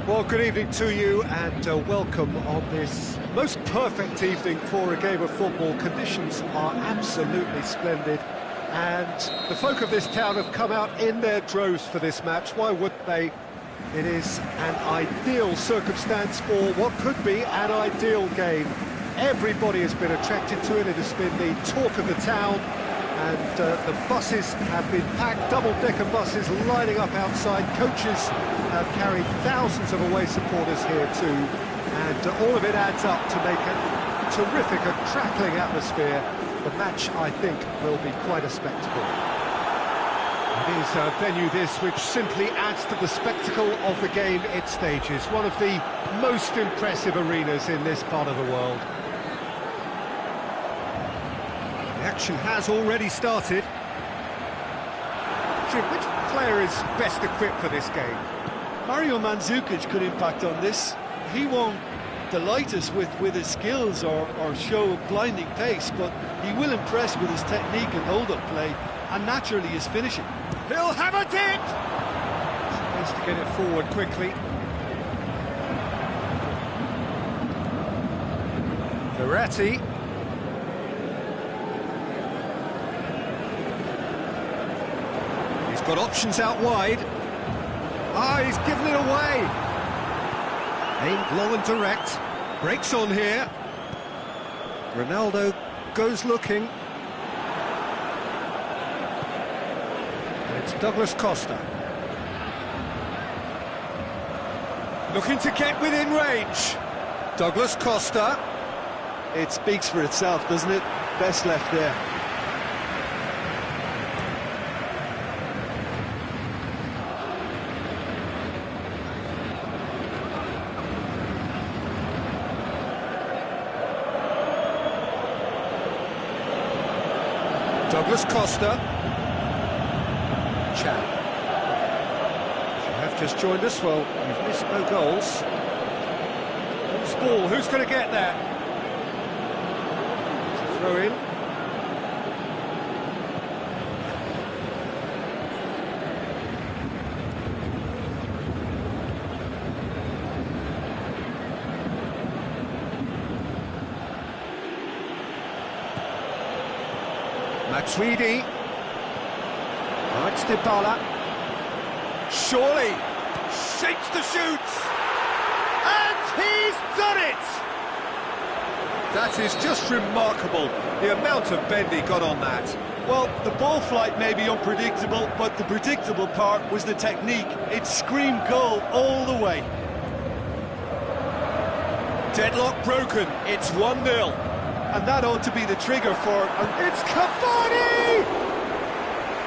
Well, good evening to you and welcome on this most perfect evening for a game of football. Conditions are absolutely splendid and the folk of this town have come out in their droves for this match. Why wouldn't they? It is an ideal circumstance for what could be an ideal game. Everybody has been attracted to it. It has been the talk of the town. And the buses have been packed, double-decker buses lining up outside. Coaches have carried thousands of away supporters here too. And all of it adds up to make a terrific, a crackling atmosphere. The match, I think, will be quite a spectacle. It is a venue this which simply adds to the spectacle of the game it stages. One of the most impressive arenas in this part of the world. The action has already started. Jim, which player is best equipped for this game? Mario Mandzukic could impact on this. He won't delight us with his skills or show blinding pace, but he will impress with his technique and hold-up play, and naturally his finishing. He'll have a dip! Needs to get it forward quickly. Verratti. He's got options out wide. Ah, he's given it away. Aimed long and direct. Breaks on here. Ronaldo goes looking. And it's Douglas Costa. Looking to get within range. Douglas Costa. It speaks for itself, doesn't it? Best left there. Douglas Costa. Chan. If you have just joined us, well, you've missed no goals. This ball, who's going to get there? It's a throw in. Matuidi. Now it's Dybala. Surely shapes the shoots. And he's done it! That is just remarkable, the amount of bend he got on that. Well, the ball flight may be unpredictable, but the predictable part was the technique. It screamed goal all the way. Deadlock broken, it's 1-0. And that ought to be the trigger for... It's Cavani!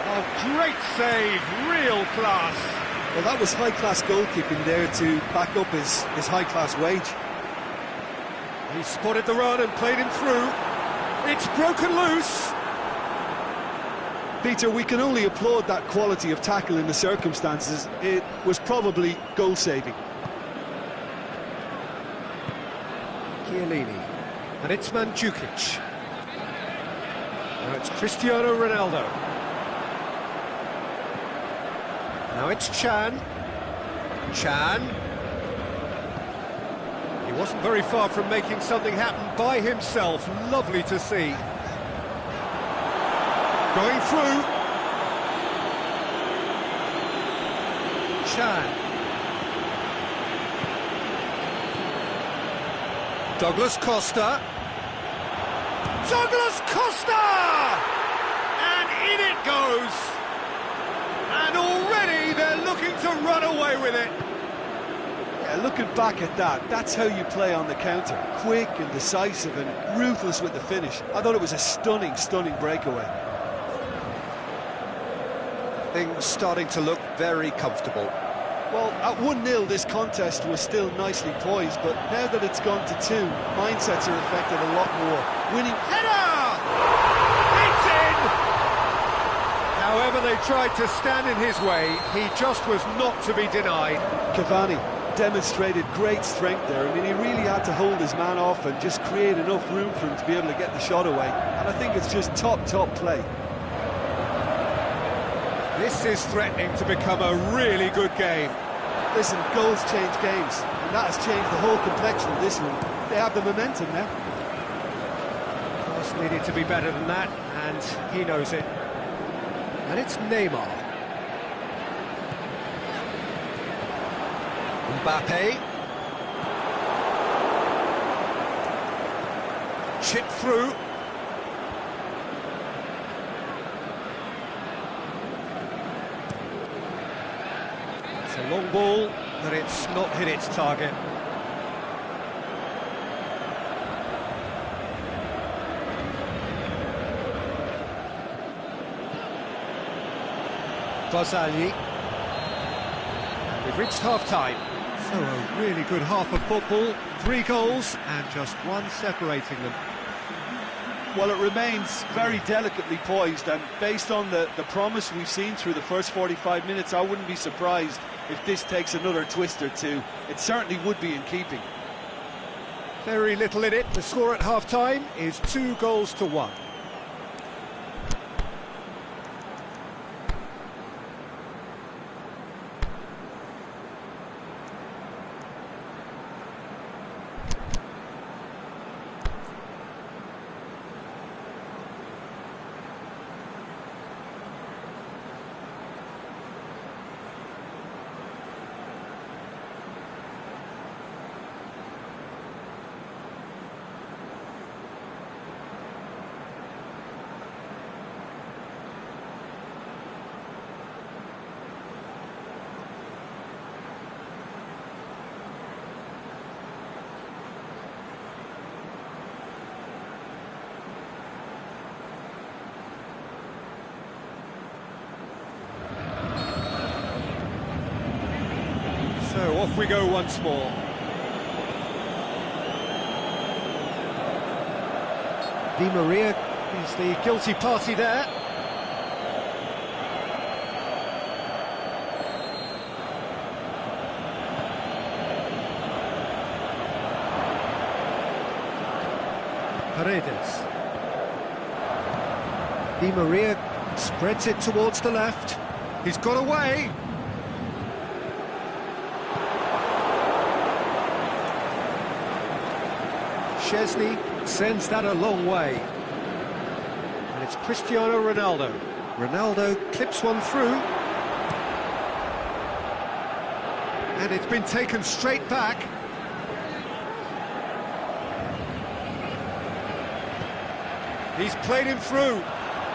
A great save, real class. Well, that was high-class goalkeeping there to back up his high-class wage. He spotted the run and played him through. It's broken loose. Peter, we can only applaud that quality of tackle in the circumstances. It was probably goal-saving. Chiellini. And it's Mandzukic. Now it's Cristiano Ronaldo. Now it's Chan. Chan. He wasn't very far from making something happen by himself. Lovely to see. Going through. Chan. Douglas Costa. Douglas Costa! And in it goes! And already they're looking to run away with it. Yeah, looking back at that, that's how you play on the counter. Quick and decisive and ruthless with the finish. I thought it was a stunning, stunning breakaway. Things starting to look very comfortable. Well, at 1-0 this contest was still nicely poised, but now that it's gone to 2, mindsets are affected a lot more. Winning... Header! It's in! However, they tried to stand in his way, he just was not to be denied. Cavani demonstrated great strength there. I mean, he really had to hold his man off and just create enough room for him to be able to get the shot away. And I think it's just top play. This is threatening to become a really good game. Listen, goals change games, and that has changed the whole complexion of this one. They have the momentum now. Cross needed to be better than that, and he knows it. And it's Neymar. Mbappe. Chip through. It's a long ball, but it's not hit its target. Barzagli. We've reached half-time. So a really good half of football, 3 goals and just one separating them. Well, it remains very delicately poised, and based on the promise we've seen through the first 45 minutes, I wouldn't be surprised if this takes another twist or two. It certainly would be in keeping. Very little in it. The score at half-time is 2-1. So off we go once more. Di Maria is the guilty party there. Paredes. Di Maria spreads it towards the left. He's got away. Szczesny sends that a long way. And it's Cristiano Ronaldo. Ronaldo clips one through. And it's been taken straight back. He's played him through.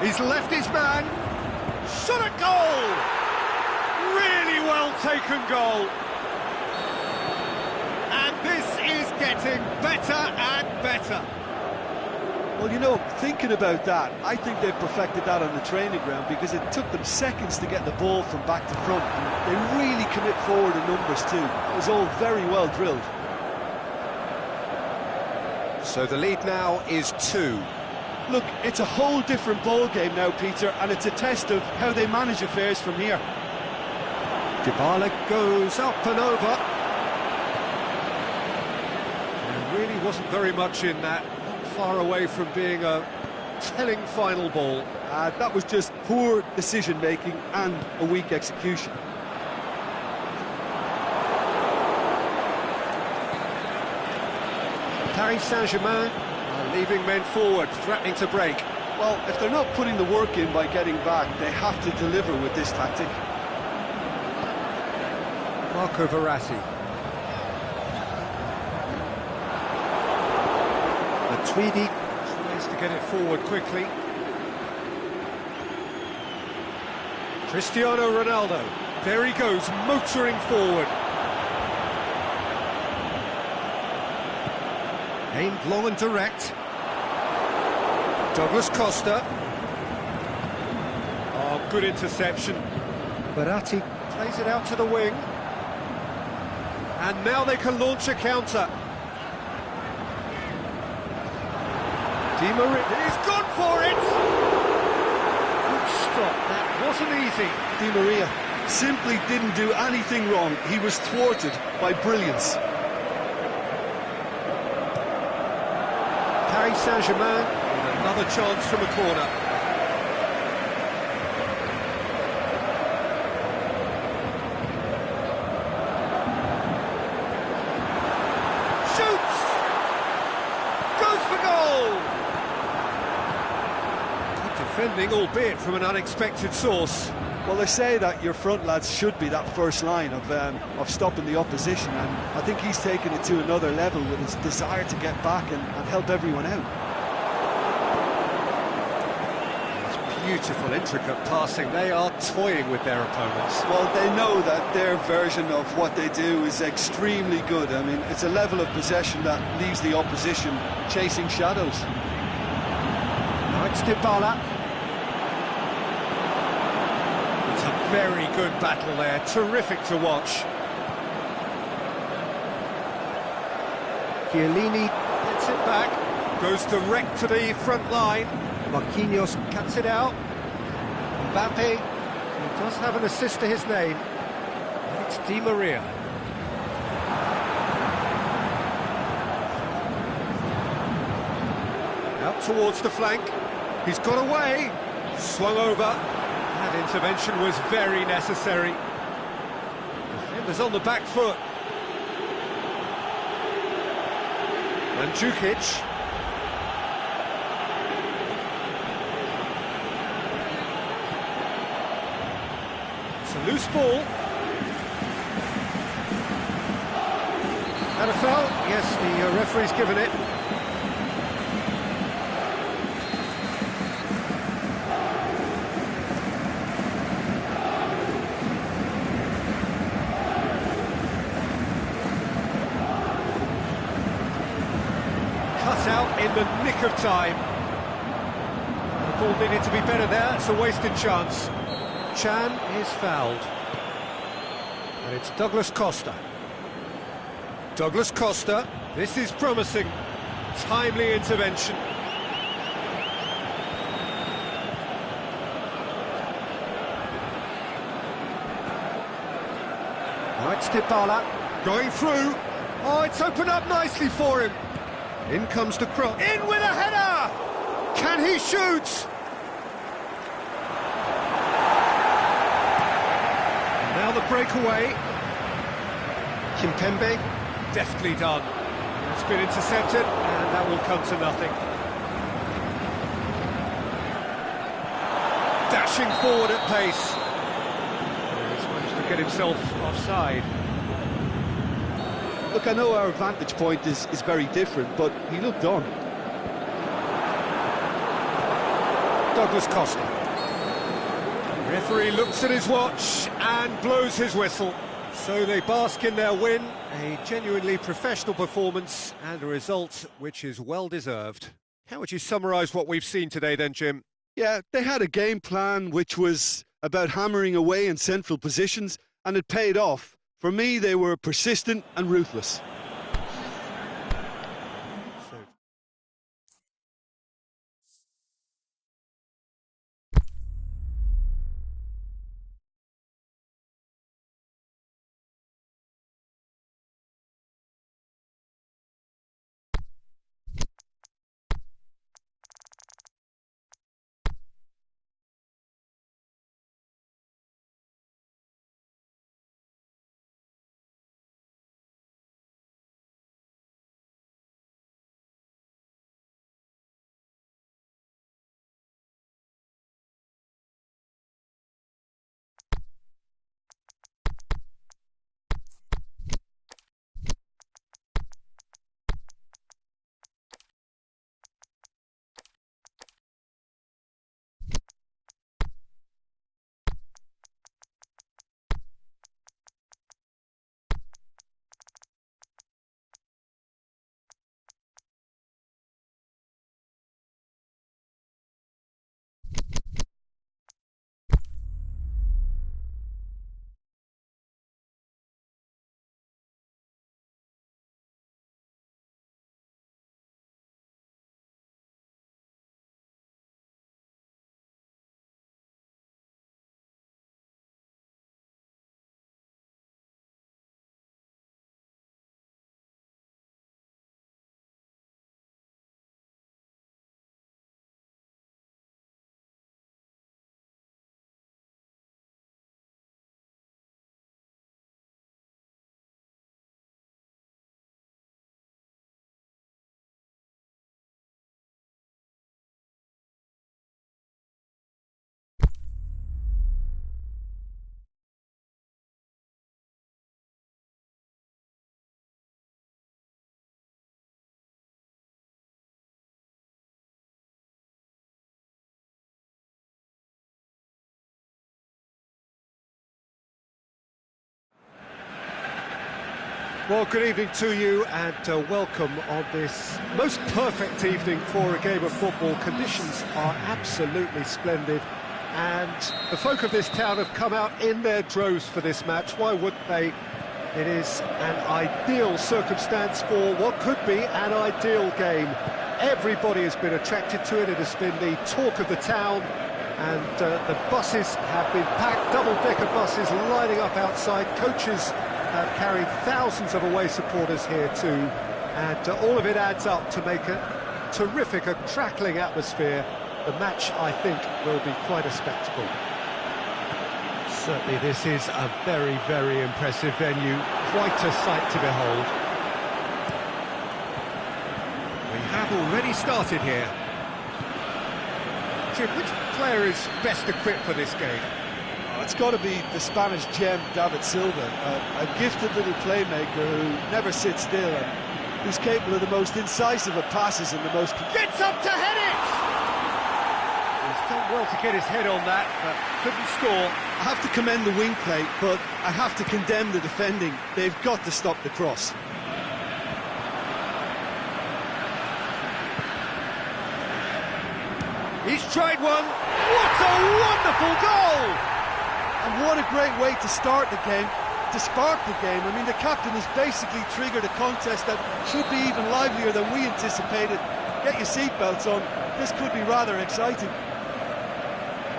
He's left his man. Shot a goal! Really well taken goal. And this is getting better and better. Well, you know, thinking about that, I think they've perfected that on the training ground, because it took them seconds to get the ball from back to front. And they really commit forward in numbers too. It was all very well drilled. So the lead now is 2. Look, it's a whole different ball game now, Peter, and it's a test of how they manage affairs from here. Dybala goes up and over. There really wasn't very much in that. Not far away from being a telling final ball. That was just poor decision-making and a weak execution. Paris Saint-Germain are leaving men forward, threatening to break. Well, if they're not putting the work in by getting back, they have to deliver with this tactic. Marco Verratti. Matuidi tries to get it forward quickly. Cristiano Ronaldo. There he goes, motoring forward. Aimed long and direct. Douglas Costa. Oh, good interception. Verratti plays it out to the wing. And now they can launch a counter. Di Maria, he's gone for it! Good stop, that wasn't easy. Di Maria simply didn't do anything wrong. He was thwarted by brilliance. Paris Saint-Germain with another chance from a corner. Defending, albeit from an unexpected source. Well, they say that your front lads should be that first line of stopping the opposition, and I think he's taken it to another level with his desire to get back and help everyone out. Beautiful, intricate passing. They are toying with their opponents. Well, they know that their version of what they do is extremely good. I mean, it's a level of possession that leaves the opposition chasing shadows. Now it's Dybala. It's a very good battle there. Terrific to watch. Chiellini gets it back. Goes direct to the front line. Marquinhos cuts it out. Mbappe, he does have an assist to his name. It's Di Maria. Out towards the flank. He's got away. Swung over. That intervention was very necessary. Defenders on the back foot. Mandzukic. Loose ball. And a foul. Yes, the referee's given it. Cut out in the nick of time. The ball needed to be better there. It's a wasted chance. Chan is fouled. And it's Douglas Costa. Douglas Costa, this is promising. Timely intervention. Now it's Dybala. Going through. Oh, it's opened up nicely for him. In comes the cross. In with a header! Can he shoot? Now the breakaway. Kimpembe, deftly done. It's been intercepted, and that will come to nothing. Dashing forward at pace. He's managed to get himself offside. Look, I know our vantage point is very different, but he looked on. Douglas Costa. Referee looks at his watch and blows his whistle. So they bask in their win, a genuinely professional performance and a result which is well deserved. How would you summarise what we've seen today then, Jim? Yeah, they had a game plan which was about hammering away in central positions, and it paid off. For me, they were persistent and ruthless. Well, good evening to you and welcome on this most perfect evening for a game of football. Conditions are absolutely splendid and the folk of this town have come out in their droves for this match. Why wouldn't they? It is an ideal circumstance for what could be an ideal game. Everybody has been attracted to it. It has been the talk of the town and the buses have been packed, double-decker buses lining up outside. Coaches have carried thousands of away supporters here too, and all of it adds up to make a terrific, a crackling atmosphere. The match, I think, will be quite a spectacle. Certainly this is a very, very impressive venue, quite a sight to behold. We have already started here. Jim, which player is best equipped for this game? It's got to be the Spanish gem, David Silva, a gifted little playmaker who never sits still and who's capable of the most incisive of passes and the most... Gets up to head it! He's done well to get his head on that, but couldn't score. I have to commend the wing play, but I have to condemn the defending. They've got to stop the cross. He's tried one. What a wonderful goal! And what a great way to start the game, to spark the game. I mean, the captain has basically triggered a contest that should be even livelier than we anticipated. Get your seatbelts on. This could be rather exciting.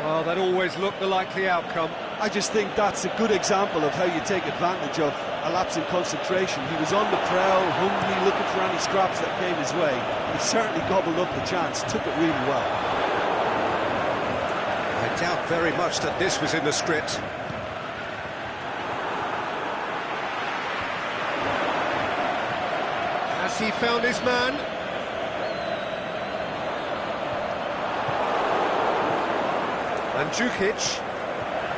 Well, that always looked the likely outcome. I just think that's a good example of how you take advantage of a lapse in concentration. He was on the prowl, hungry, looking for any scraps that came his way. He certainly gobbled up the chance, took it really well. I doubt very much that this was in the script. Has he found his man? Mandzukic,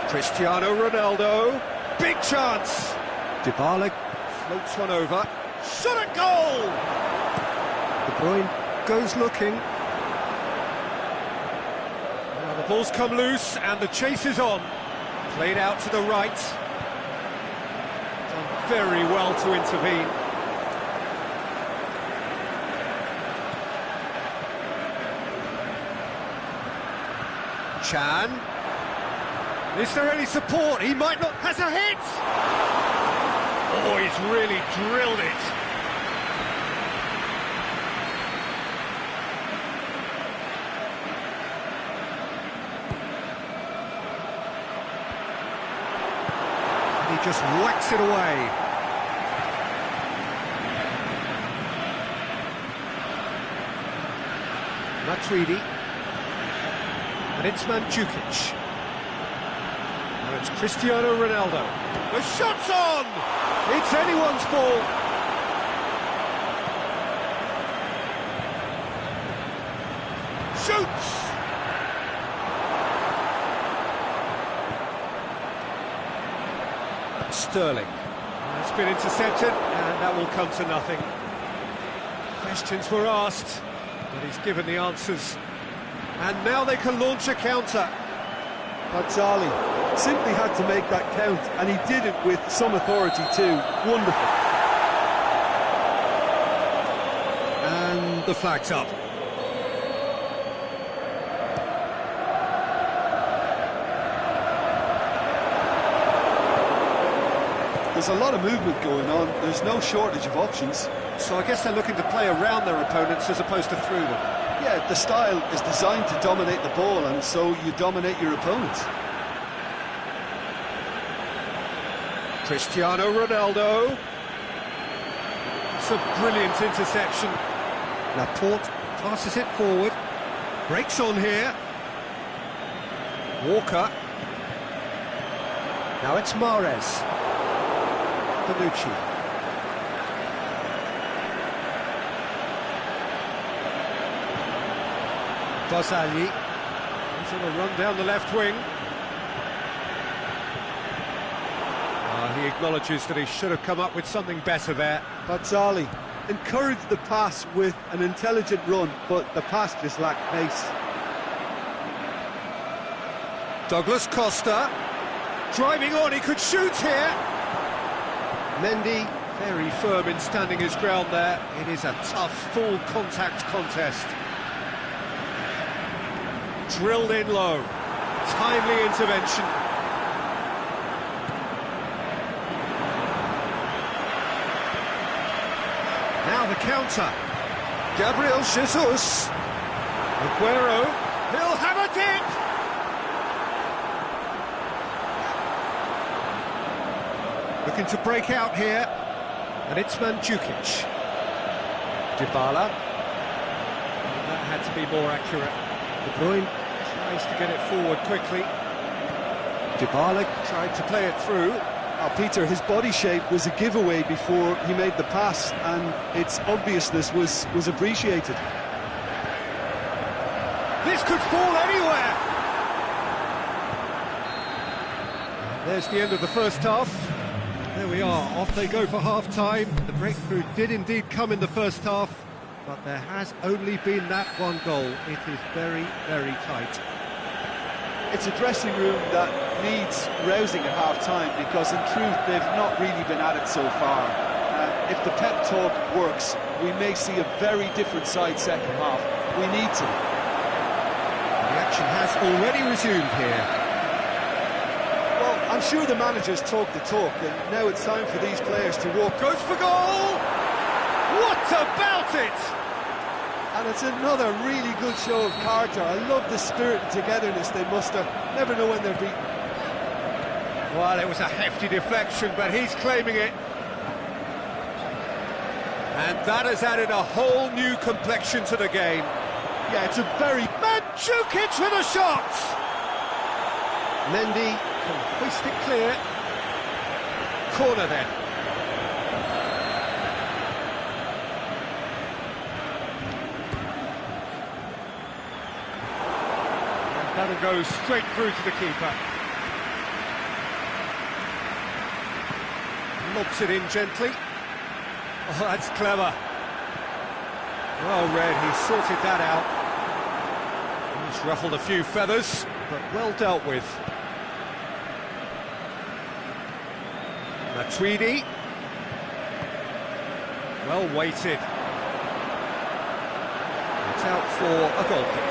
Cristiano Ronaldo, big chance! Dybala floats one over, shot at goal! De Bruyne goes looking. Now the ball's come loose and the chase is on. Played out to the right. Done very well to intervene. Chan. Is there any support? He might not... Has a hit! Oh, he's really drilled it. And he just whacks it away. Matuidi. And it's Mandzukic. Now it's Cristiano Ronaldo. The shot's on! It's anyone's ball. Shoots! Sterling. It's been intercepted, and that will come to nothing. Questions were asked, but he's given the answers. And now they can launch a counter. Barzali simply had to make that count, and he did it with some authority too. Wonderful. And the flag's up. There's a lot of movement going on. There's no shortage of options. So I guess they're looking to play around their opponents as opposed to through them. Yeah, the style is designed to dominate the ball, and so you dominate your opponents. Cristiano Ronaldo. It's a brilliant interception. Laporte passes it forward. Breaks on here. Walker. Now it's Mahrez. Bonucci. Barzali. He's on a run down the left wing. He acknowledges that he should have come up with something better there. Barzali encouraged the pass with an intelligent run, but the pass just lacked pace. Douglas Costa driving on, he could shoot here. Mendy Very firm in standing his ground there. It is a tough, full contact contest. Drilled in low. Timely intervention. Now the counter. Gabriel Jesus. Aguero. He'll have a dip. Looking to break out here. And it's Mandzukic. Dybala. That had to be more accurate. De Bruyne tries to get it forward quickly. Dybala tried to play it through. Oh, Peter, his body shape was a giveaway before he made the pass, and its obviousness was appreciated. This could fall anywhere! There's the end of the first half. There we are, off they go for half-time. The breakthrough did indeed come in the first half, but there has only been that one goal. It is very, very tight. It's a dressing room that needs rousing at half-time, because in truth they've not really been at it so far. If the pep talk works, we may see a very different side second half. We need to. The action has already resumed here. Well, I'm sure the managers talk the talk, and now it's time for these players to walk. Goes for goal! What about it? And it's another really good show of character. I love the spirit and togetherness they muster. Never know when they're beaten. Well, it was a hefty deflection, but he's claiming it. And that has added a whole new complexion to the game. Yeah, it's a very... Mandzukic for the shot! Mendy can hoist it clear. Corner then. That'll go straight through to the keeper. Lobs it in gently. Oh, that's clever. Well read, he sorted that out. He's ruffled a few feathers, but well dealt with. Matuidi. Well weighted. It's out for a goal kick.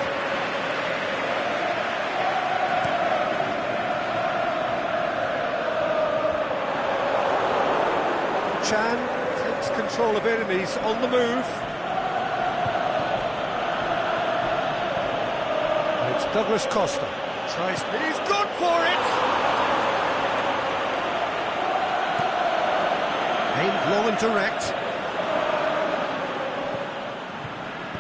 Chan takes control of it and he's on the move. And it's Douglas Costa. Tries, he's gone for it! Aimed long and direct.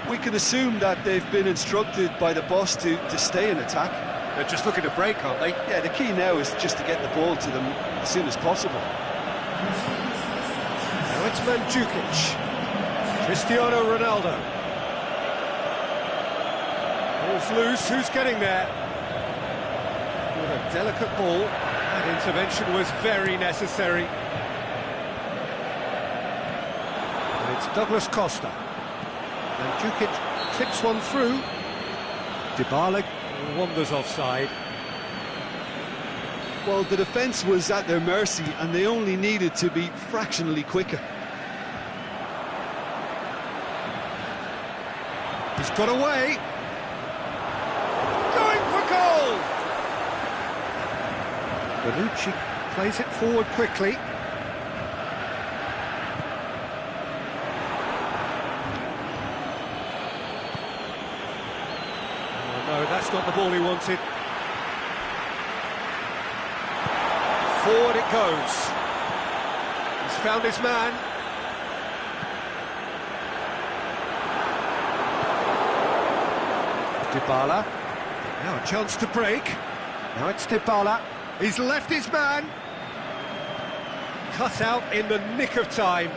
We can assume that they've been instructed by the boss to stay in attack. They're just looking to break, aren't they? Yeah, the key now is just to get the ball to them as soon as possible. Now it's Mandzukic. Cristiano Ronaldo. Ball's loose, who's getting there? With a delicate ball. That intervention was very necessary. And it's Douglas Costa. Mandzukic tips one through. Dybala wanders offside. Well, the defence was at their mercy and they only needed to be fractionally quicker. He's got away. Going for goal! Bonucci plays it forward quickly. Oh no, that's not the ball he wanted. Forward it goes. He's found his man. Dybala. Now a chance to break. Now it's Dybala. He's left his man. Cut out in the nick of time.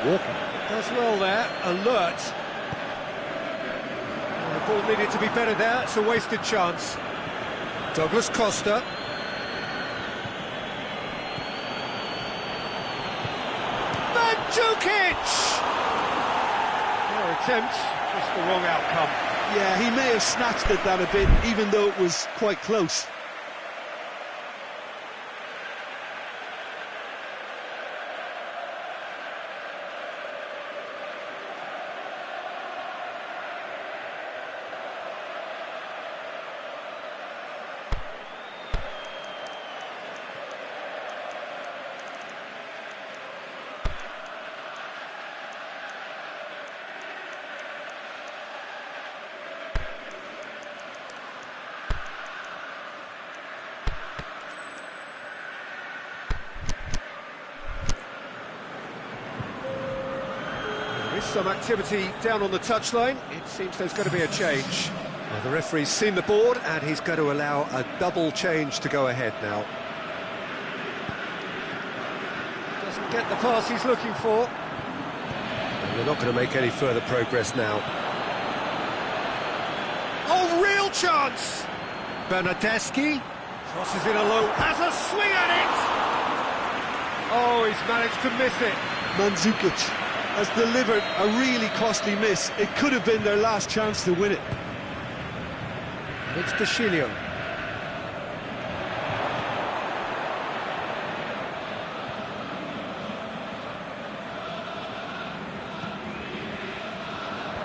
Walker does well there. Alert. The ball needed to be better there. It's a wasted chance. Douglas Costa. Mandzukic! Fair attempt, just the wrong outcome. Yeah, he may have snatched at that a bit, even though it was quite close. Some activity down on the touchline. It seems there's going to be a change. Well, the referee's seen the board and he's going to allow a double change to go ahead now. Doesn't get the pass he's looking for. And they're not going to make any further progress now. Oh, real chance! Bernardeschi crosses in a low, has a swing at it! Oh, he's managed to miss it. Mandzukic has delivered a really costly miss. It could have been their last chance to win it. And it's De Sciglio.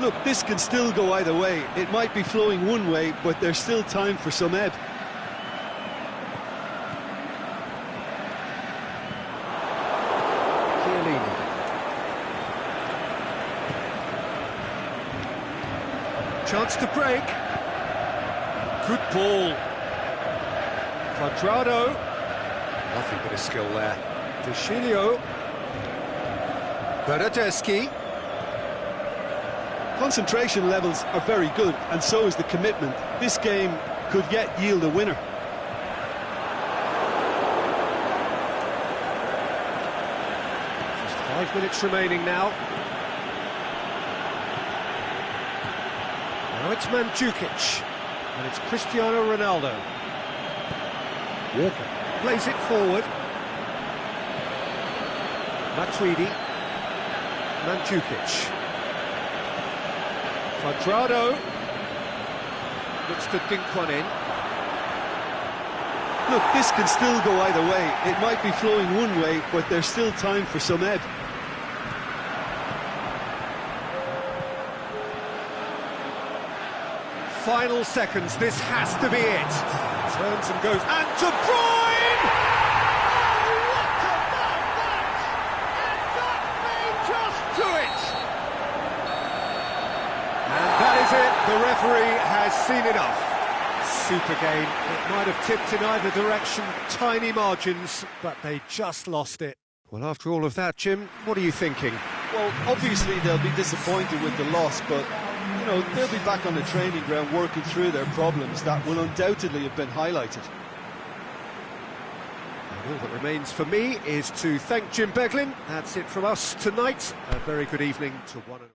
Look, this can still go either way. It might be flowing one way, but there's still time for some ebb. Chance to break. Good ball. Quadrado. Nothing but a skill there. De Sciglio. Bernardeschi. Concentration levels are very good, and so is the commitment. This game could yet yield a winner. Just 5 minutes remaining now. Now it's Mandzukic, and it's Cristiano Ronaldo. Walker plays it forward. Matuidi. Mandzukic. Quadrado looks to dink one in. Look, this can still go either way. It might be flowing one way, but there's still time for some ebb. Final seconds, this has to be it. Turns and goes, and De Bruyne! Oh, what about that? And that may just do it! And that is it, the referee has seen enough. Super game, it might have tipped in either direction, tiny margins, but they just lost it. Well, after all of that, Jim, what are you thinking? Well, obviously they'll be disappointed with the loss, but you know, they'll be back on the training ground working through their problems that will undoubtedly have been highlighted. And all that remains for me is to thank Jim Beglin. That's it from us tonight. A very good evening to one and all.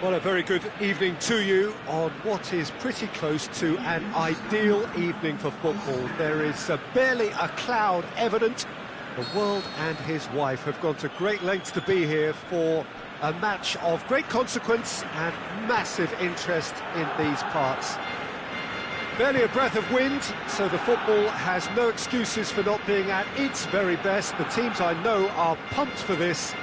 Well, a very good evening to you on what is pretty close to an ideal evening for football. There is barely a cloud evident. The world and his wife have gone to great lengths to be here for a match of great consequence and massive interest in these parts. Barely a breath of wind, so the football has no excuses for not being at its very best. The teams I know are pumped for this.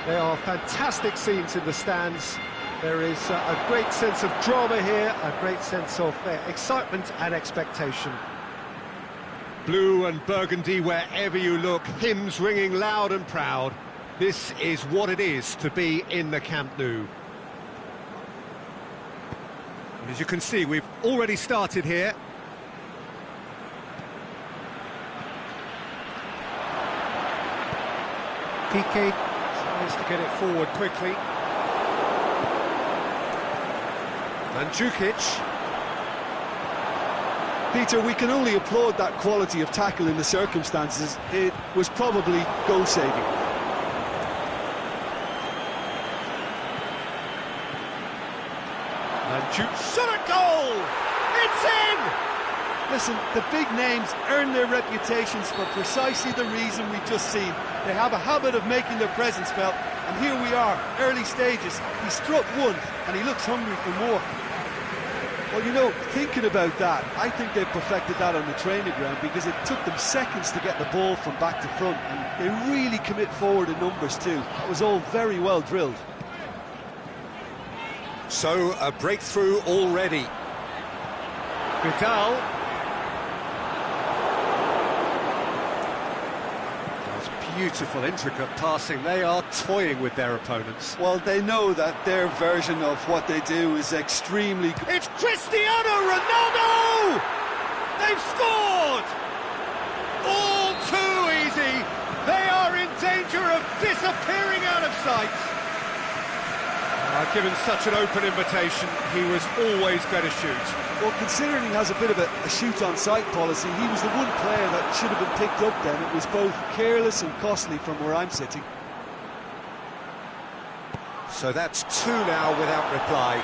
There are fantastic scenes in the stands. There is a great sense of drama here, a great sense of excitement and expectation. Blue and burgundy wherever you look, hymns ringing loud and proud. This is what it is to be in the Camp Nou. And as you can see, we've already started here. Piqué tries to get it forward quickly. Mandzukic. Peter, we can only applaud that quality of tackle in the circumstances. It was probably goal-saving. Mandzukic, shot a goal! It's in! Listen, the big names earn their reputations for precisely the reason we've just seen. They have a habit of making their presence felt, and here we are, early stages. He struck one, and he looks hungry for more. Well, you know, thinking about that, I think they've perfected that on the training ground because it took them seconds to get the ball from back to front, and they really commit forward in numbers too. It was all very well drilled. So, a breakthrough already. Vidal. Beautiful, intricate passing. They are toying with their opponents. Well, they know that their version of what they do is extremely good. It's Cristiano Ronaldo! They've scored! All too easy. They are in danger of disappearing out of sight. Given such an open invitation, he was always going to shoot. Well, considering he has a bit of a shoot-on-sight policy, he was the one player that should have been picked up then. It was both careless and costly from where I'm sitting. So that's two now without reply.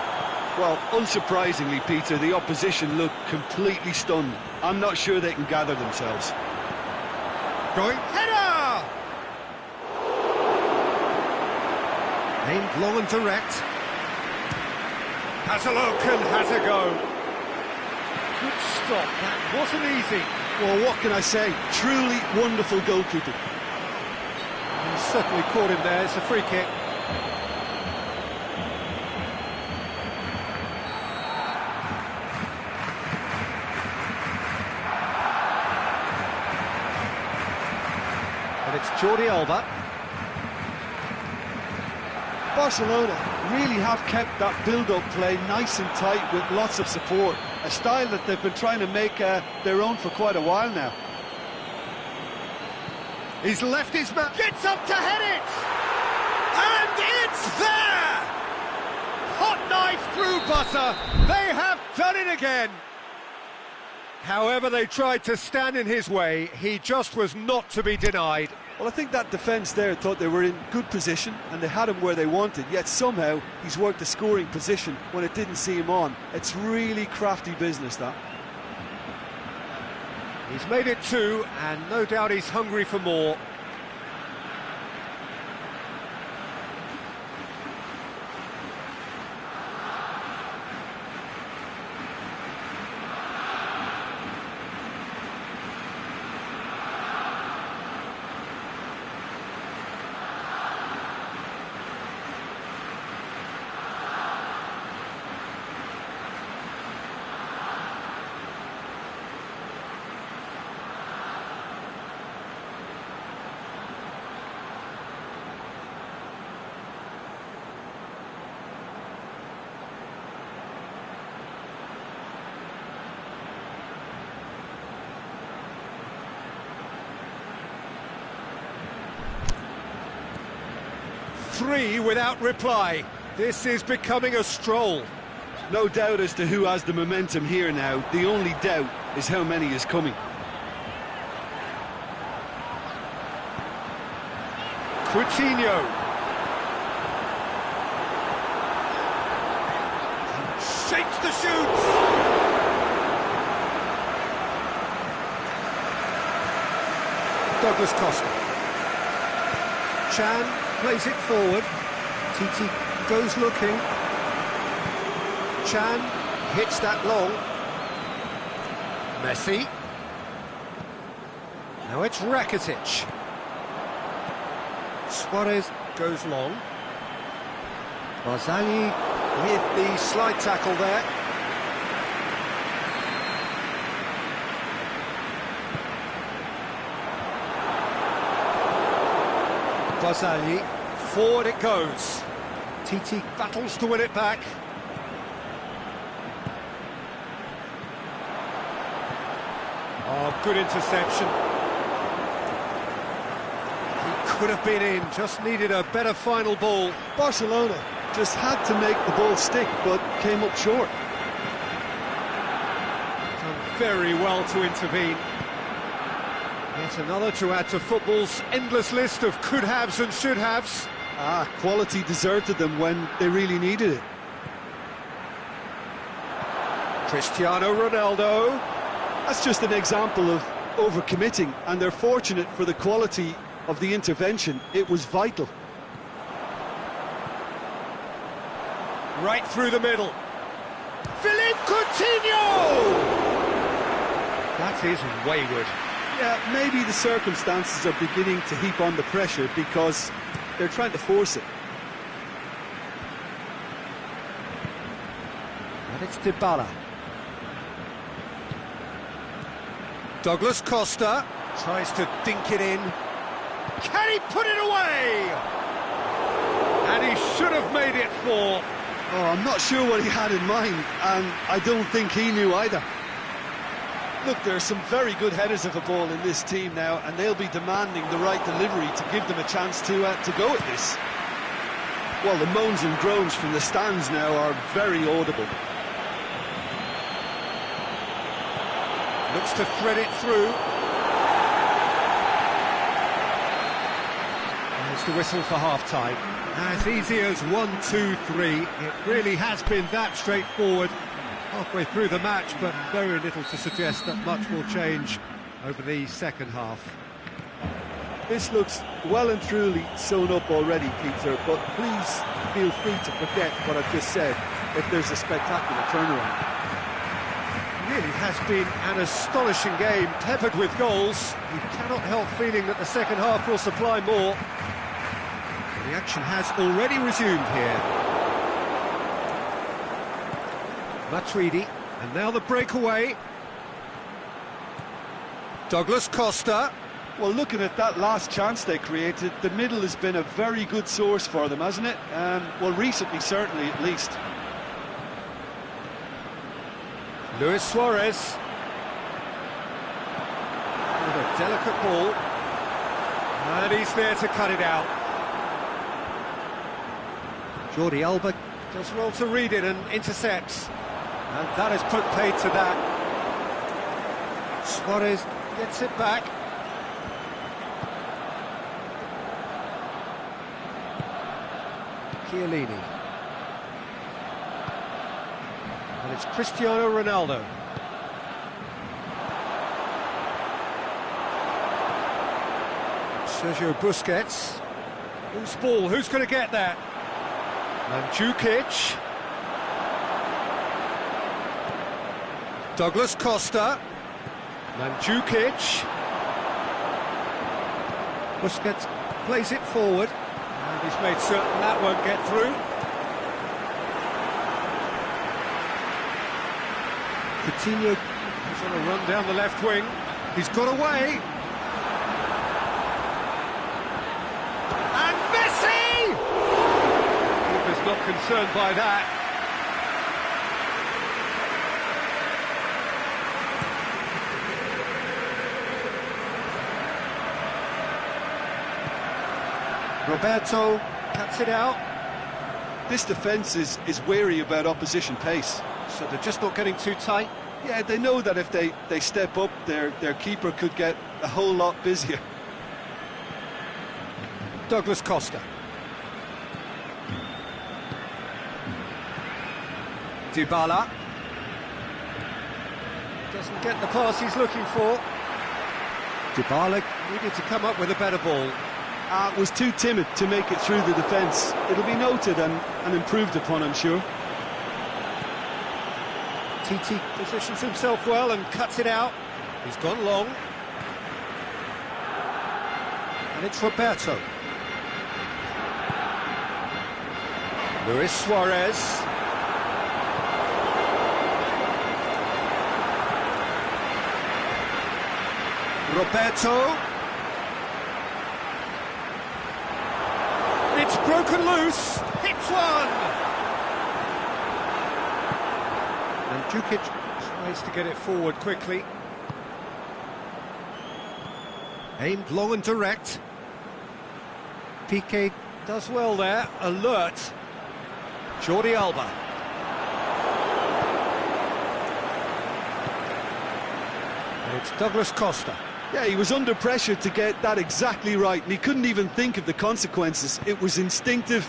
Well, unsurprisingly, Peter, the opposition look completely stunned. I'm not sure they can gather themselves. Going header! Aimed long and direct. Has a look and has a go. Good stop, that wasn't easy. Well, what can I say? Truly wonderful goalkeeping. He certainly caught him there, it's a free kick. And it's Jordi Alba. Barcelona really have kept that build-up play nice and tight with lots of support, a style that they've been trying to make their own for quite a while now. He's left his man, gets up to head it! And it's there! Hot knife through butter, they have done it again! However they tried to stand in his way, he just was not to be denied. Well, I think that defence there thought they were in good position and they had him where they wanted, yet somehow he's worked a scoring position when it didn't see him on. It's really crafty business, that. He's made it two, and no doubt he's hungry for more. Three without reply. This is becoming a stroll. No doubt as to who has the momentum here now. The only doubt is how many is coming. Coutinho. shapes the shoots! Douglas Costa. Chan plays it forward. Titi goes looking. Chan hits that long. Messi. Now it's Rakitic. Suarez goes long. Barzagli with the slide tackle there. Barzagli, forward it goes. Titi battles to win it back. Oh, good interception. He could have been in, just needed a better final ball. Barcelona just had to make the ball stick, but came up short. Done very well to intervene. Yet another to add to football's endless list of could-haves and should-haves. Quality deserted them when they really needed it. Cristiano Ronaldo. That's just an example of overcommitting, and they're fortunate for the quality of the intervention. It was vital. Right through the middle. Philippe Coutinho! That is wayward. Yeah, maybe the circumstances are beginning to heap on the pressure because they're trying to force it. And it's Dybala. Douglas Costa tries to dink it in. Can he put it away? And he should have made it 4. Oh, I'm not sure what he had in mind, and I don't think he knew either. Look, there are some very good headers of a ball in this team now, and they'll be demanding the right delivery to give them a chance to go at this. Well, the moans and groans from the stands now are very audible. Looks to thread it through. There's the whistle for half-time. As easy as 1, 2, 3. It really has been that straightforward halfway through the match, but very little to suggest that much will change over the second half. This looks well and truly sewn up already, Peter, but please feel free to forget what I've just said if there's a spectacular turnaround. It really has been an astonishing game, peppered with goals. You cannot help feeling that the second half will supply more. The action has already resumed here. Matuidi, and now the breakaway. Douglas Costa. Well, looking at that last chance they created, the middle has been a very good source for them, hasn't it? Well, recently, certainly, at least. Luis Suarez. With a delicate ball. And he's there to cut it out. Jordi Alba does well to read it and intercepts. And that has put paid to that. Suarez gets it back. Chiellini. And it's Cristiano Ronaldo. Sergio Busquets. Who's ball? Who's going to get that? Mandzukic. Douglas Costa. Mandzukic. Busquets plays it forward. And he's made certain that won't get through. Coutinho is on a run down the left wing. He's got away. And Messi! Keeper's not concerned by that. Roberto cuts it out. This defence is wary about opposition pace. So they're just not getting too tight? Yeah, they know that if they step up, their keeper could get a whole lot busier. Douglas Costa. Dybala. Doesn't get the pass he's looking for. Dybala needed to come up with a better ball. Was too timid to make it through the defence. It'll be noted and improved upon, I'm sure. TT positions himself well and cuts it out. He's gone long. And it's Roberto. Luis Suarez. Roberto. It's broken loose. Hits one. And Djukic tries to get it forward quickly. Aimed long and direct. Piqué does well there. Alert. Jordi Alba. And it's Douglas Costa. Yeah, he was under pressure to get that exactly right, and he couldn't even think of the consequences. It was instinctive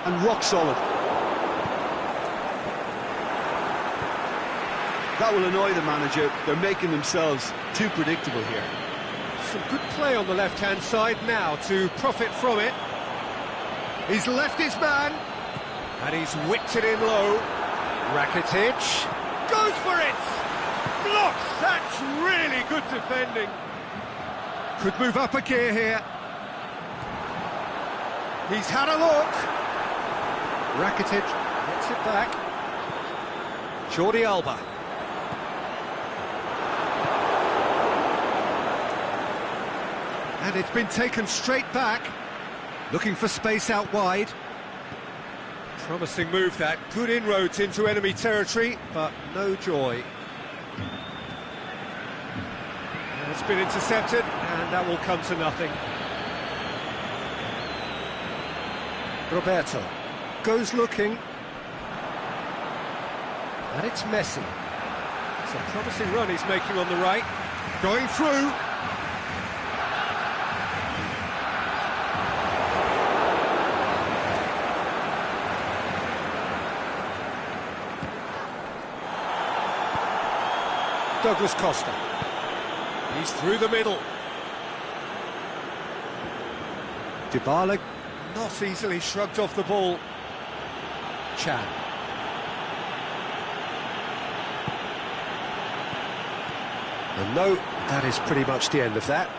and rock solid. That will annoy the manager. They're making themselves too predictable here. Some good play on the left-hand side now to profit from it. He's left his man, and he's whipped it in low. Rakitic goes for it! Blocks! That's really good defending. Could move up a gear here. He's had a look. Rakitic gets it back. Jordi Alba. And it's been taken straight back. Looking for space out wide. Promising move that. Good inroads into enemy territory, but no joy. And it's been intercepted, and that will come to nothing. Roberto goes looking. And it's Messi. It's a promising run he's making on the right. Going through. Douglas Costa. He's through the middle. Dybala not easily shrugged off the ball. Chan. And no, that is pretty much the end of that.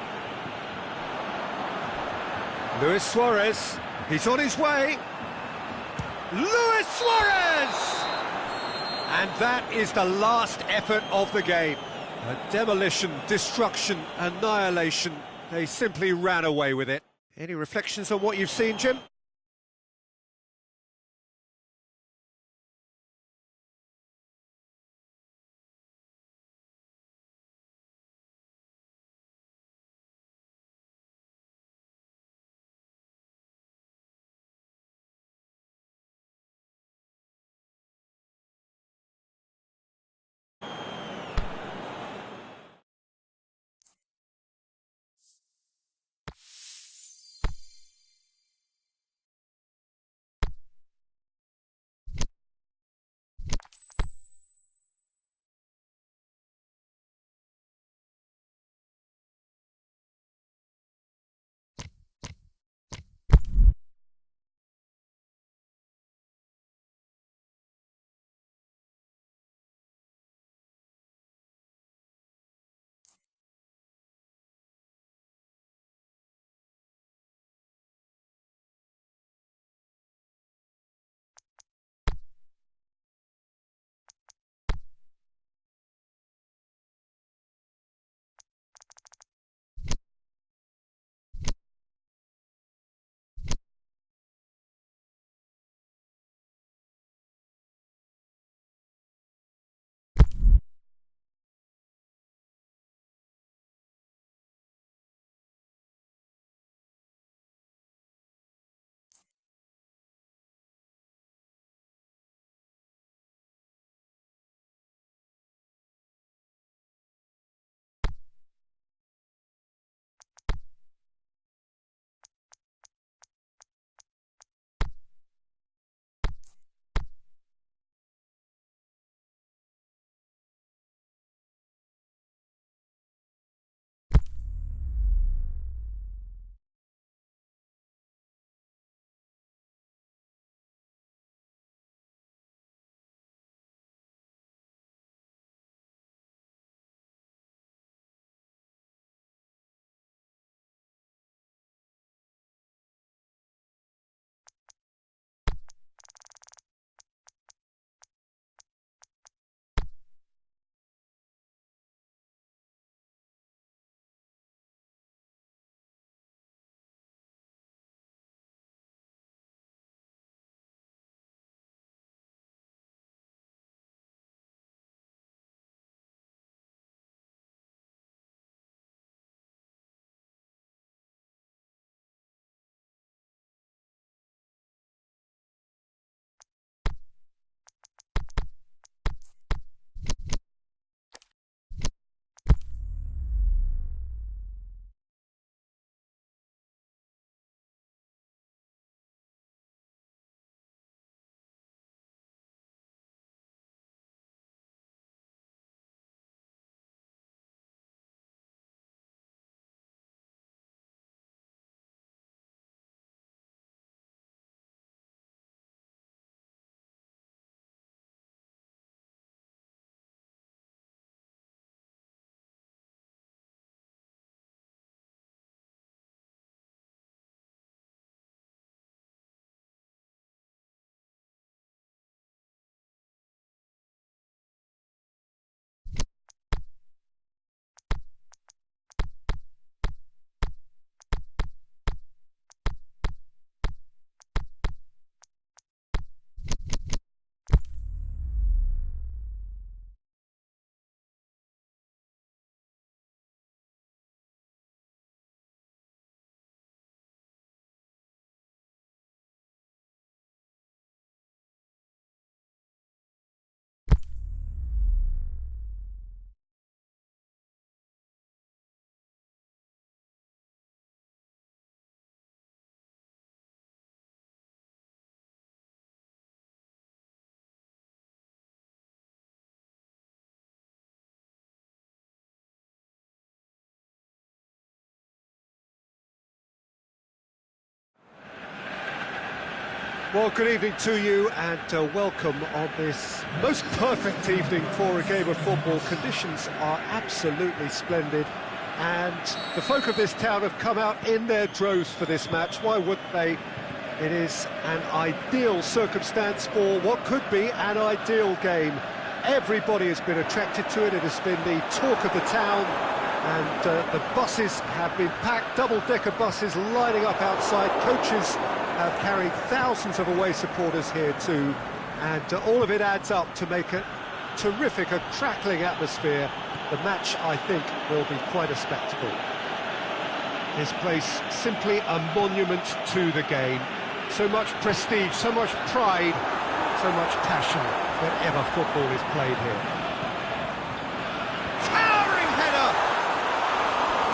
Luis Suarez. He's on his way. Luis Suarez! And that is the last effort of the game. A demolition, destruction, annihilation. They simply ran away with it. Any reflections on what you've seen, Jim? Well, good evening to you and welcome on this most perfect evening for a game of football. Conditions are absolutely splendid and the folk of this town have come out in their droves for this match. Why wouldn't they? It is an ideal circumstance for what could be an ideal game. Everybody has been attracted to it. It has been the talk of the town and the buses have been packed, double-decker buses lining up outside. Coaches have carried thousands of away supporters here too, and all of it adds up to make a terrific, a crackling atmosphere. The match, I think, will be quite a spectacle. This place, simply a monument to the game. So much prestige, so much pride, so much passion whenever football is played here. Towering header!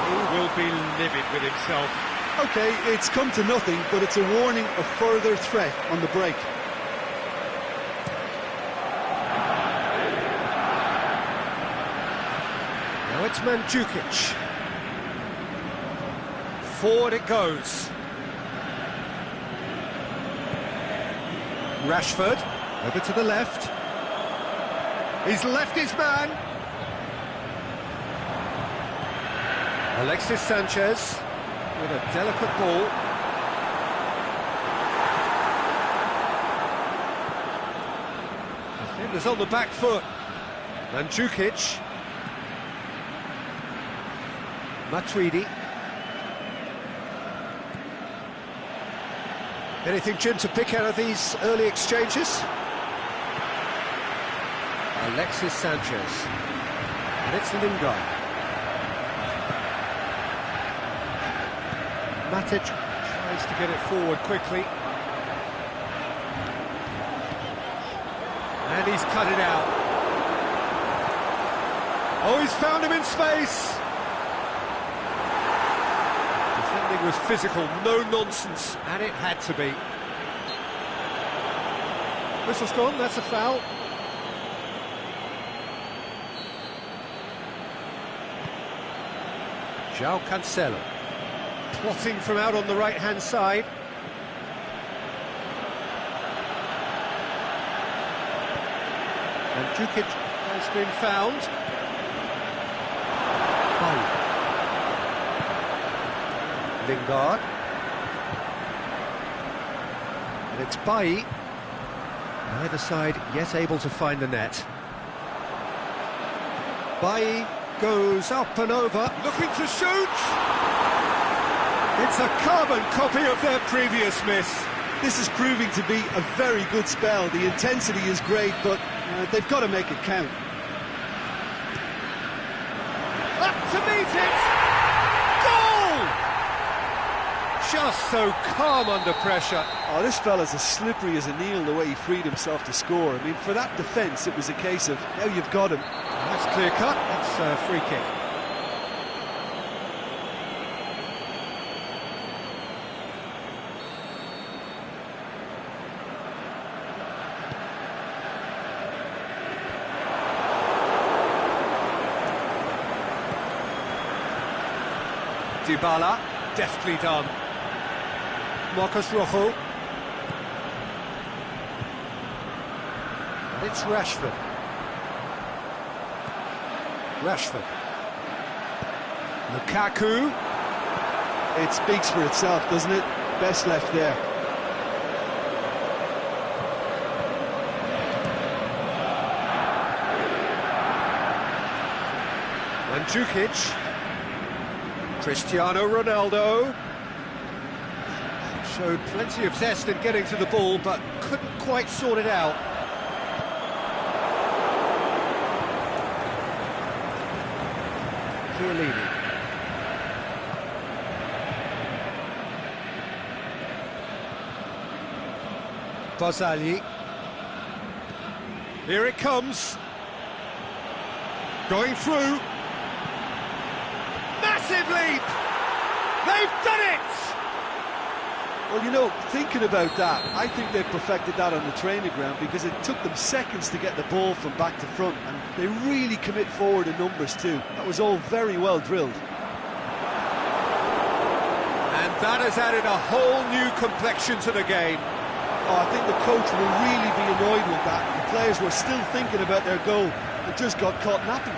He will be livid with himself. OK, it's come to nothing, but it's a warning of further threat on the break. Now it's Mandzukic. Forward it goes. Rashford, over to the left. He's left his man. Alexis Sanchez with a delicate ball. Defenders on the back foot. Mandzukic. Matuidi. Anything, Jim, to pick out of these early exchanges? Alexis Sanchez. And it's Lingard. Matic tries to get it forward quickly. And he's cut it out. Oh, he's found him in space. Defending was physical, no nonsense, and it had to be. Whistle's gone, that's a foul. João Cancelo. Plotting from out on the right-hand side. And Mandzukic has been found. Lingard. And it's Bailly. Neither side yet able to find the net. Bailly goes up and over, looking to shoot! It's a carbon copy of their previous miss. This is proving to be a very good spell. The intensity is great, but they've got to make it count. Up to meet it! Goal! Just so calm under pressure. Oh, this fella's as slippery as a needle the way he freed himself to score. I mean, for that defence, it was a case of, now you've got him. That's clear cut, that's a free kick. Dybala, deftly done. Marcos Rojo. And it's Rashford. Rashford. Lukaku. It speaks for itself, doesn't it? Best left there. Mandzukic. Cristiano Ronaldo. Showed plenty of zest in getting to the ball, but couldn't quite sort it out. Chiellini. Barzagli. Here it comes. Going through. Massive leap! They've done it! Well, you know, thinking about that, I think they've perfected that on the training ground because it took them seconds to get the ball from back to front, and they really commit forward in numbers too. That was all very well drilled. And that has added a whole new complexion to the game. Oh, I think the coach will really be annoyed with that. The players were still thinking about their goal and just got caught napping.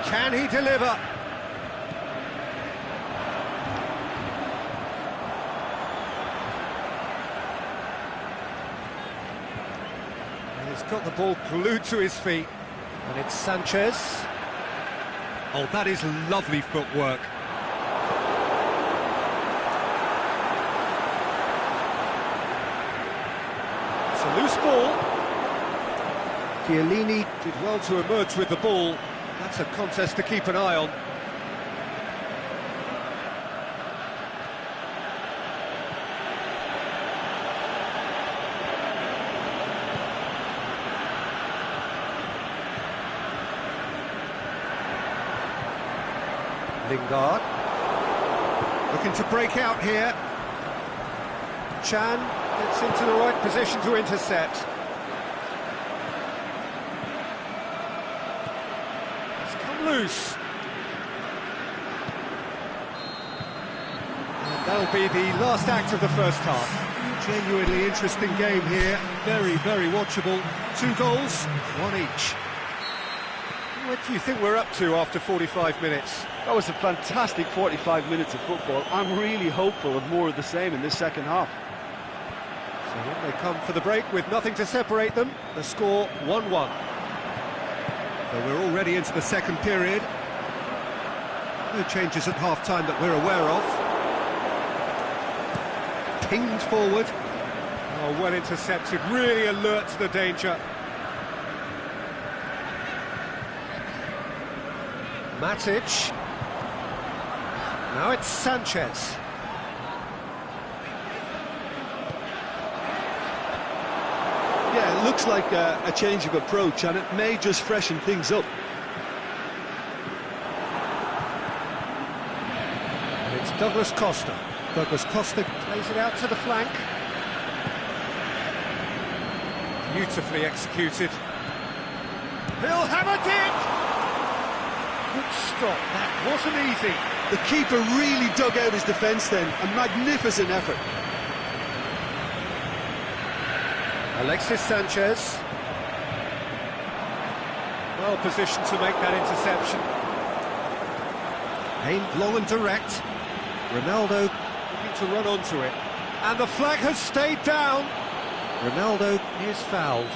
Can he deliver? He's got the ball glued to his feet, and it's Sanchez. Oh, that is lovely footwork. It's a loose ball. Chiellini did well to emerge with the ball. That's a contest to keep an eye on. Lingard looking to break out here. Chan gets into the right position to intercept. It's come loose. And that'll be the last act of the first half. Genuinely interesting game here. Very, very watchable. 2 goals, 1 each. What do you think we're up to after 45 minutes? That was a fantastic 45 minutes of football. I'm really hopeful of more of the same in this second half. So when they come for the break with nothing to separate them, the score 1-1. So we're already into the second period. No changes at half-time that we're aware of. Pinged forward. Oh, well intercepted, really alert to the danger. Matic. Now it's Sanchez. Yeah, it looks like a change of approach, and it may just freshen things up. And it's Douglas Costa. Douglas Costa plays it out to the flank. Beautifully executed. He'll hammer it! Good stop, that wasn't easy. The keeper really dug out his defence then, a magnificent effort. Alexis Sanchez. Well positioned to make that interception. Aimed long and direct. Ronaldo looking to run onto it. And the flag has stayed down. Ronaldo is fouled.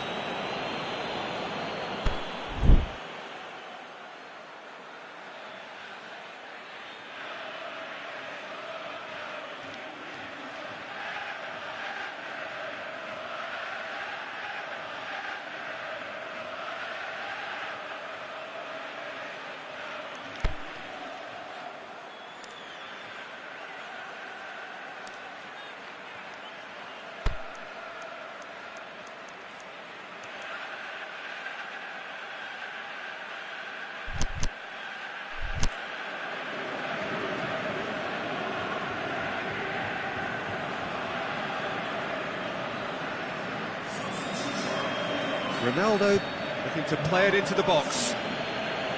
Ronaldo looking to play it into the box,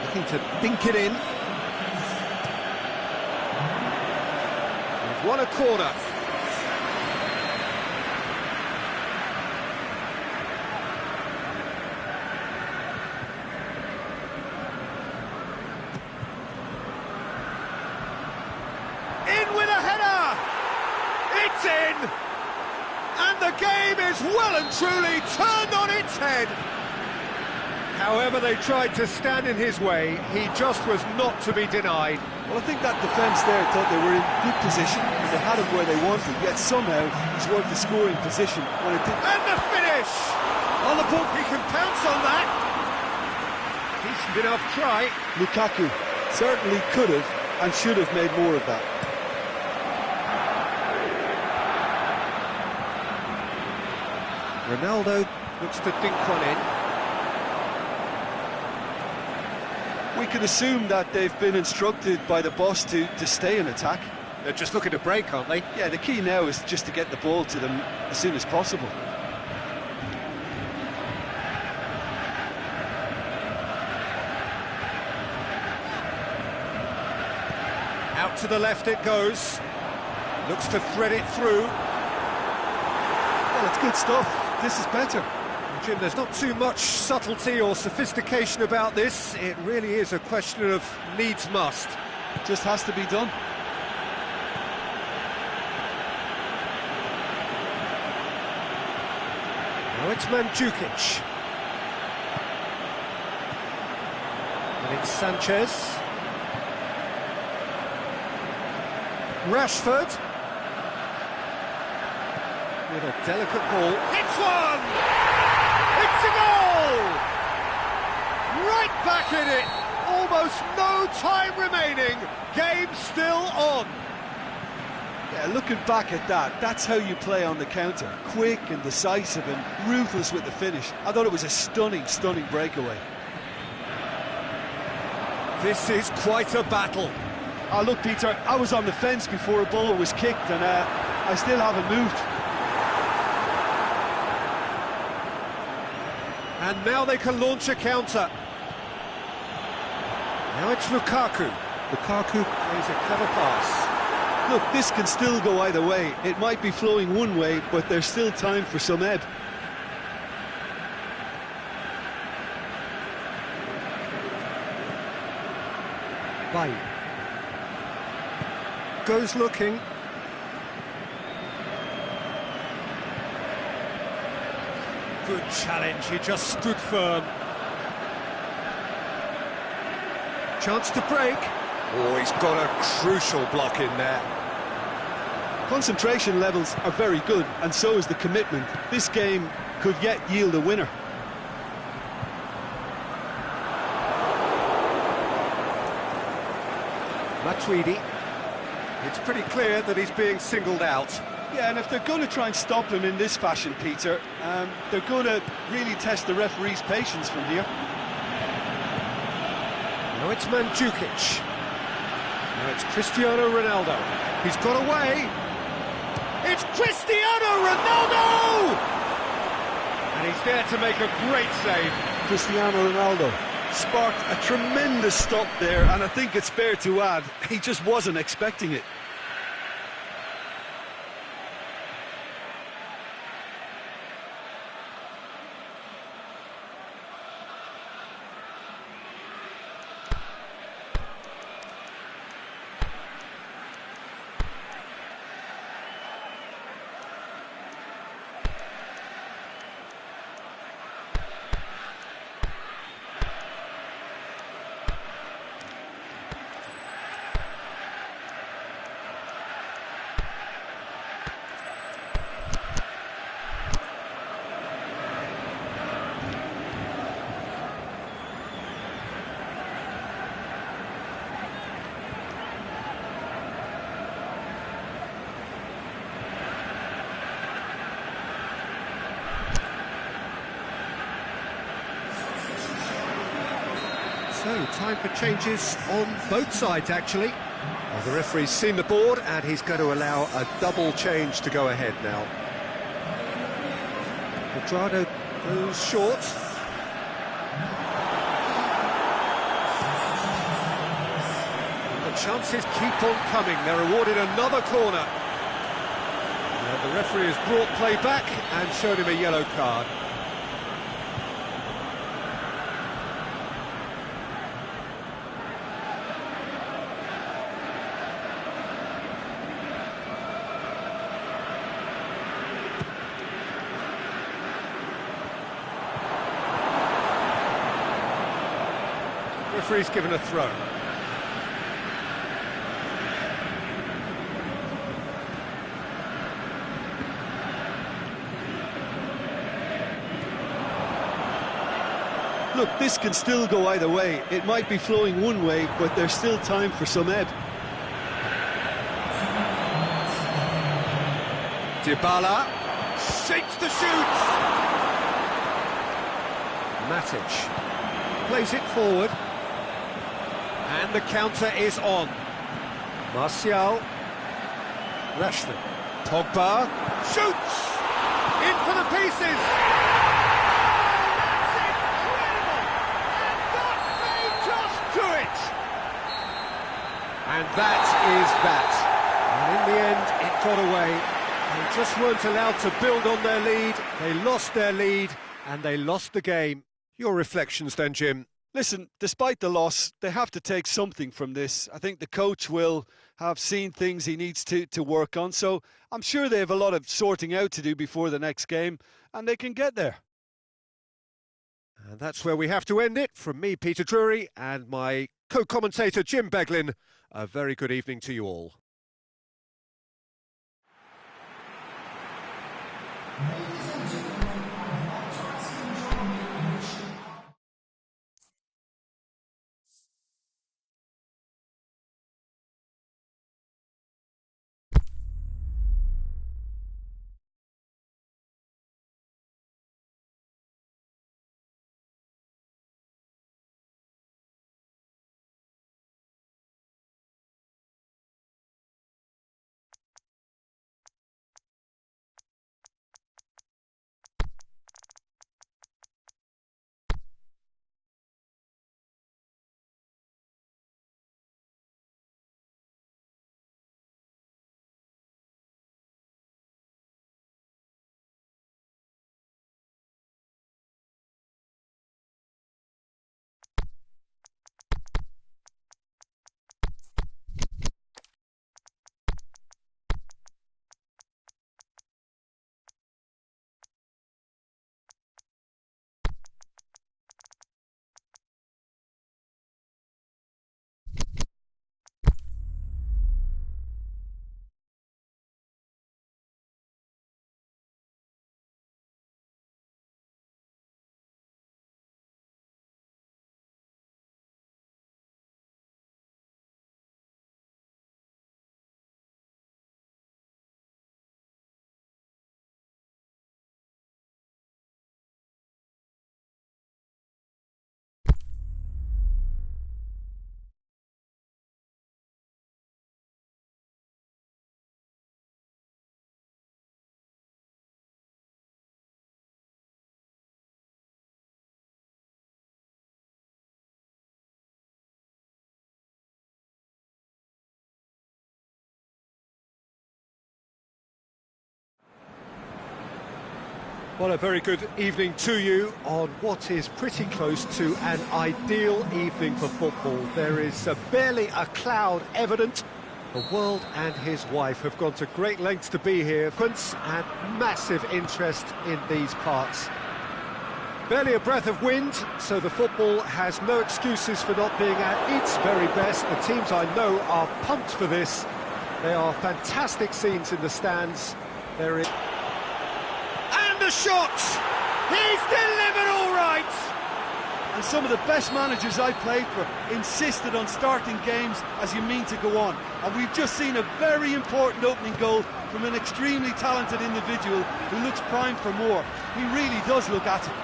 looking to dink it in. They've won a corner. In with a header! It's in! And the game is well and truly turned on its head. However they tried to stand in his way, he just was not to be denied. Well, I think that defence there thought they were in good position, and they had him where they wanted, yet somehow he's worked the scoring position when it didn't. And the finish! On the ball, he can pounce on that. Decent enough try. Lukaku certainly could have and should have made more of that. Ronaldo looks to dink one in. We can assume that they've been instructed by the boss to stay in attack. They're just looking to break, aren't they? Yeah, the key now is just to get the ball to them as soon as possible. Out to the left it goes. Looks to thread it through. Well, it's good stuff. This is better. Jim, there's not too much subtlety or sophistication about this. It really is a question of needs must. Just has to be done. Now it's Mandzukic. And it's Sanchez. Rashford. With a delicate ball. It's one! It's a goal! Right back in it. Almost no time remaining. Game still on. Yeah, looking back at that, that's how you play on the counter. Quick and decisive and ruthless with the finish. I thought it was a stunning, stunning breakaway. This is quite a battle. Oh, look, Peter, I was on the fence before a ball was kicked and I still haven't moved. And now they can launch a counter. Now it's Lukaku. Lukaku plays a clever pass. Look, this can still go either way. It might be flowing one way, but there's still time for some ebb. Bailly. Goes looking. Good challenge, he just stood firm. Chance to break. Oh, he's got a crucial block in there. Concentration levels are very good, and so is the commitment. This game could yet yield a winner. Matuidi. It's pretty clear that he's being singled out. Yeah, and if they're going to try and stop him in this fashion, Peter, they're going to really test the referee's patience from here. Now it's Mandzukic. Now it's Cristiano Ronaldo. He's got away. It's Cristiano Ronaldo! And he's there to make a great save. Cristiano Ronaldo sparked a tremendous stop there, and I think it's fair to add, he just wasn't expecting it. So, time for changes on both sides, actually. Well, the referee's seen the board, and he's going to allow a double change to go ahead now. Quadrado goes short. The chances keep on coming. They're awarded another corner. Now the referee has brought play back and shown him a yellow card. Referee's given a throw. Look, this can still go either way. It might be flowing one way, but there's still time for some ebb. Dybala shakes to shoot. Matic plays it forward. And the counter is on. Martial. Rashford. Pogba. Shoots! In for the pieces! That's incredible! And that may just do it! And that is that. And in the end, it got away. They just weren't allowed to build on their lead. They lost their lead and they lost the game. Your reflections then, Jim? Listen, despite the loss, they have to take something from this. I think the coach will have seen things he needs to work on. So I'm sure they have a lot of sorting out to do before the next game, and they can get there. And that's where we have to end it. From me, Peter Drury, and my co-commentator, Jim Beglin. A very good evening to you all. Well, a very good evening to you on what is pretty close to an ideal evening for football. There is barely a cloud evident. The world and his wife have gone to great lengths to be here, and massive interest in these parts. Barely a breath of wind, so the football has no excuses for not being at its very best. The teams I know are pumped for this. There are fantastic scenes in the stands. There is... the shot! He's delivered all right! And some of the best managers I played for insisted on starting games as you mean to go on. And we've just seen a very important opening goal from an extremely talented individual who looks primed for more. He really does look at it.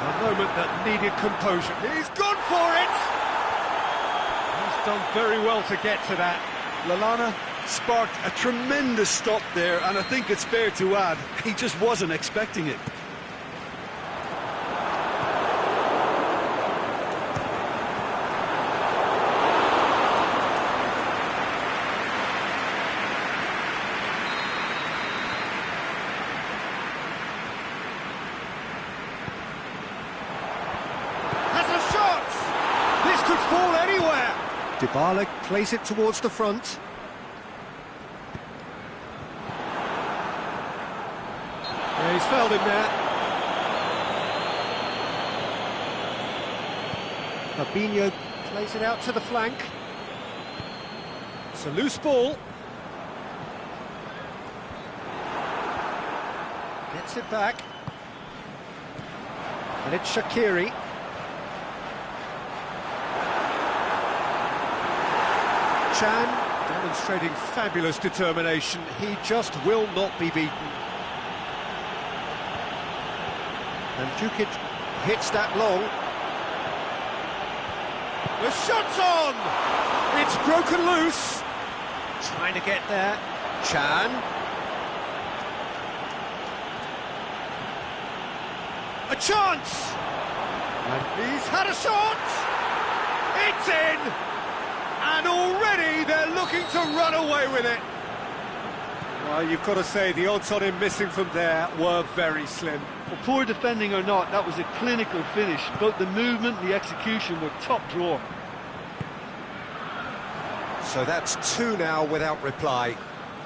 A moment that needed composure. He's gone for it! He's done very well to get to that. Lallana sparked a tremendous stop there, and I think it's fair to add, he just wasn't expecting it. Has a shot! This could fall anywhere! Dybala plays it towards the front. Yeah, he's fouled him there. Fabinho plays it out to the flank. It's a loose ball. Gets it back. And it's Shaqiri. Chan demonstrating fabulous determination. He just will not be beaten. And Jukic hits that long. The shot's on! It's broken loose. Trying to get there. Chan. A chance! And he's had a shot! It's in! And already they're looking to run away with it. Well, you've got to say the odds on him missing from there were very slim. Well, poor defending or not, that was a clinical finish. Both the movement and the execution were top drawer. So that's 2 now without reply.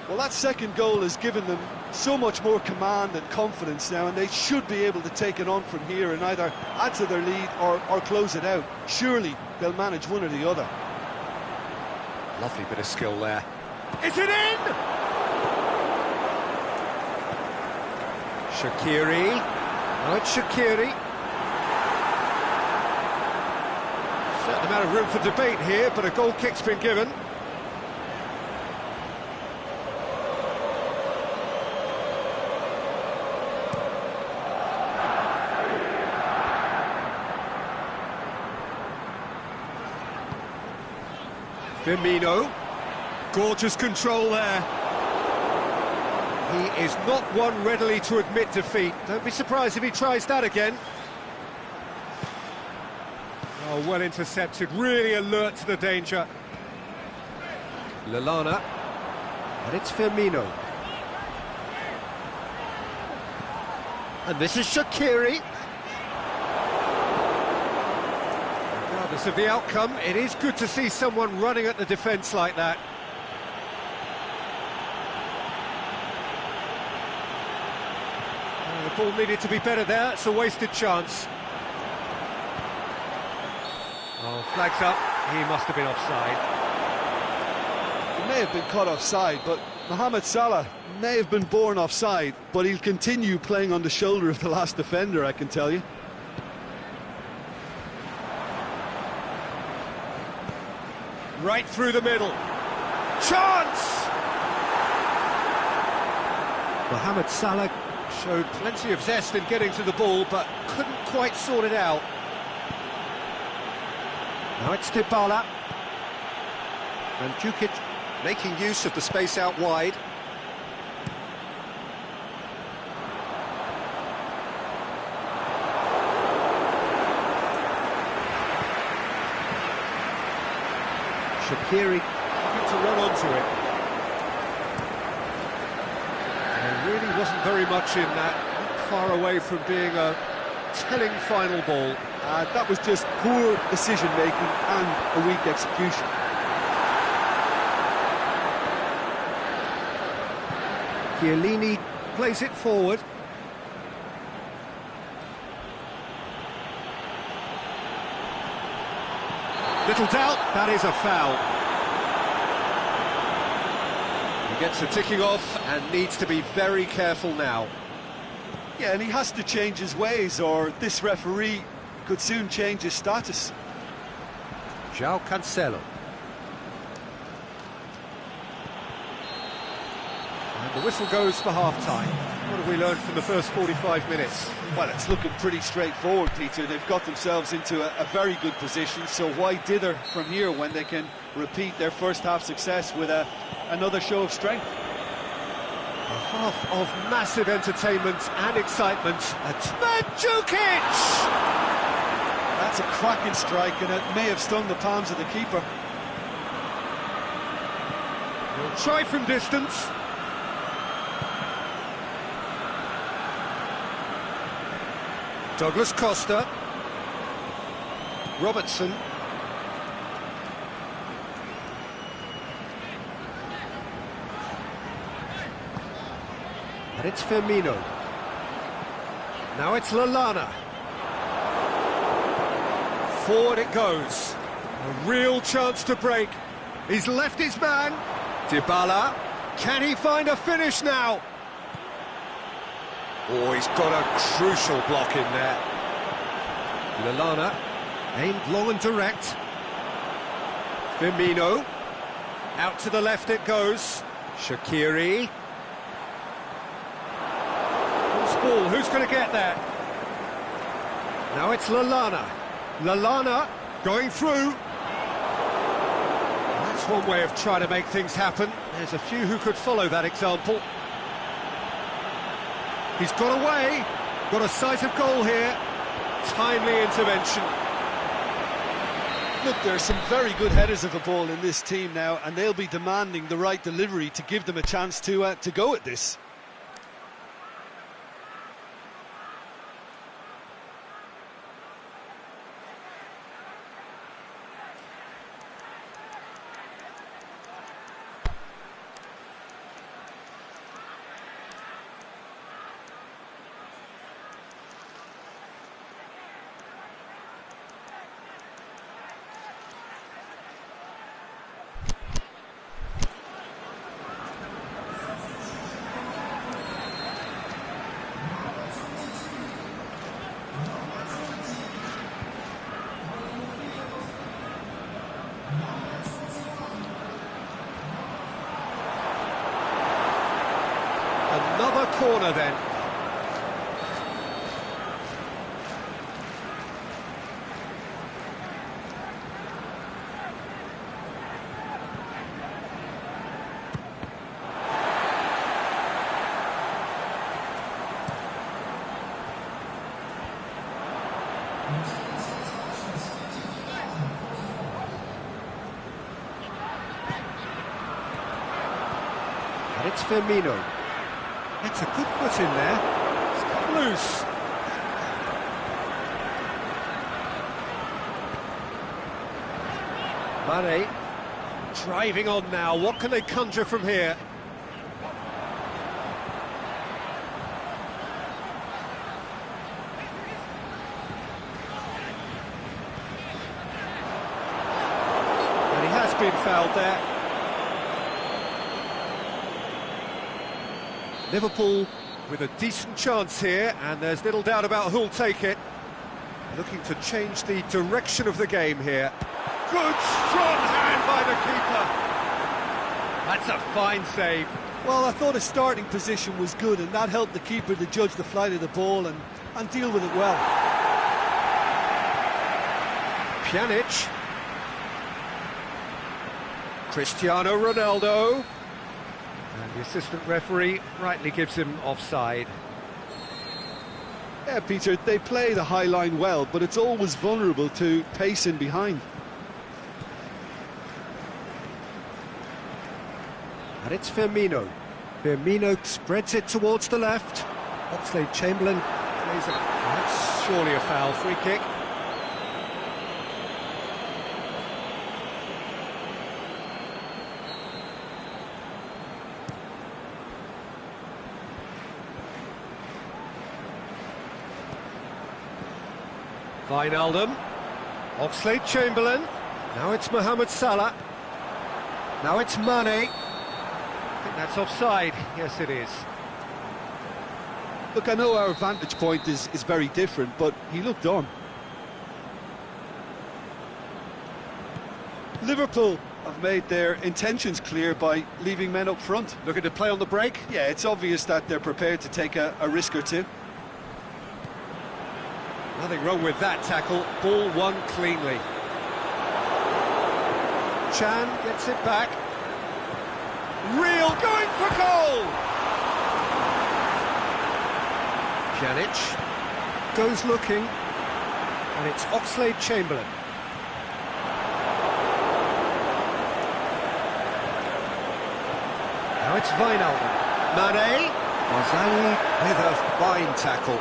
Well, that second goal has given them so much more command and confidence now, and they should be able to take it on from here and either add to their lead or close it out. Surely they'll manage one or the other. Lovely bit of skill there. Is it in? Shaqiri. No, it's Shaqiri. Certain amount of room for debate here, but a goal kick's been given. Firmino, gorgeous control there. He is not one readily to admit defeat. Don't be surprised if he tries that again. Oh, well intercepted, really alert to the danger. Lallana, and it's Firmino. And this is Shaqiri. Regardless of the outcome, it is good to see someone running at the defence like that. The ball needed to be better there, it's a wasted chance. Oh, flags up, he must have been offside. He may have been caught offside, but Mohamed Salah may have been born offside, but he'll continue playing on the shoulder of the last defender, I can tell you. Right through the middle. Chance! Mohamed Salah showed plenty of zest in getting to the ball, but couldn't quite sort it out. Now it's Dybala. And Djukic making use of the space out wide. Shaqiri looking to run onto it. There really wasn't very much in that, not far away from being a telling final ball. That was just poor decision-making and a weak execution. Chiellini plays it forward. Little doubt, that is a foul. He gets the ticking off and needs to be very careful now. Yeah, and he has to change his ways, or this referee could soon change his status. João Cancelo. And the whistle goes for half-time. What have we learned from the first 45 minutes? Well, it's looking pretty straightforward, Peter. They've got themselves into a very good position, so why dither from here when they can repeat their first-half success with another show of strength? A half of massive entertainment and excitement. Djukic! That's a cracking strike, and it may have stung the palms of the keeper. He'll try from distance. Douglas Costa. Robertson. And it's Firmino. Now it's Lallana. Forward it goes. A real chance to break. He's left his man. Dybala. Can he find a finish now? Oh, he's got a crucial block in there. Lallana, aimed long and direct. Firmino, out to the left it goes. Shaqiri. Loose ball, who's going to get there? Now it's Lallana. Lallana going through. That's one way of trying to make things happen. There's a few who could follow that example. He's got away, got a sight of goal here. Timely intervention. Look, there are some very good headers of a ball in this team now, and they'll be demanding the right delivery to give them a chance to go at this. Another corner then. And it's Firmino. It's a good foot in there. It's got loose. Mane driving on now. What can they conjure from here? And he has been fouled there. Liverpool with a decent chance here, and there's little doubt about who'll take it. Looking to change the direction of the game here. Good, strong hand by the keeper. That's a fine save. Well, I thought his starting position was good, and that helped the keeper to judge the flight of the ball and deal with it well. Pjanic. Cristiano Ronaldo. And the assistant referee rightly gives him offside. Yeah, Peter, they play the high line well, but it's always vulnerable to pace in behind. And it's Firmino. Firmino spreads it towards the left. Oxlade-Chamberlain plays it. That's surely a foul. Free kick. Wijnaldum, Oxlade-Chamberlain, now it's Mohamed Salah, now it's Mane. I think that's offside, yes it is. Look, I know our vantage point is very different, but he looked on. Liverpool have made their intentions clear by leaving men up front. Looking to play on the break? Yeah, it's obvious that they're prepared to take a risk or two. Nothing wrong with that tackle, ball won cleanly. Chan gets it back. Real going for goal! Pjanic goes looking, and it's Oxlade-Chamberlain. Now it's Wijnaldum. Mane, Mazzani with a fine tackle.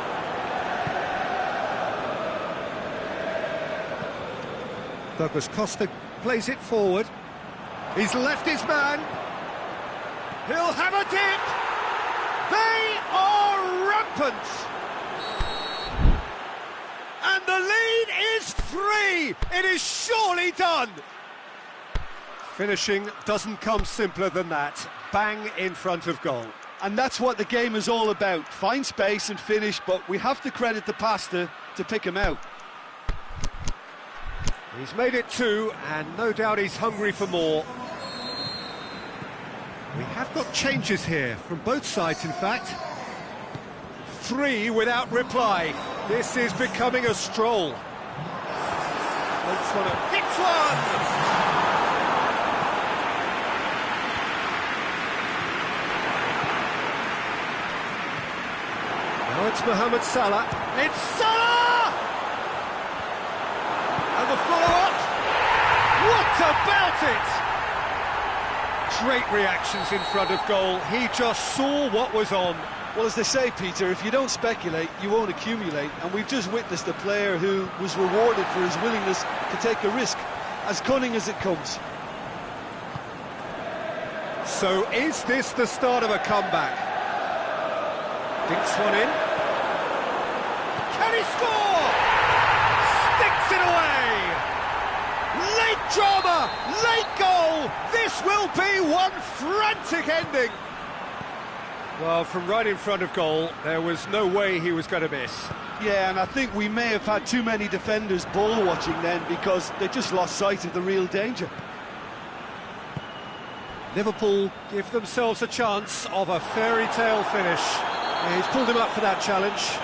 Douglas Costa plays it forward. He's left his man. He'll have a dip. They are rampant. And the lead is 3. It is surely done. Finishing doesn't come simpler than that. Bang in front of goal. And that's what the game is all about. Find space and finish, but we have to credit the passer to pick him out. He's made it 2, and no doubt he's hungry for more. We have got changes here, from both sides in fact. 3 without reply. This is becoming a stroll. Floats one up, hits one! Now it's Mohamed Salah. It's Salah! And the follow-up, What about it? Great reactions in front of goal. He just saw what was on. Well, as they say, Peter, if you don't speculate, you won't accumulate. And we've just witnessed a player who was rewarded for his willingness to take a risk, as cunning as it comes. So is this the start of a comeback? Dinks one in. Can he score? Sticks it away! Late drama, late goal! This will be one frantic ending! Well, from right in front of goal, there was no way he was going to miss. Yeah, and I think we may have had too many defenders ball watching then, because they just lost sight of the real danger. Liverpool give themselves a chance of a fairy tale finish. Yeah, he's pulled him up for that challenge.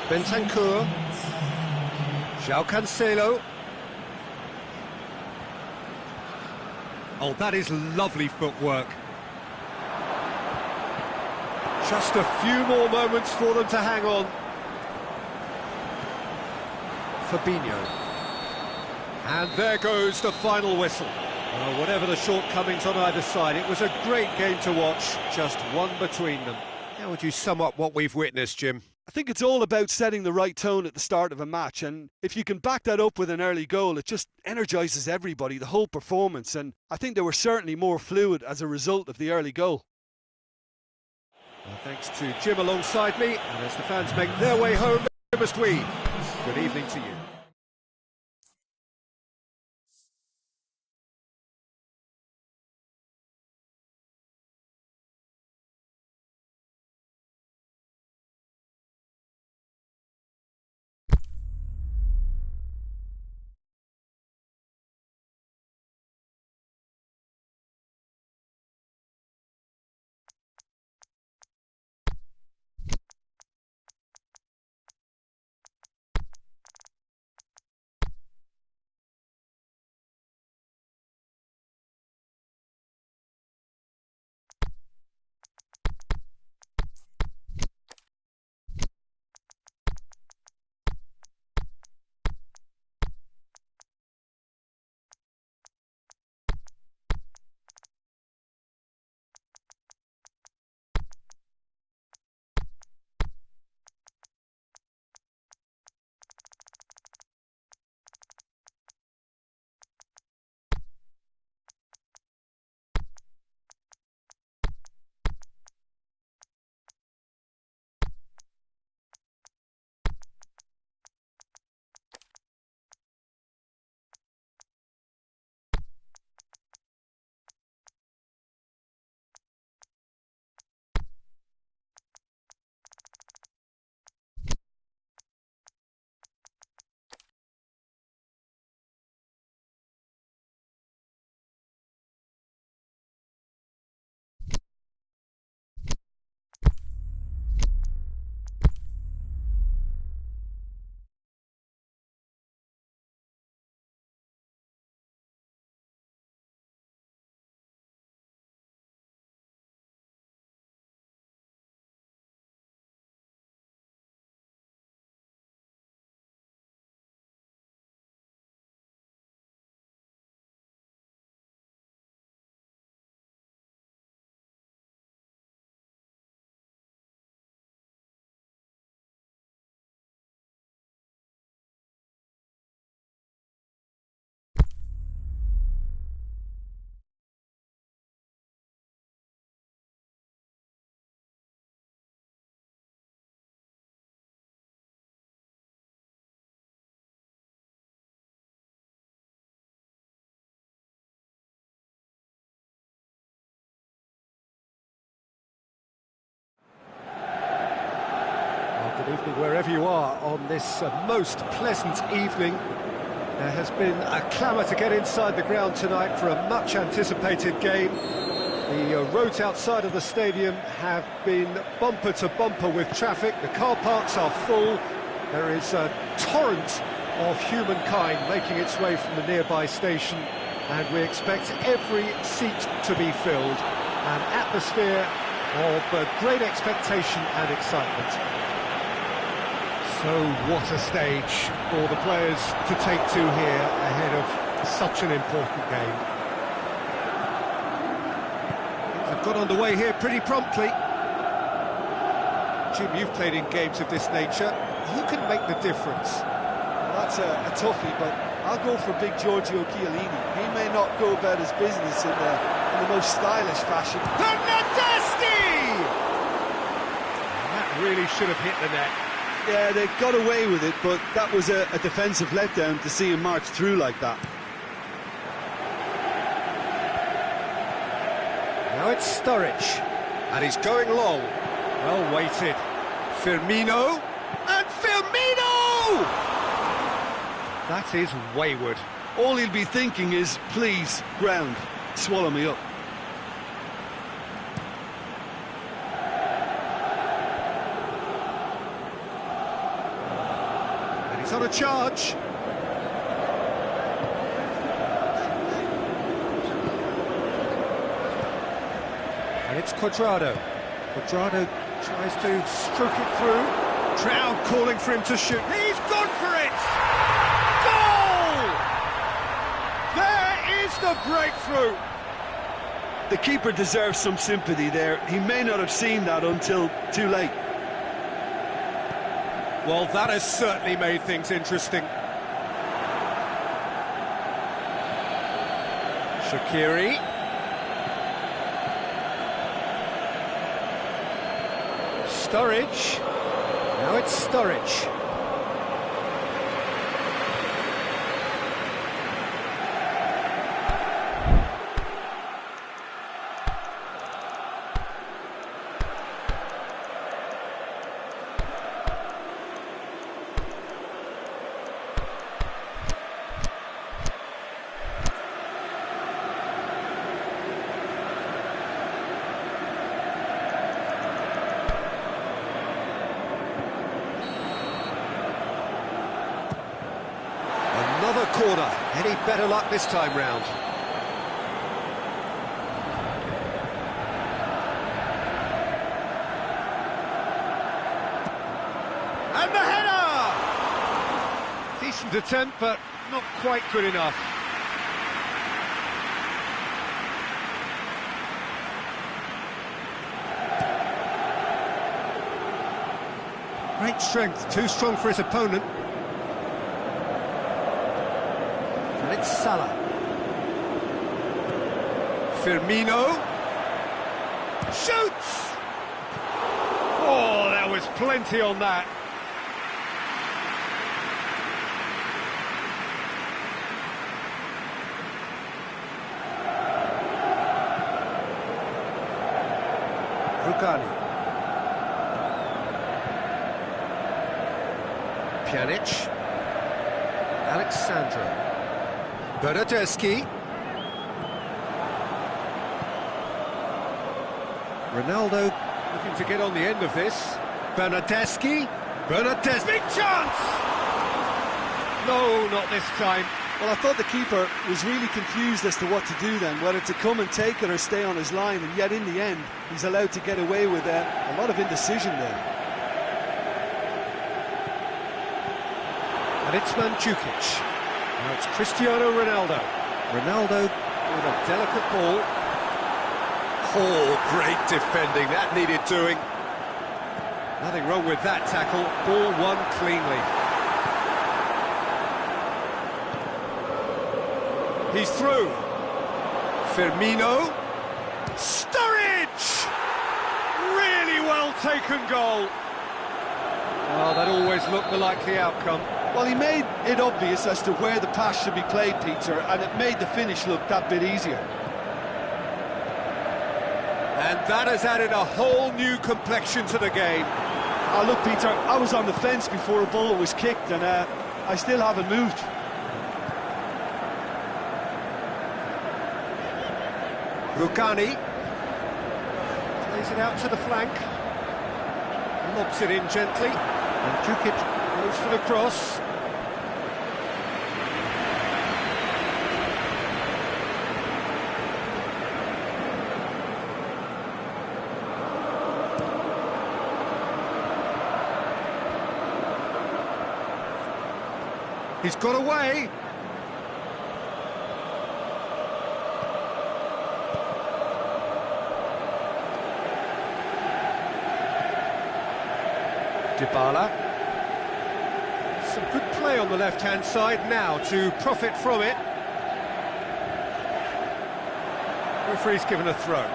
Bentancur. João Cancelo. Oh, that is lovely footwork. Just a few more moments for them to hang on. Fabinho. And there goes the final whistle. Well, whatever the shortcomings on either side, it was a great game to watch, just one between them. How would you sum up what we've witnessed, Jim? I think it's all about setting the right tone at the start of a match, and if you can back that up with an early goal, it just energises everybody, the whole performance, and I think they were certainly more fluid as a result of the early goal. Well, thanks to Jim alongside me, and as the fans make their way home, so must we. Good evening to you. Good evening wherever you are on this most pleasant evening. There has been a clamour to get inside the ground tonight for a much anticipated game. The roads outside of the stadium have been bumper to bumper with traffic. The car parks are full. There is a torrent of humankind making its way from the nearby station, and we expect every seat to be filled. An atmosphere of great expectation and excitement. So what a stage for the players to take to here ahead of such an important game. They've got underway here pretty promptly. Jim, you've played in games of this nature. Who can make the difference? Well, that's a toughie, but I'll go for big Giorgio Chiellini. He may not go about his business in the most stylish fashion. Bernardeschi! That really should have hit the net. Yeah, they got away with it, but that was a defensive letdown to see him march through like that. Now it's Sturridge, and he's going long. Well weighted. Firmino, and Firmino! That is wayward. All he'll be thinking is, please, ground, swallow me up. And he's on a charge. And it's Cuadrado. Cuadrado tries to stroke it through. Crowd calling for him to shoot. He's gone for it! Goal! There is the breakthrough. The keeper deserves some sympathy there. He may not have seen that until too late. Well, that has certainly made things interesting. Shaqiri. Sturridge. Now it's Sturridge. Another corner. Any better luck this time round? And the header! Decent attempt, but not quite good enough. Great strength, too strong for his opponent. And it's Salah. Firmino. Shoots! Oh, there was plenty on that. Rugani. Pjanic. Alexandro. Bernardeschi. Ronaldo looking to get on the end of this. Bernardeschi. Bernardeschi. Big chance! No, not this time. Well, I thought the keeper was really confused as to what to do then, whether to come and take it or stay on his line, and yet in the end, he's allowed to get away with a lot of indecision there. And it's Mandzukic. Now it's Cristiano Ronaldo. Ronaldo with a delicate ball. Oh, great defending. That needed doing. Nothing wrong with that tackle. Ball won cleanly. He's through. Firmino. Sturridge! Really well taken goal. Oh, that always looked the likely outcome. Well, he made it obvious as to where the pass should be played, Peter, and it made the finish look that bit easier. And that has added a whole new complexion to the game. Oh, look, Peter, I was on the fence before a ball was kicked, and I still haven't moved. Rugani plays it out to the flank, lobs it in gently, and Mandzukic goes for the cross. He's got away. Dybala. Some good play on the left-hand side now to profit from it. Referee's given a throw.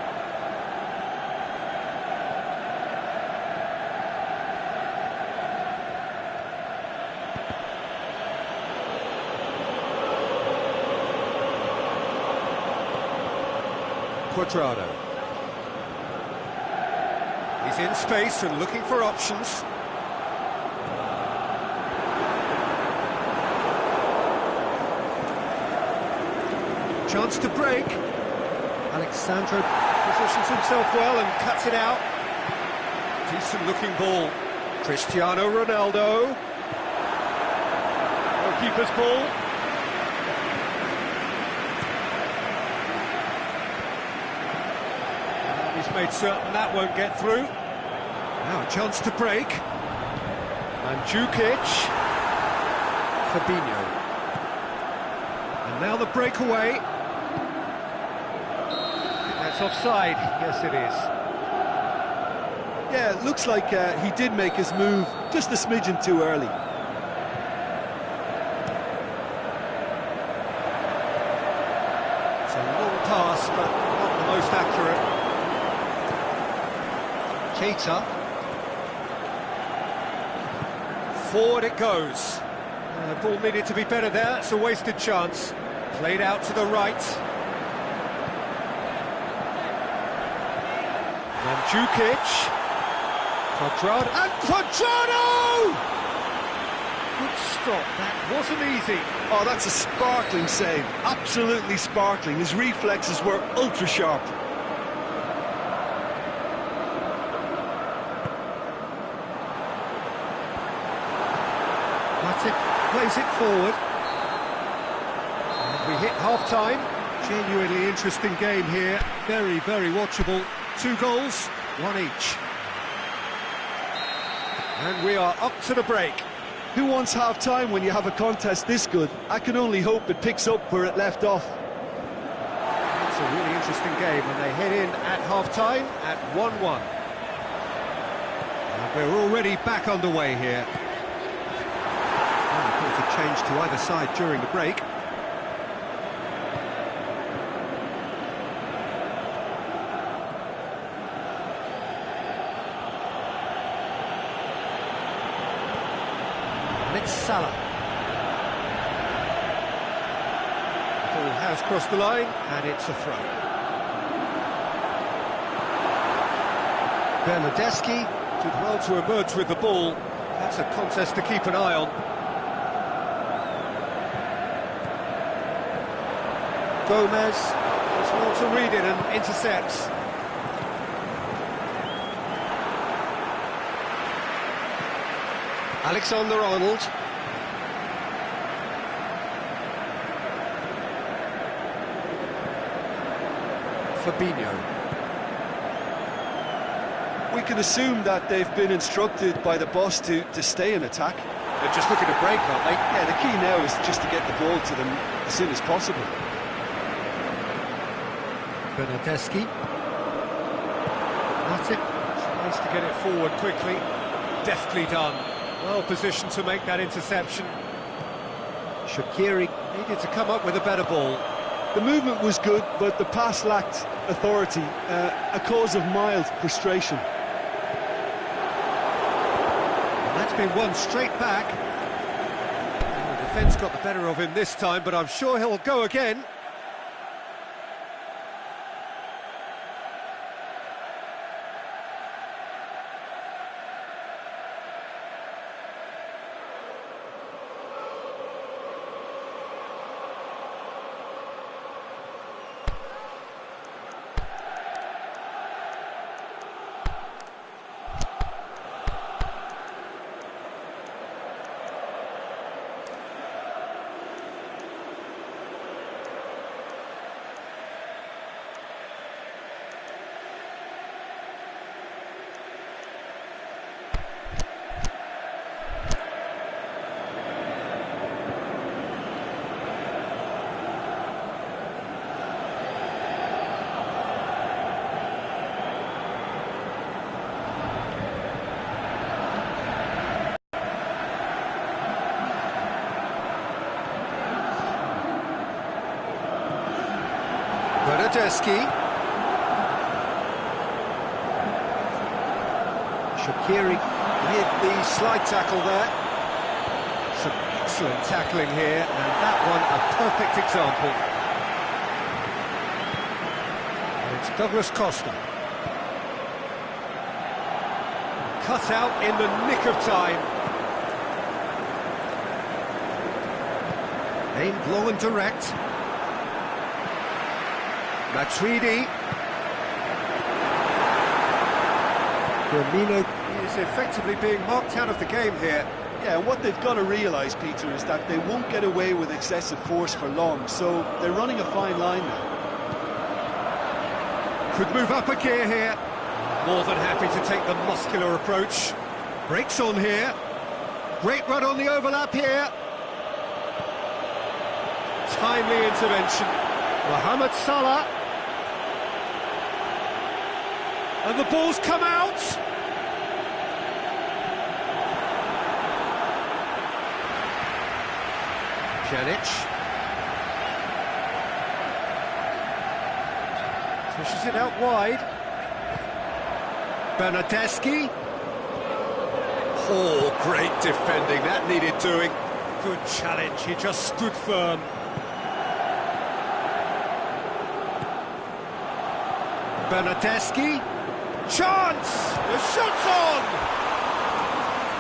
Quadrado. He's in space and looking for options. Chance to break. Alexandro positions himself well and cuts it out. Decent looking ball. Cristiano Ronaldo. Goalkeeper's ball. He's made certain that won't get through. Now a chance to break. Mandzukic. Fabinho. And now the breakaway. That's offside. Yes, it is. Yeah, it looks like he did make his move just a smidgen too early. It's a long pass, but not the most accurate. Keita. Forward it goes. Ball needed to be better there. It's a wasted chance. Played out to the right. Mandzukic. Quadrado. And Quadrado! Good stop. That wasn't easy. Oh, that's a sparkling save. Absolutely sparkling. His reflexes were ultra sharp. Plays it forward. And we hit half-time. Genuinely interesting game here. Very, very watchable. 2 goals, 1 each. And we are up to the break. Who wants half-time when you have a contest this good? I can only hope it picks up where it left off. It's a really interesting game when they head in at half-time at 1-1. And we're already back underway here. Change to either side during the break. And it's Salah. Ball has crossed the line, and it's a throw. Bernardeschi did well to emerge with the ball. That's a contest to keep an eye on. Gomez does well to read it and intercepts. Alexander-Arnold. Fabinho. We can assume that they've been instructed by the boss to stay in attack. They're just looking to break, aren't they? Yeah, the key now is just to get the ball to them as soon as possible. Bernardeschi. That's it. Tries to get it forward quickly. Deftly done. Well positioned to make that interception. Shaqiri needed to come up with a better ball. The movement was good, but the pass lacked authority, a cause of mild frustration. And that's been won straight back. The defence got the better of him this time, but I'm sure he'll go again. Bernardeschi. Shaqiri with the slide tackle there. Some excellent tackling here, and that one a perfect example. And it's Douglas Costa. Cut out in the nick of time. Aimed low and direct. Matuidi. Firmino is effectively being marked out of the game here. Yeah, and what they've got to realise, Peter, is that they won't get away with excessive force for long, so they're running a fine line now. Could move up a gear here. More than happy to take the muscular approach. Breaks on here. Great run on the overlap here. Timely intervention. Mohamed Salah. And the ball's come out. Pjanic. Pushes it out wide. Bernardeschi. Oh, great defending. That needed doing. Good challenge. He just stood firm. Bernardeschi. Chance! The shot's on!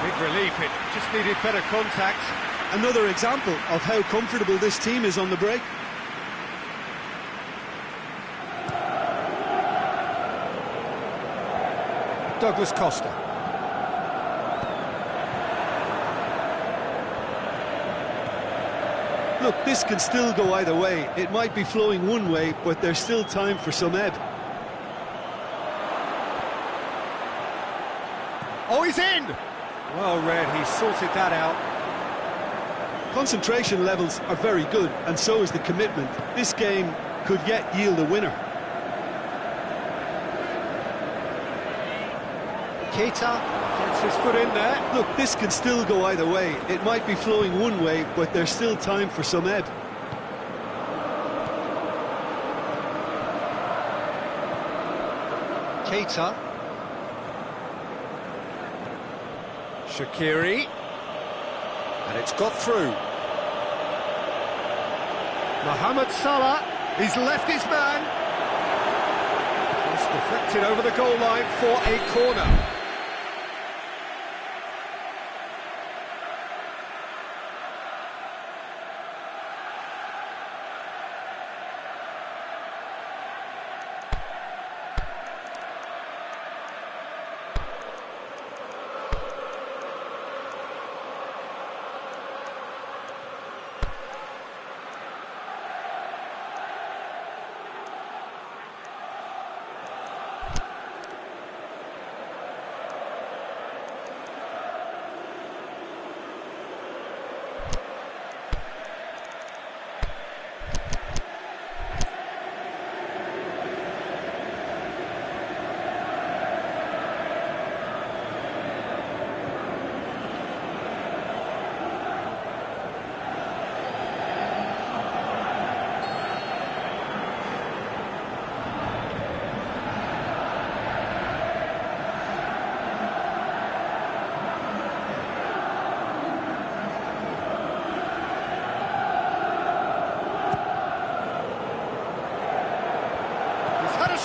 Big relief. It just needed better contact. Another example of how comfortable this team is on the break. Douglas Costa. Look, this can still go either way. It might be flowing one way, but there's still time for some ebb. Oh, he's in! Well read, he sorted that out. Concentration levels are very good, and so is the commitment. This game could yet yield a winner. Keita gets his foot in there. Look, this can still go either way. It might be flowing one way, but there's still time for some ebb. Keita. Shaqiri. And it's got through. Mohamed Salah. He's left his man. It's deflected over the goal line for a corner.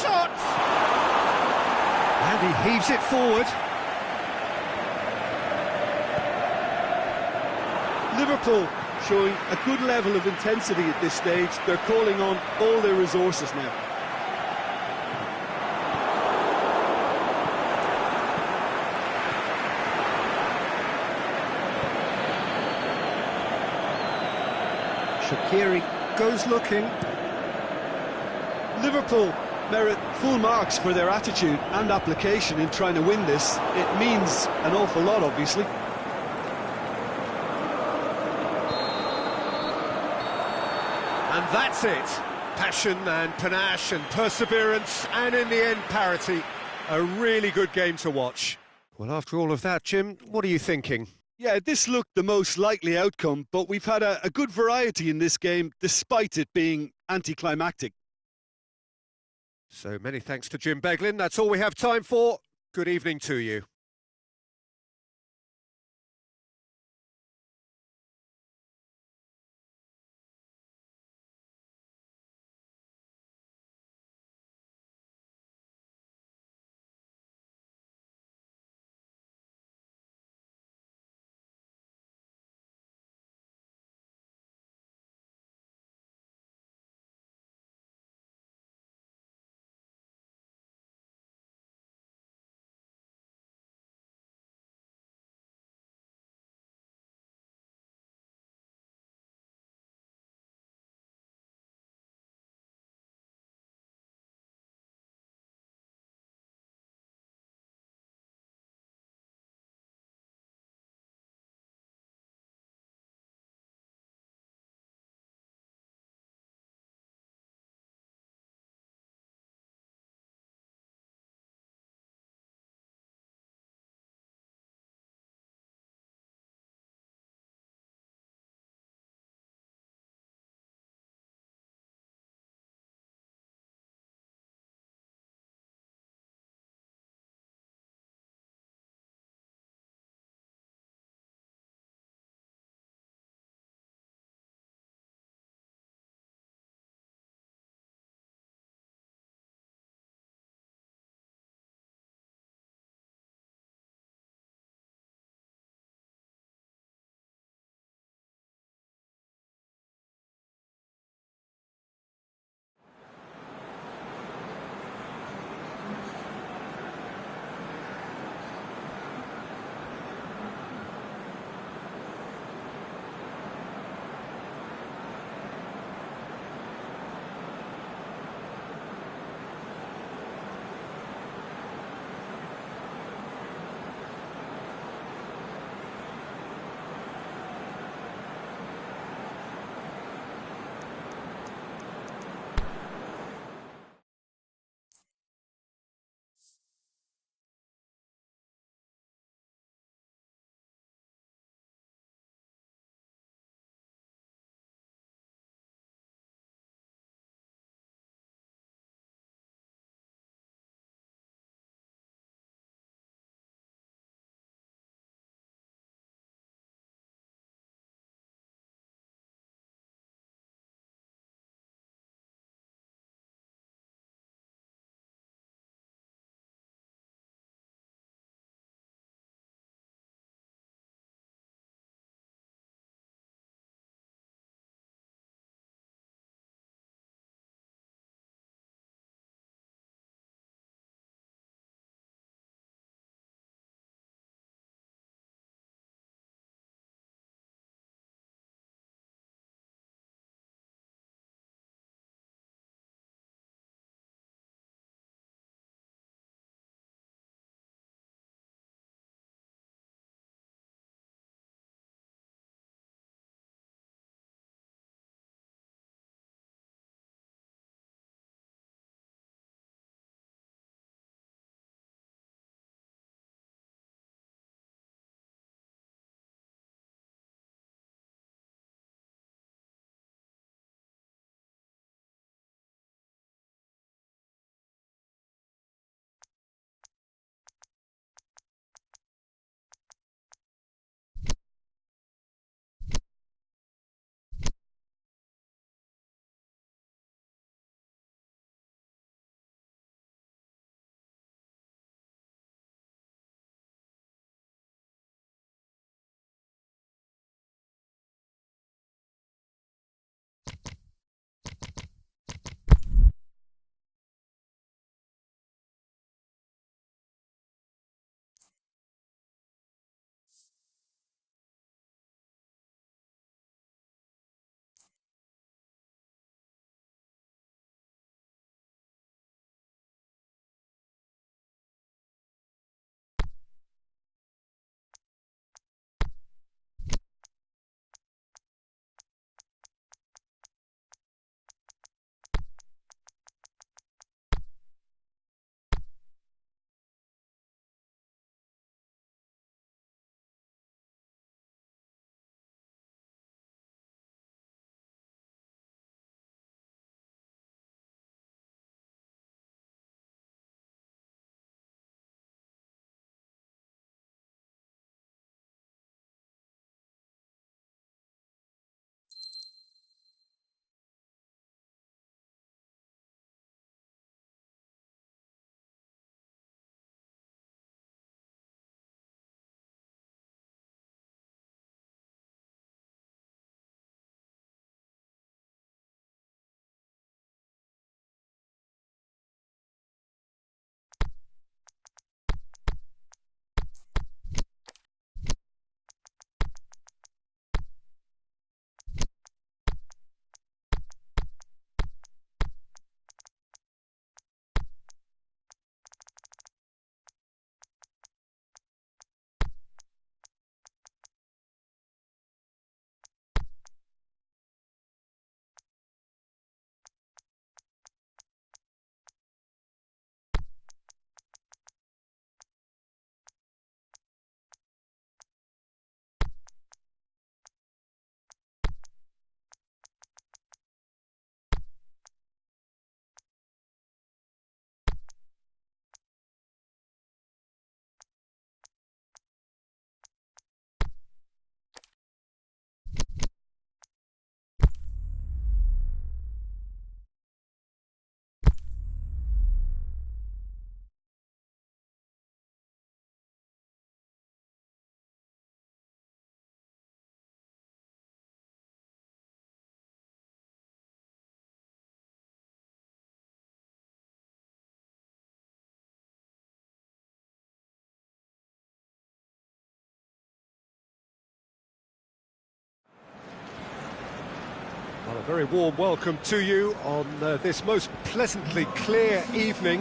Shot! And he heaves it forward. Liverpool showing a good level of intensity at this stage. They're calling on all their resources now. Shaqiri goes looking. Liverpool merit full marks for their attitude and application in trying to win this. It means an awful lot, obviously. And that's it. Passion and panache and perseverance, and in the end, parity. A really good game to watch. Well, after all of that, Jim, what are you thinking? Yeah, this looked the most likely outcome, but we've had a good variety in this game, despite it being anticlimactic. So many thanks to Jim Beglin. That's all we have time for. Good evening to you. Well, a very warm welcome to you on this most pleasantly clear evening.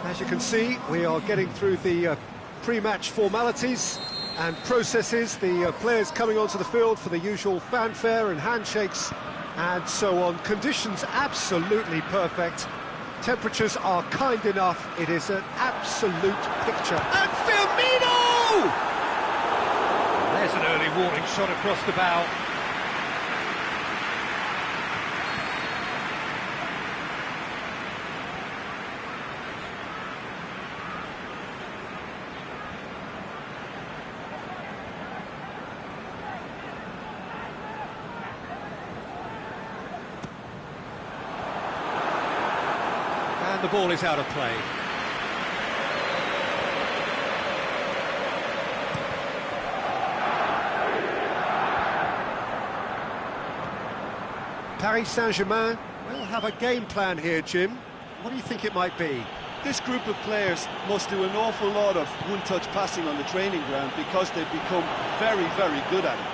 As you can see, we are getting through the pre-match formalities and processes, the players coming onto the field for the usual fanfare and handshakes and so on. Conditions absolutely perfect. Temperatures are kind enough. It is an absolute picture. And Firmino! There's an early warning shot across the bow. And the ball is out of play. Paris Saint-Germain will have a game plan here, Jim. What do you think it might be? This group of players must do an awful lot of one-touch passing on the training ground because they've become very, very good at it.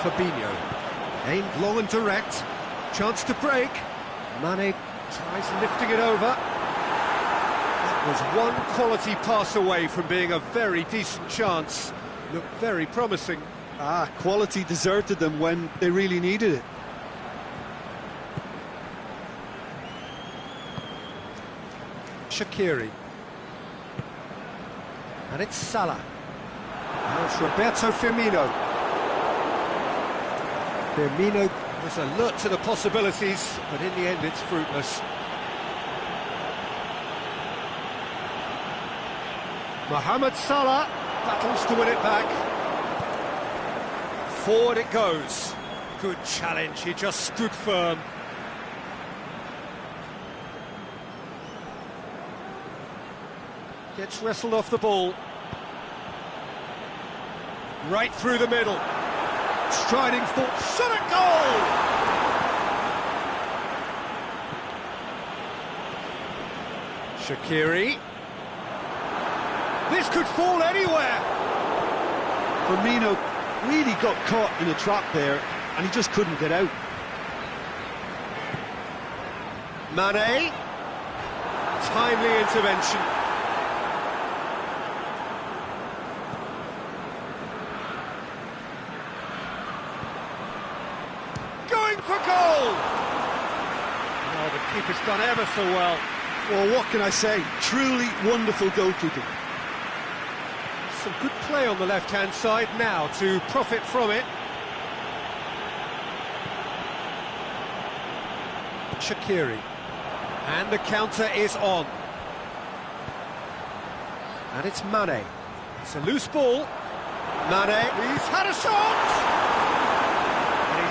Fabinho, aimed long and direct, chance to break. Mane tries lifting it over. That was one quality pass away from being a very decent chance. Looked very promising. Quality deserted them when they really needed it. Shaqiri. And it's Salah. Now it's Roberto Firmino. Firmino was alert to the possibilities, but in the end it's fruitless. Mohamed Salah battles to win it back. Forward it goes. Good challenge, he just stood firm. Gets wrestled off the ball. Right through the middle. Striding forward, shot at goal! Shaqiri. This could fall anywhere! Firmino really got caught in a trap there, and he just couldn't get out. Mane. Timely intervention. For goal! Oh, the keeper's done ever so well. Well, what can I say? Truly wonderful goalkeeping. Some good play on the left-hand side now to profit from it. Shaqiri. And the counter is on. And it's Mane. It's a loose ball. Mane, he's had a shot!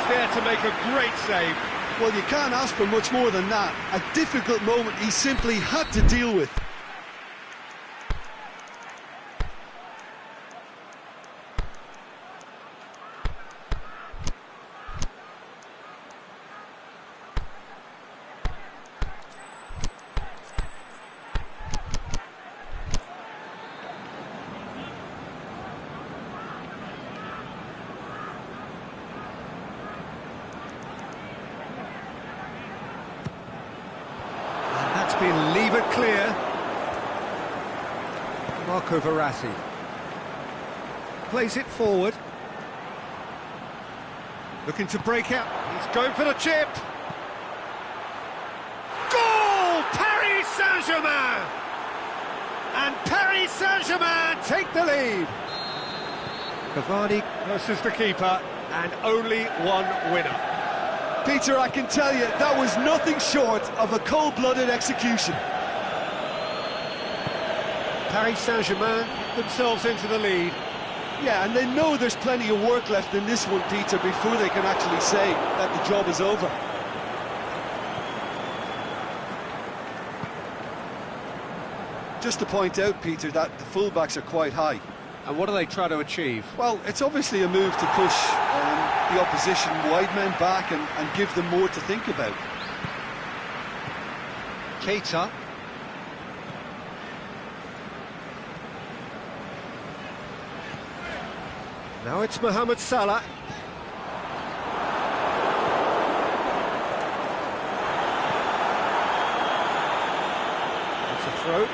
There to make a great save. Well, you can't ask for much more than that. A difficult moment he simply had to deal with. Been levered clear. Marco Verratti plays it forward, looking to break out. He's going for the chip. Goal! Paris Saint-Germain! And Paris Saint-Germain take the lead. Cavani versus the keeper, and only one winner. Peter, I can tell you, that was nothing short of a cold-blooded execution. Paris Saint-Germain themselves into the lead. Yeah, and they know there's plenty of work left in this one, Peter, before they can actually say that the job is over. Just to point out, Peter, that the fullbacks are quite high. And what do they try to achieve? Well, it's obviously a move to push the opposition wide men back and give them more to think about. Keita. Now it's Mohamed Salah. It's a throw.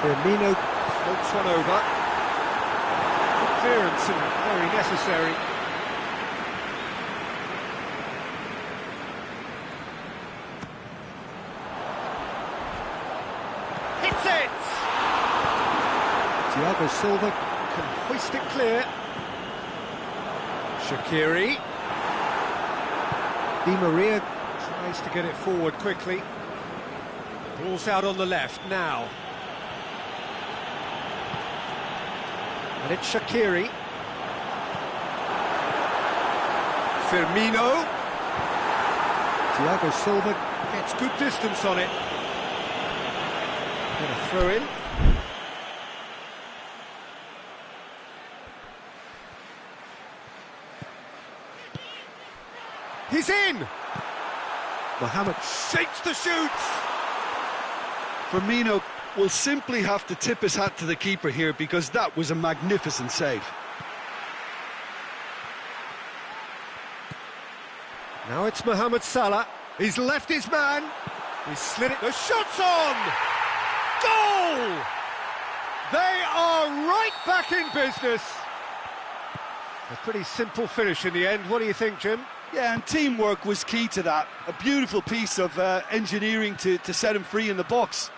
Firmino floats one over. Good clearance and very necessary. Hits it! Thiago Silva can hoist it clear. Shaqiri. Di Maria tries to get it forward quickly. Ball's out on the left now. And it's Shaqiri. Firmino. Thiago Silva gets good distance on it. Gonna throw in. He's in! Mohamed shakes the shoots! Firmino will simply have to tip his hat to the keeper here because that was a magnificent save. Now it's Mohamed Salah. He's left his man. He's slid it. The shot's on! Goal! They are right back in business. A pretty simple finish in the end. What do you think, Jim? Yeah, and teamwork was key to that. A beautiful piece of engineering to set him free in the box.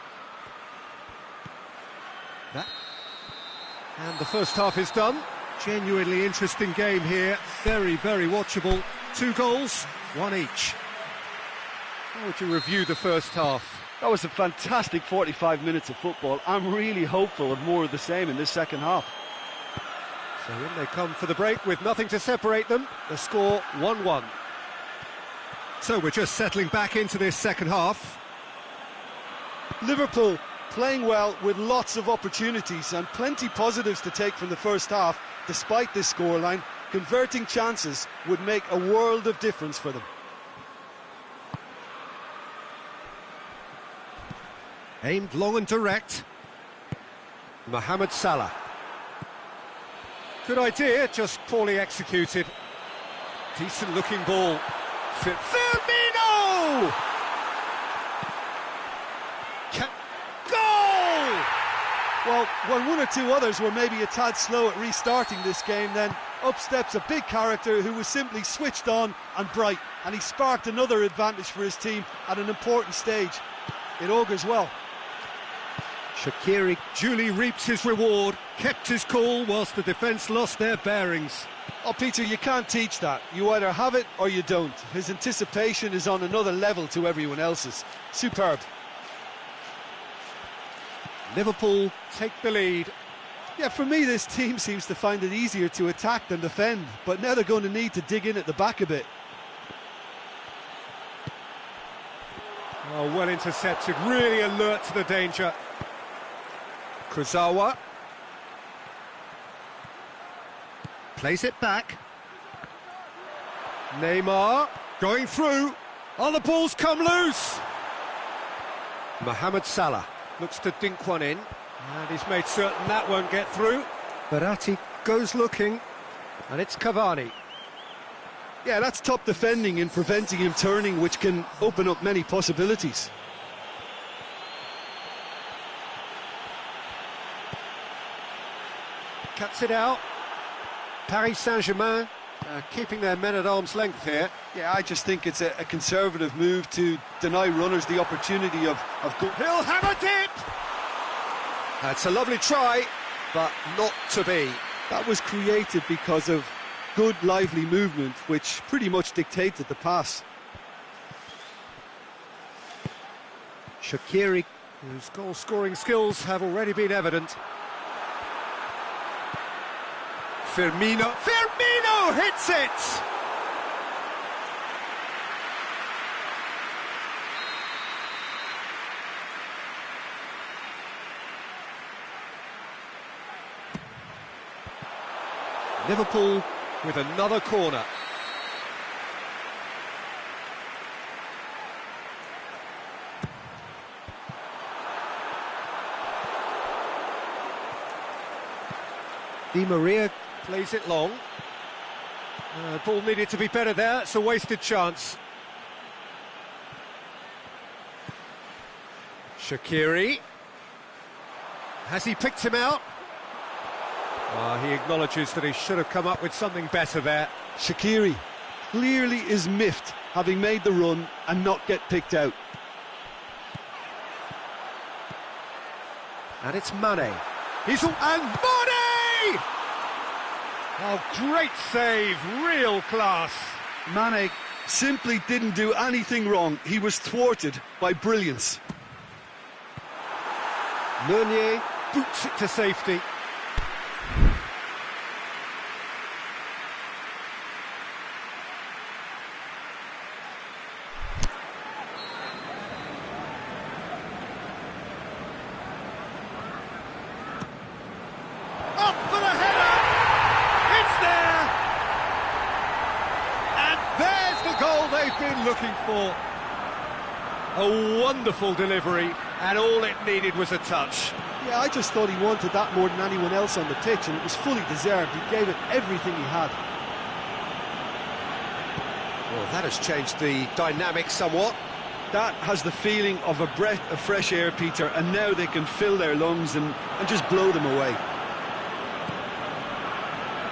And the first half is done. Genuinely interesting game here. Very, very watchable. 2 goals, 1 each. How would you review the first half? That was a fantastic 45 minutes of football. I'm really hopeful of more of the same in this second half. So in they come for the break with nothing to separate them. The score 1-1. So we're just settling back into this second half. Liverpool playing well with lots of opportunities and plenty positives to take from the first half. Despite this scoreline, converting chances would make a world of difference for them. Aimed long and direct. Mohamed Salah. Good idea, just poorly executed. Decent looking ball. Firmino! Goal! Well, when 1 or 2 others were maybe a tad slow at restarting this game, then up steps a big character who was simply switched on and bright, and he sparked another advantage for his team at an important stage. It augurs well. Shaqiri duly reaps his reward, kept his cool whilst the defence lost their bearings. Oh, Peter, you can't teach that. You either have it or you don't. His anticipation is on another level to everyone else's. Superb. Liverpool take the lead. Yeah, for me, this team seems to find it easier to attack than defend, but now they're going to need to dig in at the back a bit. Oh, well intercepted, really alert to the danger. Kurzawa plays it back. Neymar going through. Oh, the ball's come loose. Mohamed Salah looks to dink one in, and he's made certain that won't get through. Verratti goes looking, and it's Cavani. Yeah, that's top defending and preventing him turning, which can open up many possibilities. Cuts it out. Paris Saint-Germain keeping their men at arm's length here. Yeah, I just think it's a conservative move to deny runners the opportunity of goal. He'll hammer it! That's a lovely try, but not to be. That was created because of good, lively movement, which pretty much dictated the pass. Shaqiri, whose goal-scoring skills have already been evident. Firmino hits it! Liverpool with another corner. Di Maria plays it long. Ball needed to be better there, it's a wasted chance. Shaqiri. Has he picked him out? He acknowledges that he should have come up with something better there. Shaqiri clearly is miffed having made the run and not get picked out. And it's Mane. And Mane! Oh, great save, real class. Mane simply didn't do anything wrong. He was thwarted by brilliance. Meunier boots it to safety. Up for the header! It's there! And there's the goal they've been looking for. A wonderful delivery, and all it needed was a touch. Yeah, I just thought he wanted that more than anyone else on the pitch, and it was fully deserved. He gave it everything he had. Well, that has changed the dynamic somewhat. That has the feeling of a breath of fresh air, Peter, and now they can fill their lungs and just blow them away.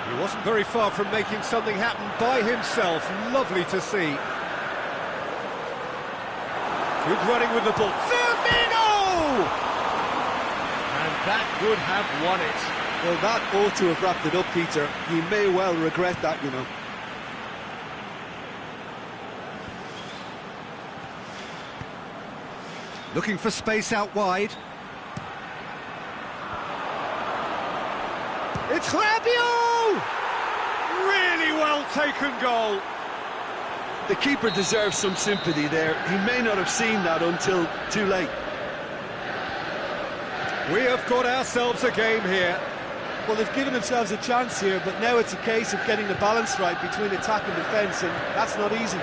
He wasn't very far from making something happen by himself. Lovely to see. Good running with the ball. Firmino! And that would have won it. Well, that ought to have wrapped it up, Peter. He may well regret that, you know. Looking for space out wide. It's Rabiot! Really well taken goal. The keeper deserves some sympathy there. He may not have seen that until too late. We have got ourselves a game here. Well, they've given themselves a chance here, but now it's a case of getting the balance right between attack and defence, and that's not easy.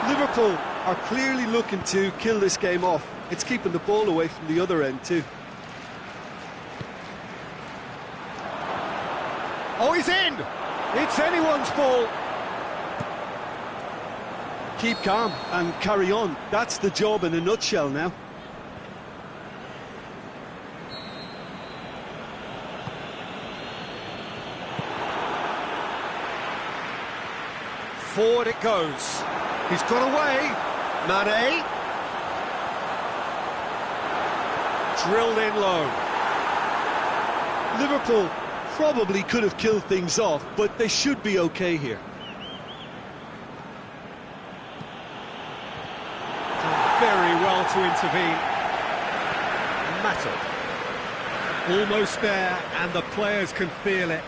Liverpool are clearly looking to kill this game off. It's keeping the ball away from the other end too. Oh, he's in! It's anyone's ball. Keep calm and carry on. That's the job in a nutshell now. Forward it goes. He's got away. Mane. Drilled in low. Liverpool probably could have killed things off, but they should be okay here. Very well to intervene. Mattered. Almost there, and the players can feel it.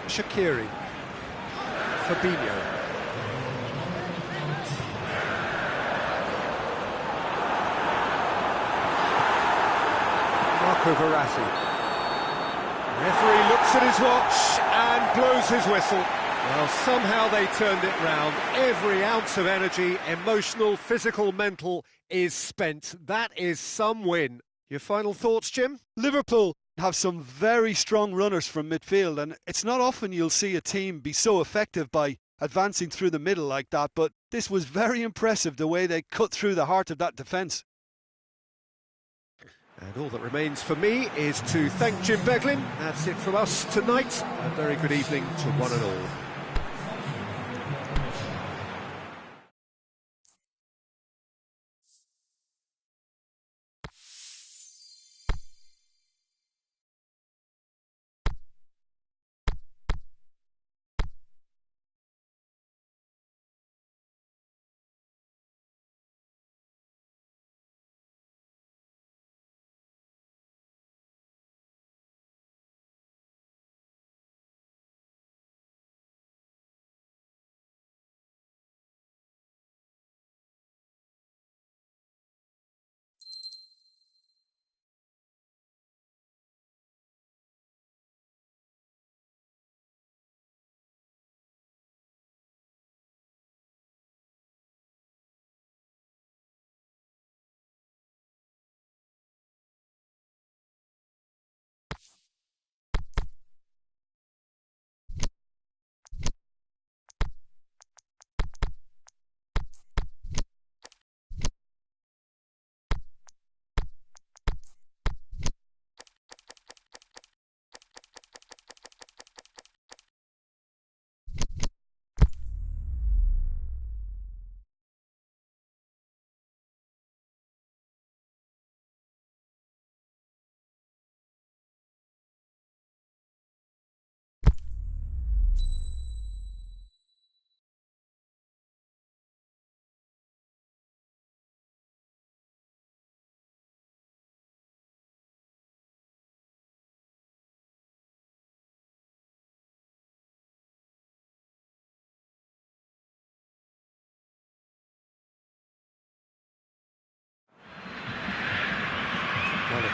Shaqiri. Fabinho. Marco Verratti. Referee looks at his watch and blows his whistle. Well, somehow they turned it round. Every ounce of energy, emotional, physical, mental, is spent. That is some win. Your final thoughts, Jim? Liverpool have some very strong runners from midfield, and it's not often you'll see a team be so effective by advancing through the middle like that, but this was very impressive the way they cut through the heart of that defence. And all that remains for me is to thank Jim Beglin. That's it from us tonight. A very good evening to one and all.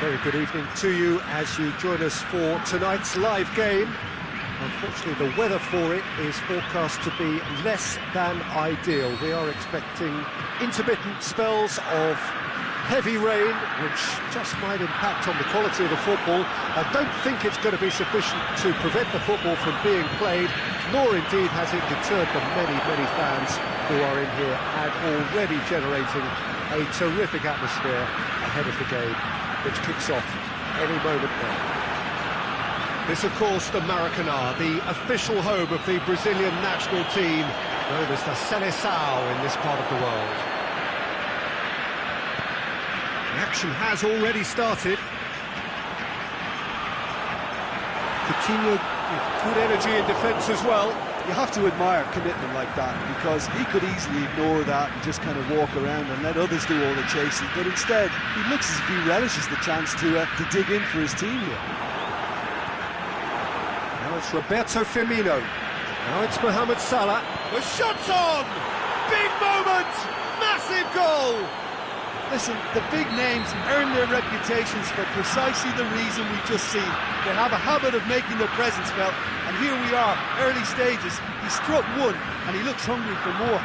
Very good evening to you as you join us for tonight's live game. Unfortunately, the weather for it is forecast to be less than ideal. We are expecting intermittent spells of heavy rain, which just might impact on the quality of the football. I don't think it's going to be sufficient to prevent the football from being played, nor indeed has it deterred the many, many fans who are in here and already generating a terrific atmosphere ahead of the game, which kicks off any moment now. This, of course, the Maracanã, the official home of the Brazilian national team, known as the Seleção in this part of the world. The action has already started. Coutinho with good energy in defence as well. You have to admire commitment like that, because he could easily ignore that and just kind of walk around and let others do all the chasing, but instead he looks as if he relishes the chance to dig in for his team here. Now it's Roberto Firmino. Now it's Mohamed Salah. The shot's on! Big moment! Massive goal! Listen, the big names earn their reputations for precisely the reason we've just seen. They have a habit of making their presence felt, and here we are, early stages. He struck one, and he looks hungry for more.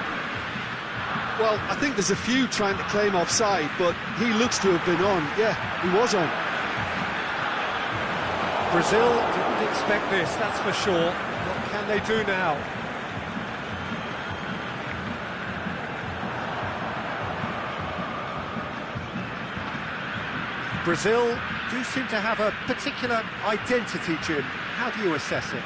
Well, I think there's a few trying to claim offside, but he looks to have been on. Yeah, he was on. Brazil didn't expect this, that's for sure. What can they do now? Brazil do seem to have a particular identity, Jim. How do you assess it?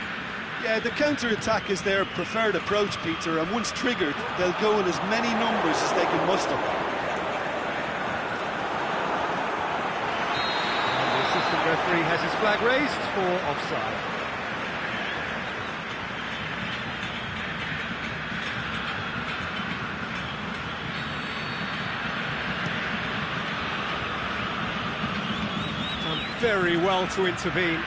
Yeah, the counter-attack is their preferred approach, Peter, and once triggered, they'll go in as many numbers as they can muster. And the assistant referee has his flag raised for offside. Very well to intervene.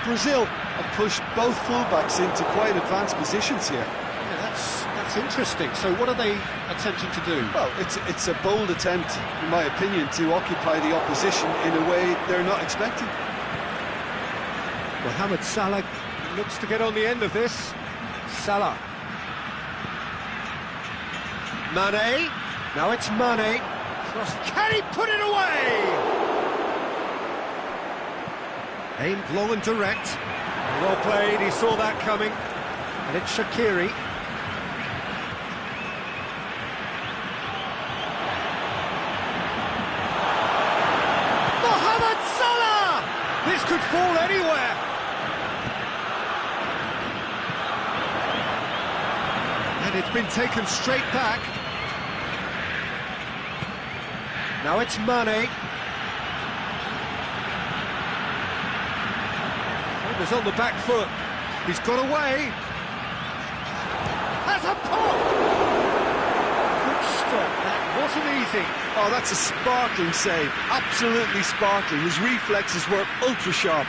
Brazil have pushed both fullbacks into quite advanced positions here. Yeah, that's interesting. So what are they attempting to do? Well, it's a bold attempt, in my opinion, to occupy the opposition in a way they're not expecting. Mohamed Salah looks to get on the end of this. Salah. Mane. Now it's Mane. Can he put it away? Aimed long and direct. Well played, he saw that coming. And it's Shaqiri. Mohamed Salah! This could fall anywhere. And it's been taken straight back. Now it's Mane. Is on the back foot. He's got away. Has a pop. Good stop. That wasn't easy. Oh, that's a sparkling save. Absolutely sparkling. His reflexes were ultra sharp.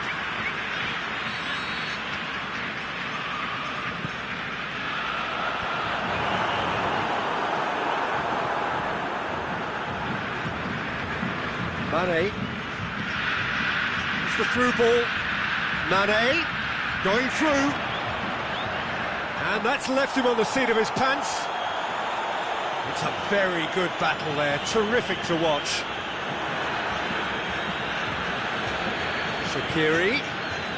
Mane. It's the through ball. Mane, going through, and that's left him on the seat of his pants. It's a very good battle there, terrific to watch. Shaqiri,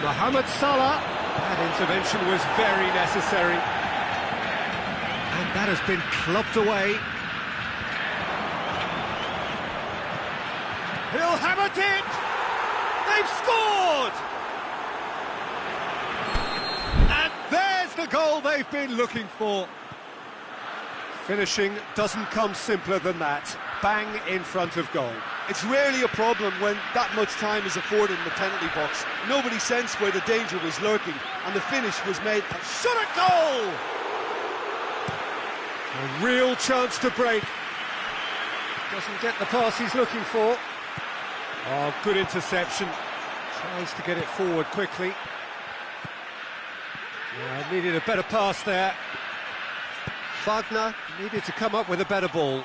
Mohamed Salah, that intervention was very necessary. And that has been clubbed away. He'll have a dip! They've scored! The goal they've been looking for. Finishing doesn't come simpler than that. Bang in front of goal. It's rarely a problem when that much time is afforded in the penalty box. Nobody sensed where the danger was lurking, and the finish was made. Shot a goal! A real chance to break. Doesn't get the pass he's looking for. Oh, good interception. Tries to get it forward quickly. Yeah, needed a better pass there. Wagner needed to come up with a better ball.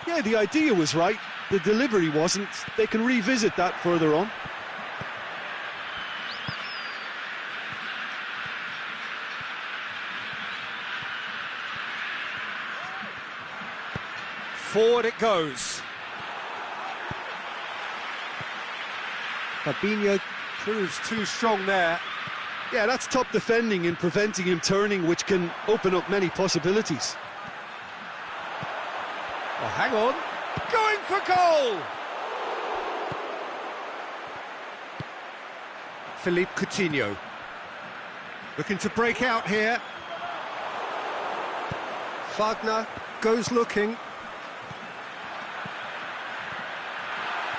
Yeah, the idea was right, The delivery wasn't. They can revisit that further on. Forward it goes. Fabinho proves too strong there. Yeah, that's top defending and preventing him turning, which can open up many possibilities. Oh, hang on. Going for goal! Philippe Coutinho. Looking to break out here. Wagner goes looking.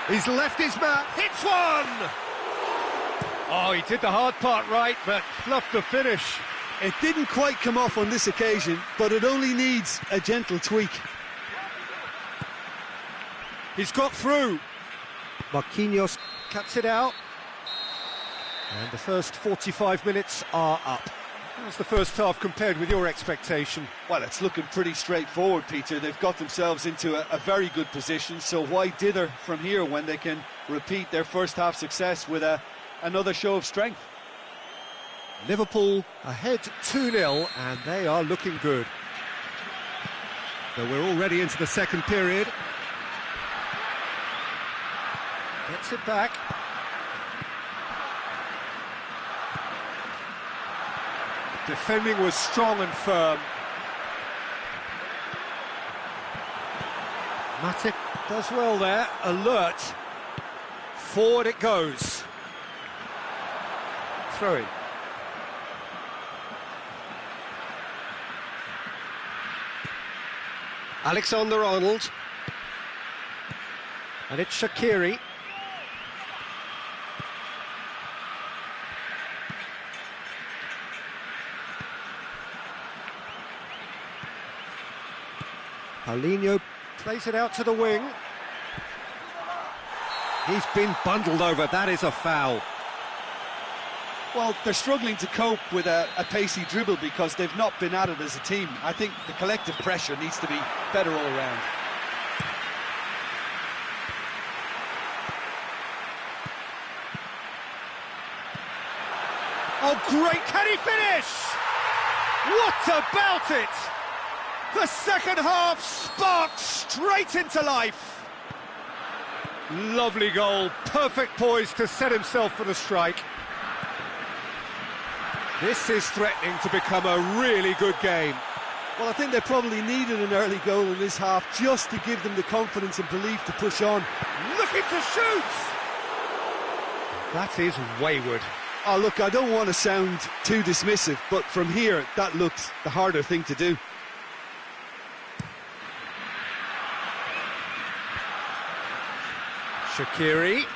He's left his mark, hits one! Oh, he did the hard part right, but fluffed the finish. It didn't quite come off on this occasion, but it only needs a gentle tweak. He's got through. Marquinhos cuts it out. And the first 45 minutes are up. How's the first half compared with your expectation? Well, it's looking pretty straightforward, Peter. They've got themselves into a very good position, so why dither from here when they can repeat their first half success with another show of strength? Liverpool ahead 2-0, and they are looking good. So we're already into the second period. Gets it back. Defending was strong and firm. Matic does well there, alert. Forward it goes. Throw in. Alexander-Arnold. And it's Shaqiri. Paulinho plays it out to the wing. He's been bundled over, that is a foul. Well, they're struggling to cope with a pacey dribble because they've not been at it as a team. I think the collective pressure needs to be better all around. Oh, great, can he finish? What about it? The second half sparked straight into life. Lovely goal, perfect poise to set himself for the strike. This is threatening to become a really good game. Well, I think they probably needed an early goal in this half just to give them the confidence and belief to push on. Looking to shoot! That is wayward. Oh, look, I don't want to sound too dismissive, but from here, that looks the harder thing to do. Shaqiri.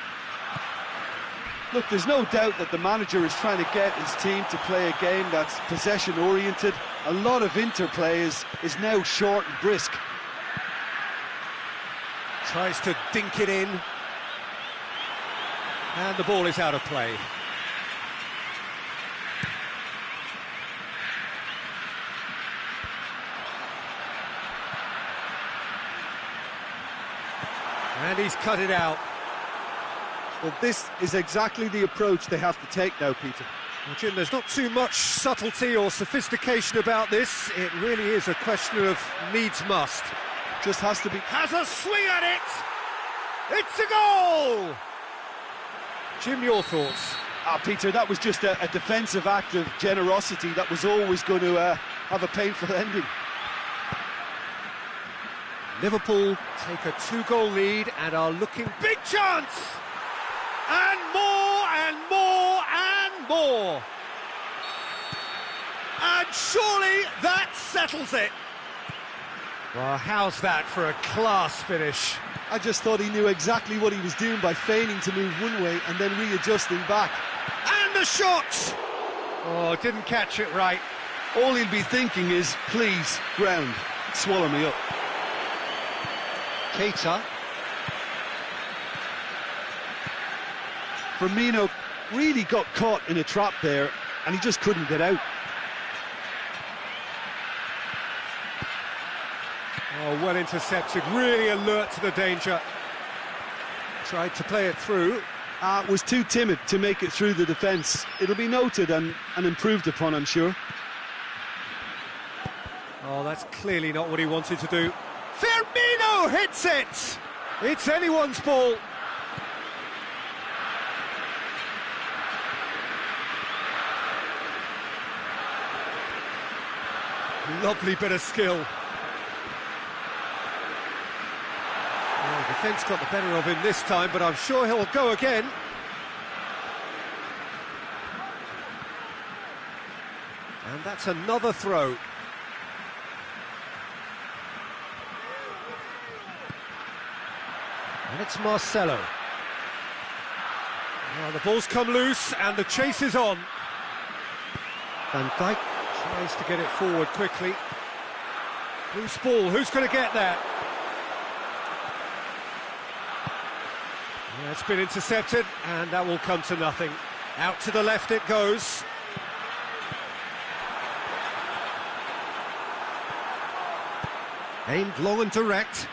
Look, there's no doubt that the manager is trying to get his team to play a game that's possession-oriented. A lot of interplay is now short and brisk. Tries to dink it in. And the ball is out of play. And he's cut it out. Well, this is exactly the approach they have to take now, Peter. Well, Jim, there's not too much subtlety or sophistication about this. It really is a question of needs must. Just has to be... Has a swing at it! It's a goal! Jim, your thoughts? Peter, that was just a defensive act of generosity that was always going to have a painful ending. Liverpool take a 2-goal lead and are looking... Big chance! And more, and more, and more! And surely that settles it! Well, how's that for a class finish? I just thought he knew exactly what he was doing by feigning to move one way and then readjusting back. And the shot! Oh, didn't catch it right. All he'll be thinking is, please, ground, swallow me up. Keita. Firmino really got caught in a trap there and he just couldn't get out. Oh, well intercepted, really alert to the danger. Tried to play it through. Was too timid to make it through the defence. It'll be noted and improved upon, I'm sure. Oh, that's clearly not what he wanted to do. Firmino hits it! It's anyone's ball. Lovely bit of skill. Well, the defence got the better of him this time, but I'm sure he'll go again. And that's another throw. And it's Marcelo. Now the ball's come loose and the chase is on. Van Dijk tries to get it forward quickly. Loose ball, who's going to get that? Yeah, it's been intercepted and that will come to nothing. Out to the left it goes. Aimed long and direct.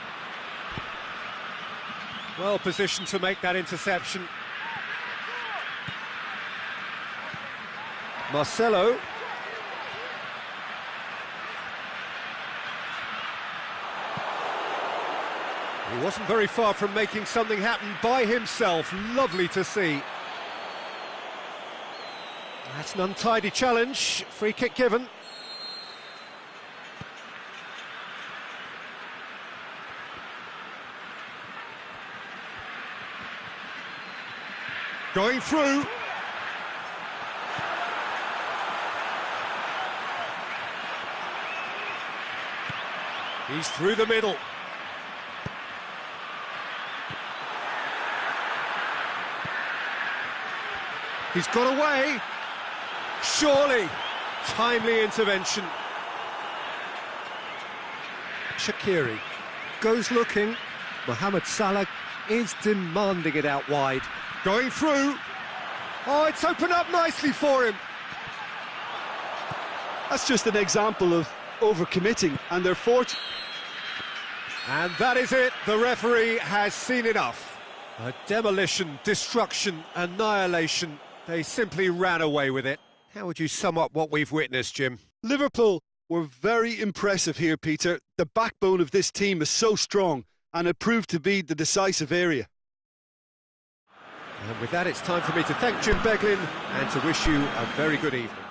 Well positioned to make that interception. Marcelo. He wasn't very far from making something happen by himself. Lovely to see. That's an untidy challenge. Free kick given. Going through. He's through the middle. He's got away. Surely. Timely intervention. Shaqiri goes looking. Mohamed Salah is demanding it out wide. Going through. Oh, it's opened up nicely for him. That's just an example of overcommitting, and they're fortunate. And that is it. The referee has seen enough. A demolition, destruction, annihilation. They simply ran away with it. How would you sum up what we've witnessed, Jim? Liverpool were very impressive here, Peter. The backbone of this team is so strong, and it proved to be the decisive area. And with that, it's time for me to thank Jim Beglin and to wish you a very good evening.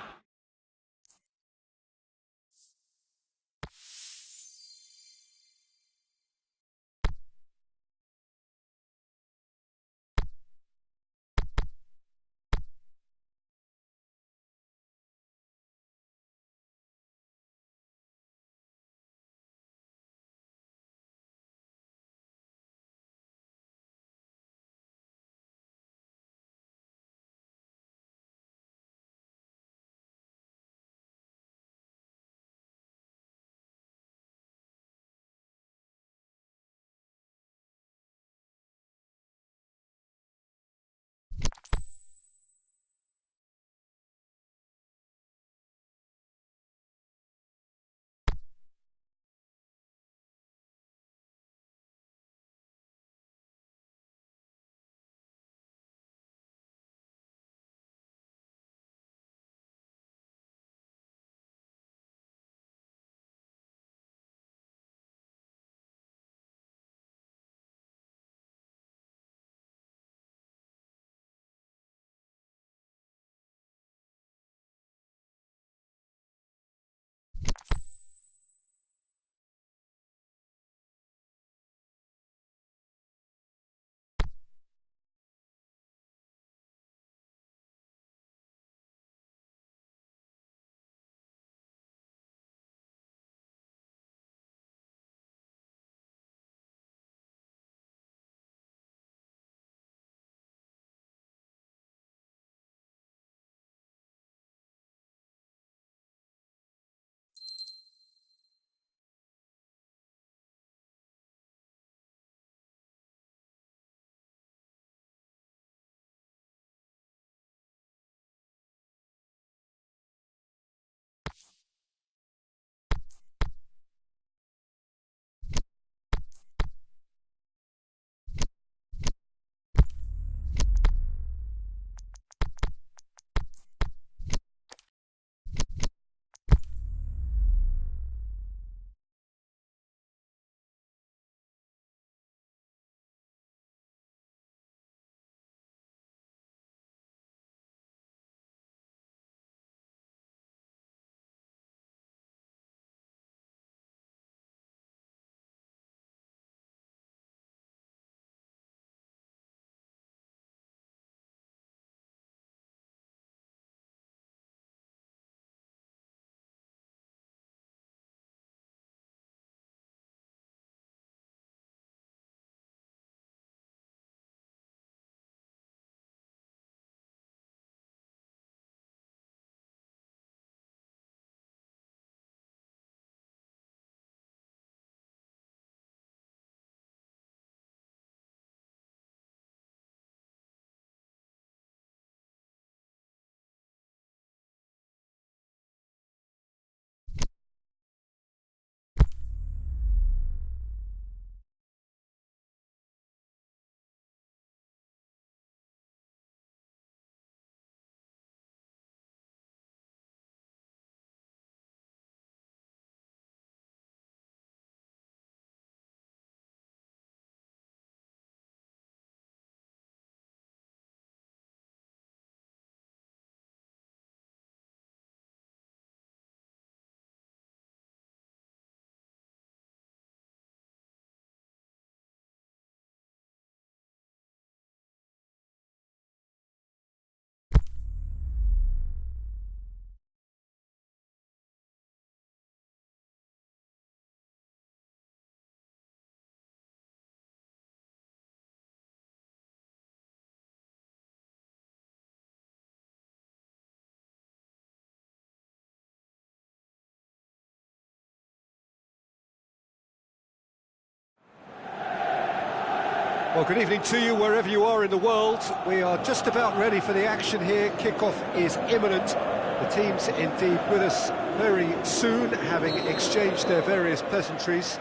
Well, good evening to you wherever you are in the world. We are just about ready for the action here. Kickoff is imminent. The team's indeed with us very soon, having exchanged their various pleasantries.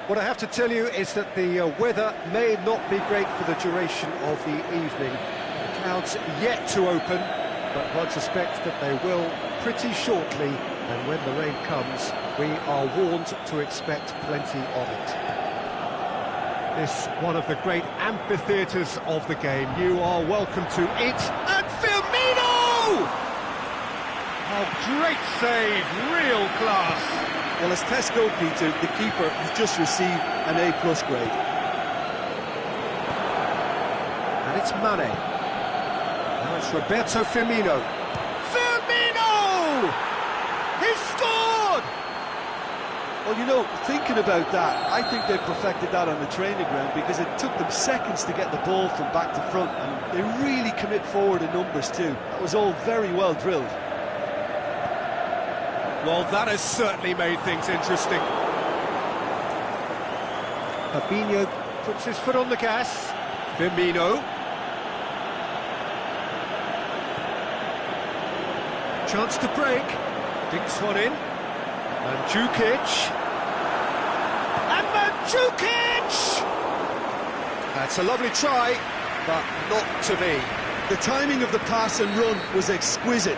What I have to tell you is that the weather may not be great for the duration of the evening. The clouds yet to open, but one suspects that they will pretty shortly, and when the rain comes, we are warned to expect plenty of it. This one of the great amphitheatres of the game. You are welcome to it. And Firmino! Oh, great save, real class. Well, as Tesco, Peter, the keeper has just received an A+ grade. And it's Mane. Now it's Roberto Firmino. Firmino! He scored! Well, you know, thinking about that, I think they perfected that on the training ground because it took them seconds to get the ball from back to front, and they really commit forward in numbers too. That was all very well drilled. Well, that has certainly made things interesting. Fabinho puts his foot on the gas. Firmino. Chance to break. Dinks one in. Mandzukic. And Mandzukic! That's a lovely try, but not to be. The timing of the pass and run was exquisite.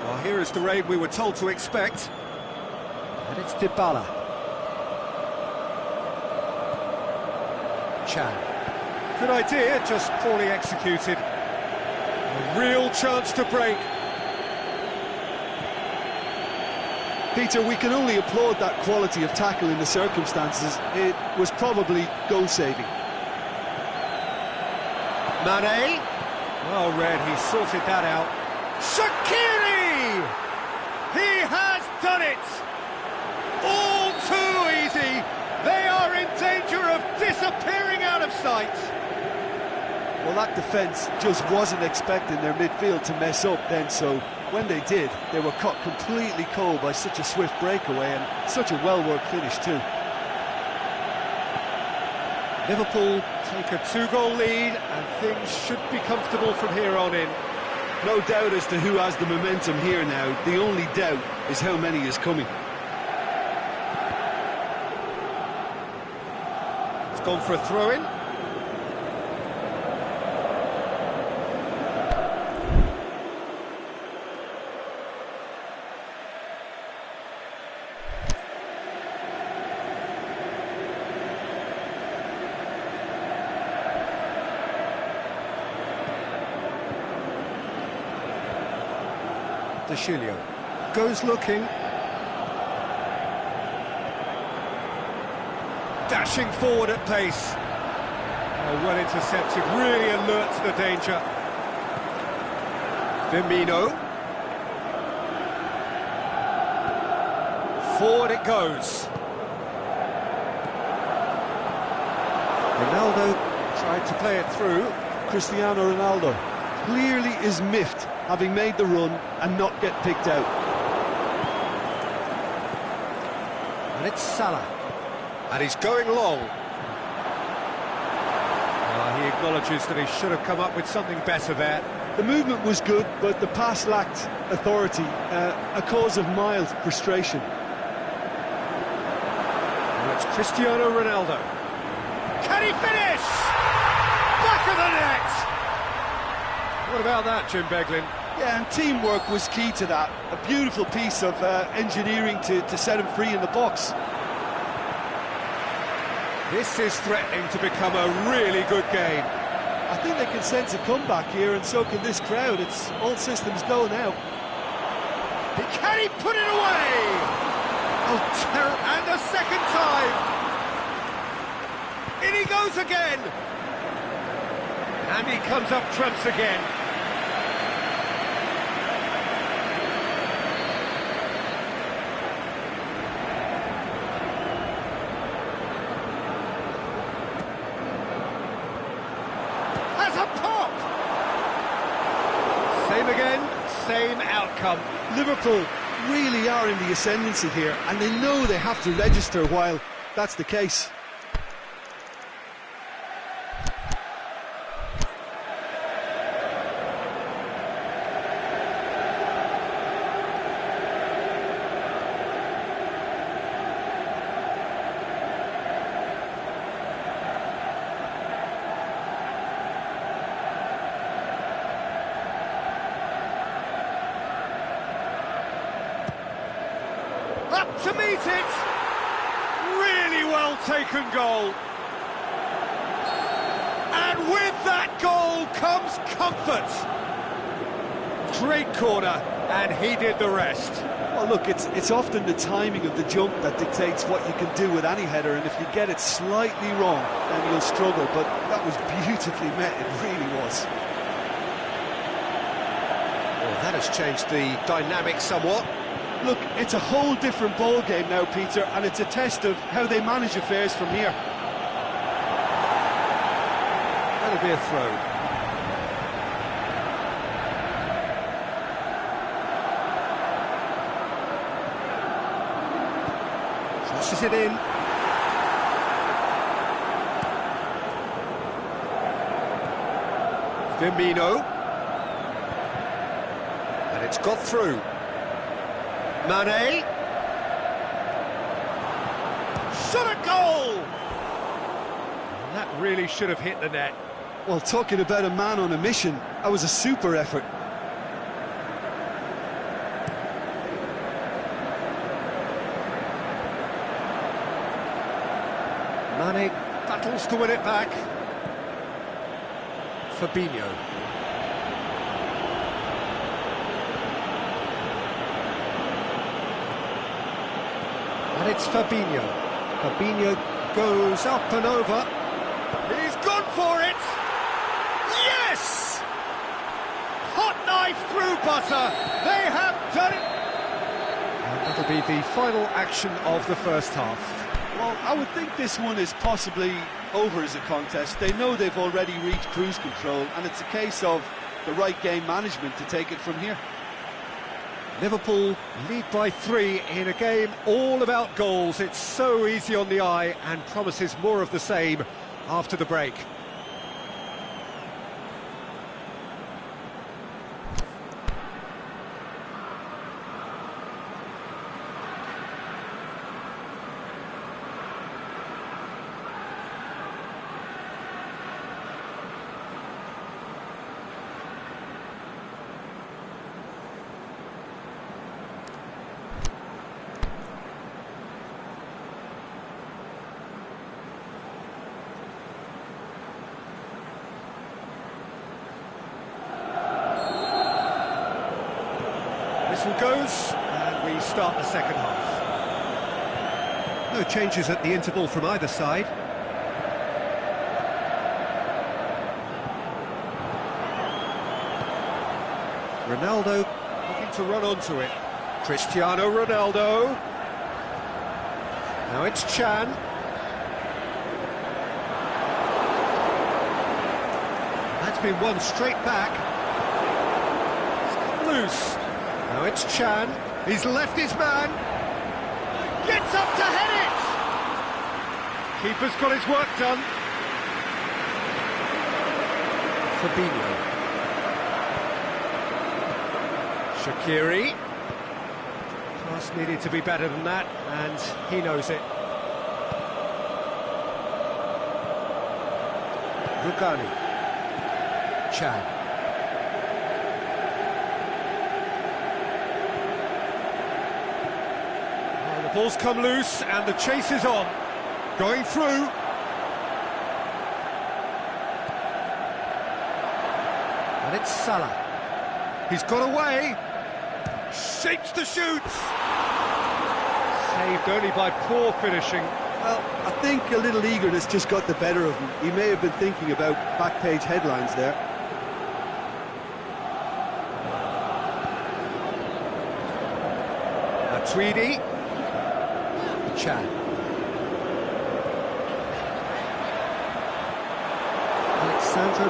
Well, here is the rain we were told to expect. And it's Dybala. Chan. Good idea, just poorly executed. A real chance to break. Peter, we can only applaud that quality of tackle in the circumstances. It was probably goal-saving. Mane. Well read, he sorted that out. Shaqiri! He has done it! All too easy. They are in danger of disappearing out of sight. Well, that defence just wasn't expecting their midfield to mess up then, so when they did, they were caught completely cold by such a swift breakaway and such a well-worked finish too. Liverpool take a 2-goal lead and things should be comfortable from here on in. No doubt as to who has the momentum here now. The only doubt is how many is coming. It's gone for a throw-in. Shilio goes looking, dashing forward at pace. Oh, well intercepted, really alert to the danger. Firmino, forward it goes. Ronaldo tried to play it through. Cristiano Ronaldo clearly is miffed, having made the run and not get picked out. And it's Salah. And he's going long. He acknowledges that he should have come up with something better there. The movement was good, but the pass lacked authority, a cause of mild frustration. And it's Cristiano Ronaldo. Can he finish? Back of the net! What about that, Jim Beglin? Yeah, and teamwork was key to that. A beautiful piece of engineering to set him free in the box. This is threatening to become a really good game. I think they can sense a comeback here, and so can this crowd. It's all systems go now. Can he put it away? Oh, terrible. And a second time. In he goes again. And he comes up trumps again. Has a pop! Same again, same outcome. Liverpool really are in the ascendancy here, and they know they have to register while that's the case. Up to meet it! Really well taken goal. And with that goal comes comfort. Great corner, and he did the rest. Well, look, it's often the timing of the jump that dictates what you can do with any header, and if you get it slightly wrong, then you'll struggle, but that was beautifully met, it really was. Well, that has changed the dynamic somewhat. Look, it's a whole different ball game now, Peter, and it's a test of how they manage affairs from here. That'll be a throw. Crosses it in. Firmino. And it's got through. Mane. Shot a goal! And that really should have hit the net. Well, talking about a man on a mission, that was a super effort. Mane battles to win it back. Fabinho. And it's Fabinho. Fabinho goes up and over. He's gone for it! Yes! Hot knife through butter. They have done it! And that'll be the final action of the first half. Well, I would think this one is possibly over as a contest. They know they've already reached cruise control, and it's a case of the right game management to take it from here. Liverpool lead by 3 in a game all about goals. It's so easy on the eye and promises more of the same after the break. Whistle goes, and we start the second half. No changes at the interval from either side. Ronaldo looking to run onto it. Cristiano Ronaldo. Now it's Chan. That's been won straight back. It's come loose. Now it's Chan. He's left his man. Gets up to head it. Keeper's got his work done. Fabinho. Shaqiri. Pass needed to be better than that, and he knows it. Rugani. Chan. Well, the ball's come loose, and the chase is on. Going through. And it's Salah. He's got away. Shapes to shoot. Saved only by poor finishing. Well, I think a little eagerness just got the better of him. He may have been thinking about back-page headlines there. Tweedy. Chan. Alexandro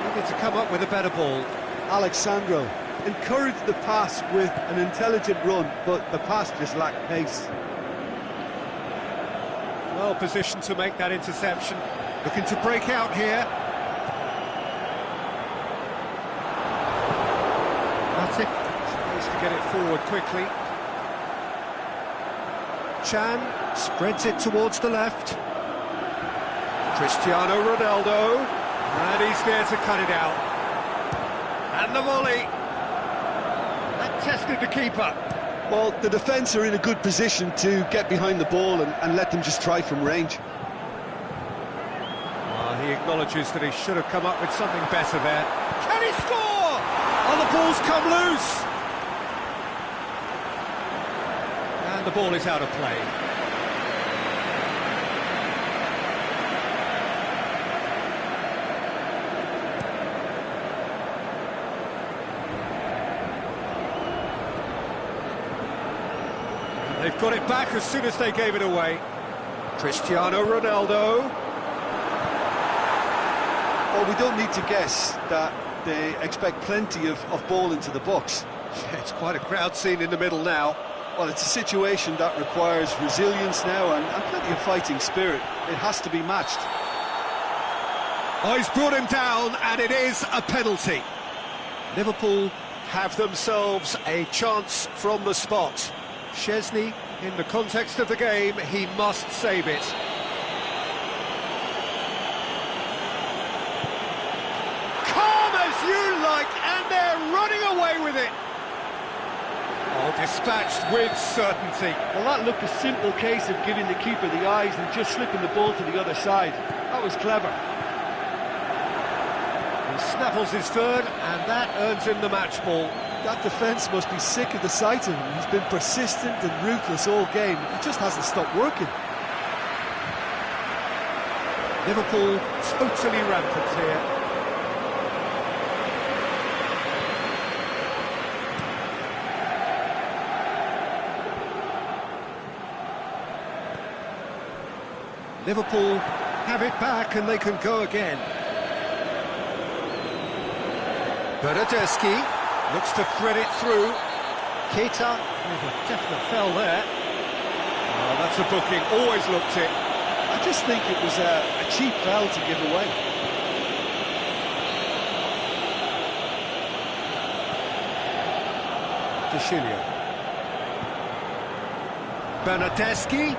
needed to come up with a better ball. Alexandro, encouraged the pass with an intelligent run, but the pass just lacked pace. Well positioned to make that interception. Looking to break out here. That's it. Tries to get it forward quickly. Chan spreads it towards the left. Cristiano Ronaldo. And he's there to cut it out. And the volley. That tested the keeper. Well, the defence are in a good position to get behind the ball and let them just try from range. Well, he acknowledges that he should have come up with something better there. Can he score? Oh, the ball's come loose. And the ball is out of play. They've got it back as soon as they gave it away. Cristiano Ronaldo. Well, we don't need to guess that they expect plenty of ball into the box. Yeah, it's quite a crowd scene in the middle now. Well, it's a situation that requires resilience now and plenty of fighting spirit. It has to be matched. Oh, he's brought him down, and it is a penalty. Liverpool have themselves a chance from the spot. Szczesny, in the context of the game, he must save it. Calm as you like, and they're running away with it. Oh, dispatched with certainty. Well, that looked a simple case of giving the keeper the eyes and just slipping the ball to the other side. That was clever. He snaffles his third, and that earns him the match ball. That defence must be sick of the sight of him. He's been persistent and ruthless all game. He just hasn't stopped working. Liverpool totally rampant here. Liverpool have it back and they can go again. Bernardeschi looks to thread it through. Keita, there's a definite foul there. Oh, that's a booking, always looked it. I just think it was a cheap foul to give away. De Chilio. Bernardeschi.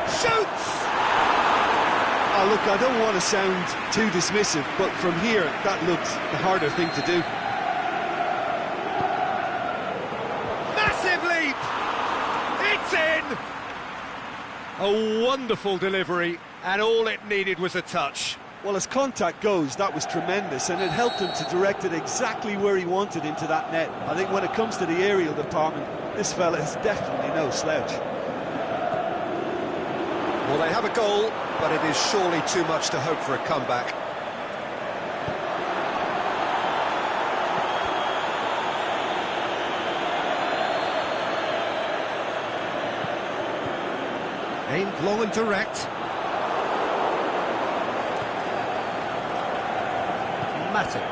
Shoots! Oh, look, I don't want to sound too dismissive, but from here, that looked the harder thing to do. Massive leap! It's in! A wonderful delivery, and all it needed was a touch. Well, as contact goes, that was tremendous, and it helped him to direct it exactly where he wanted into that net. I think when it comes to the aerial department, this fella is definitely no slouch. Well, they have a goal, but it is surely too much to hope for a comeback. Aimed long and direct. Matic.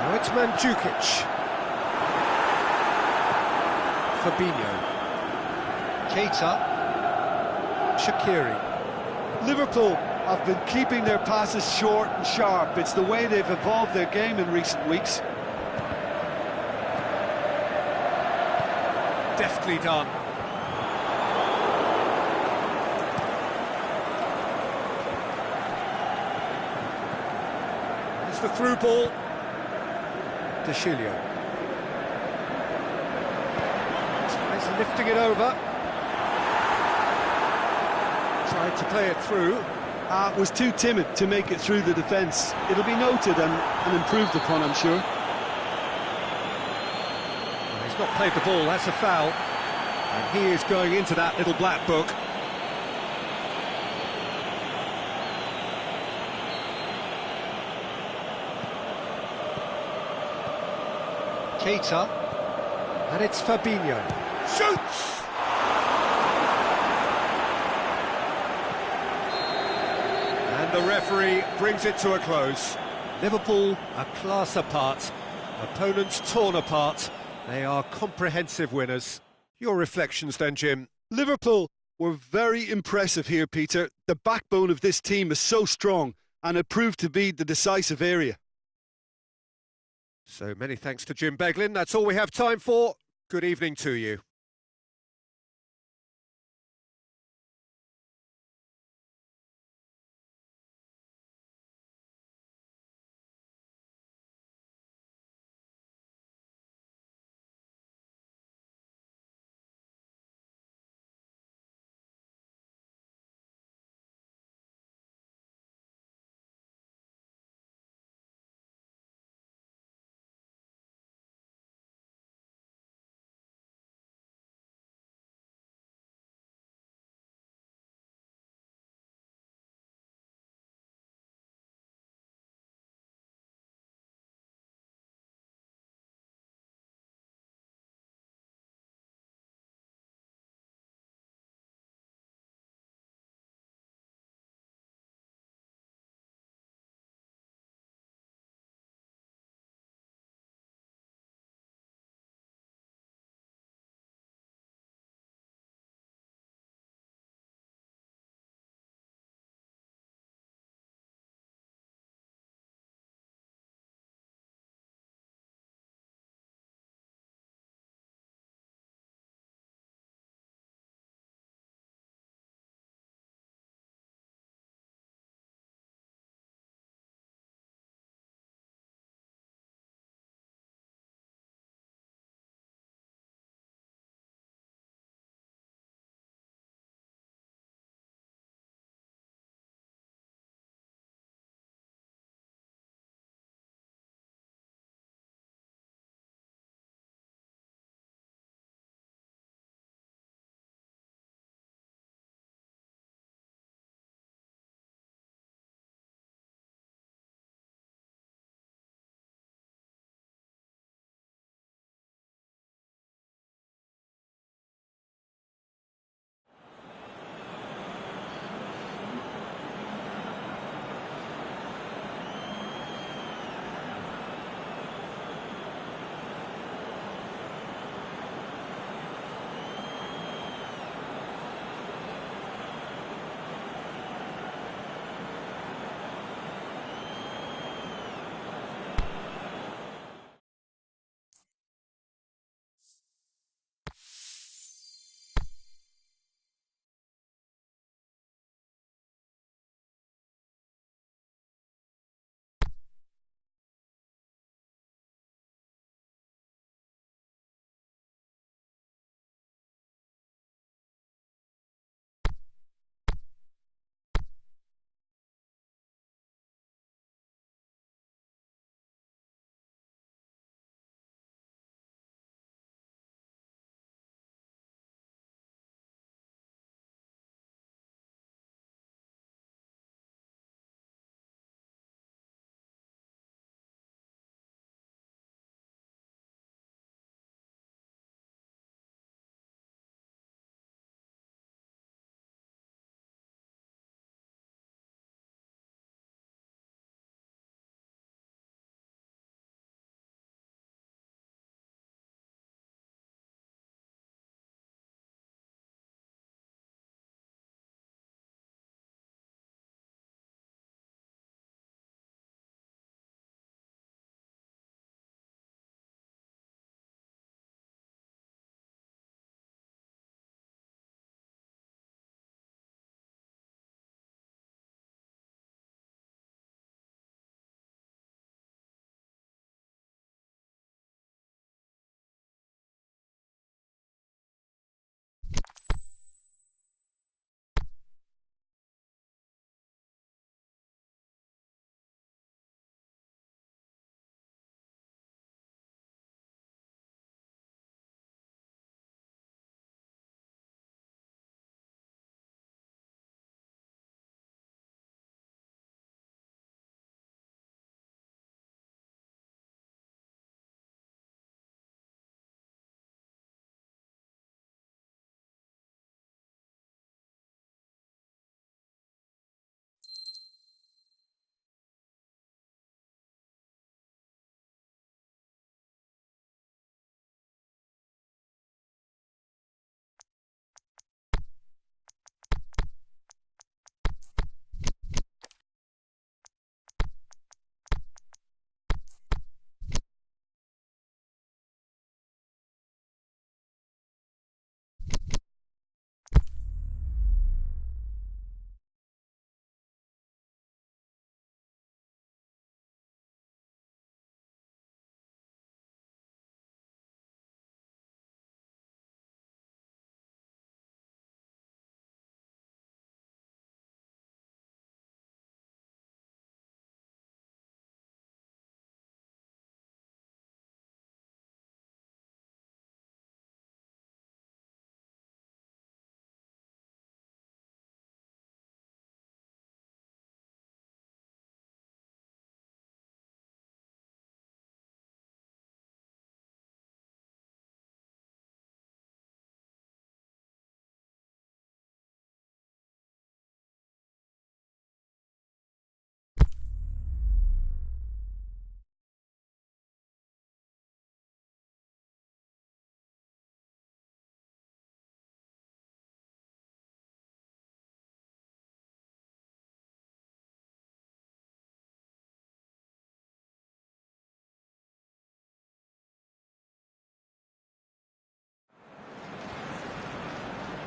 Now it's Mandzukic. Fabinho. Keita. Shaqiri. Liverpool have been keeping their passes short and sharp. It's the way they've evolved their game in recent weeks. Deftly done. It's the through ball. De Chilio. Tries lifting it over. Tried to play it through. Was too timid to make it through the defence. It'll be noted and improved upon, I'm sure. He's not played the ball, that's a foul. And he is going into that little black book. Keita. And it's Fabinho. Shoots! And And the referee brings it to a close. Liverpool a class apart. Opponents torn apart. They are comprehensive winners. Your reflections then, Jim? Liverpool were very impressive here, Peter. The backbone of this team is so strong, and it proved to be the decisive area. So many thanks to Jim Beglin. That's all we have time for. Good evening to you.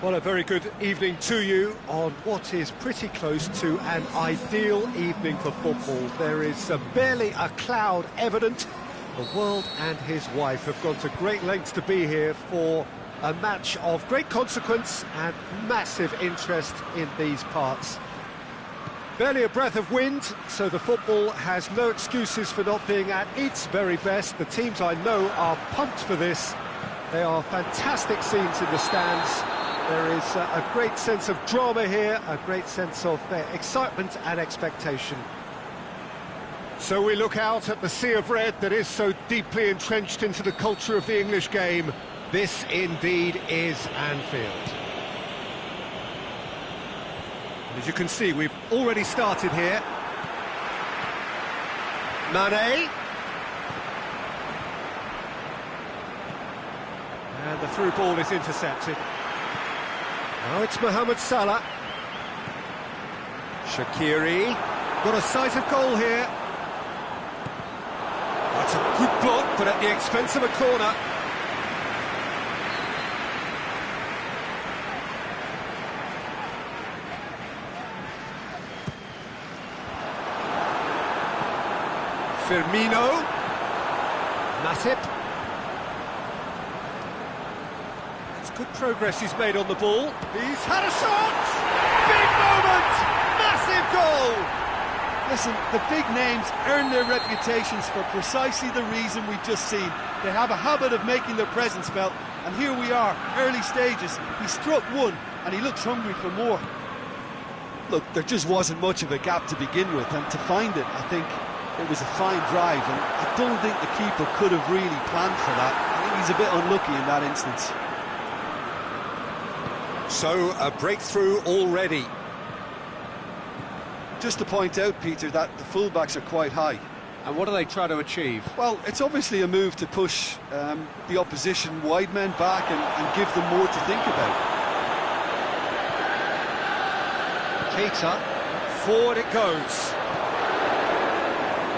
Well, a very good evening to you on what is pretty close to an ideal evening for football. There is barely a cloud evident. The world and his wife have gone to great lengths to be here for a match of great consequence and massive interest in these parts. Barely a breath of wind, so the football has no excuses for not being at its very best. The teams I know are pumped for this. They are fantastic scenes in the stands. There is a great sense of drama here, a great sense of excitement and expectation. So we look out at the sea of red that is so deeply entrenched into the culture of the English game. This indeed is Anfield. As you can see, we've already started here. Mane. And the through ball is intercepted. Now it's Mohamed Salah. Shaqiri. Got a sight of goal here. That's a good block, but at the expense of a corner. Firmino. Matip. It's good progress he's made on the ball. He's had a shot! Big moment! Massive goal! Listen, the big names earn their reputations for precisely the reason we've just seen. They have a habit of making their presence felt, and here we are, early stages. He struck one, and he looks hungry for more. Look, there just wasn't much of a gap to begin with, and to find it, I think it was a fine drive, and I don't think the keeper could have really planned for that. I think he's a bit unlucky in that instance. So, a breakthrough already. Just to point out, Peter, that the fullbacks are quite high. And what do they try to achieve? Well, it's obviously a move to push the opposition wide men back and give them more to think about. Keita, forward it goes.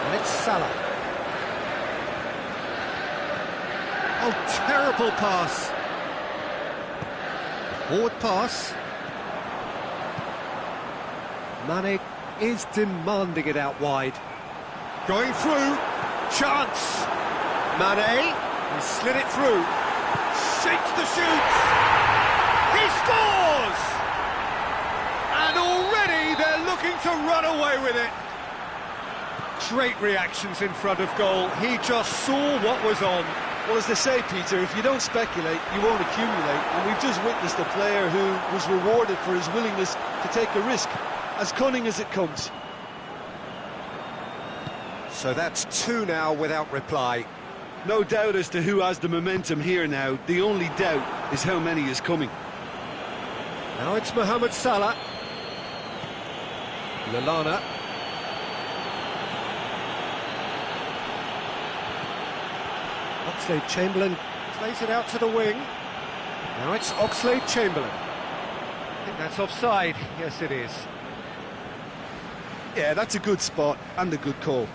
And it's Salah. Oh, terrible pass. Forward pass. Mane is demanding it out wide. Going through. Chance. Mane. He slid it through. Shakes the shoots. He scores! And already they're looking to run away with it. Great reactions in front of goal. He just saw what was on. Well, as they say, Peter, if you don't speculate, you won't accumulate. And we've just witnessed a player who was rewarded for his willingness to take a risk, as cunning as it comes. So that's two now without reply. No doubt as to who has the momentum here now. The only doubt is how many is coming. Now it's Mohamed Salah. Lallana. Oxlade-Chamberlain plays it out to the wing. Now it's Oxlade-Chamberlain. I think that's offside. Yes, it is. Yeah, that's a good spot and a good call.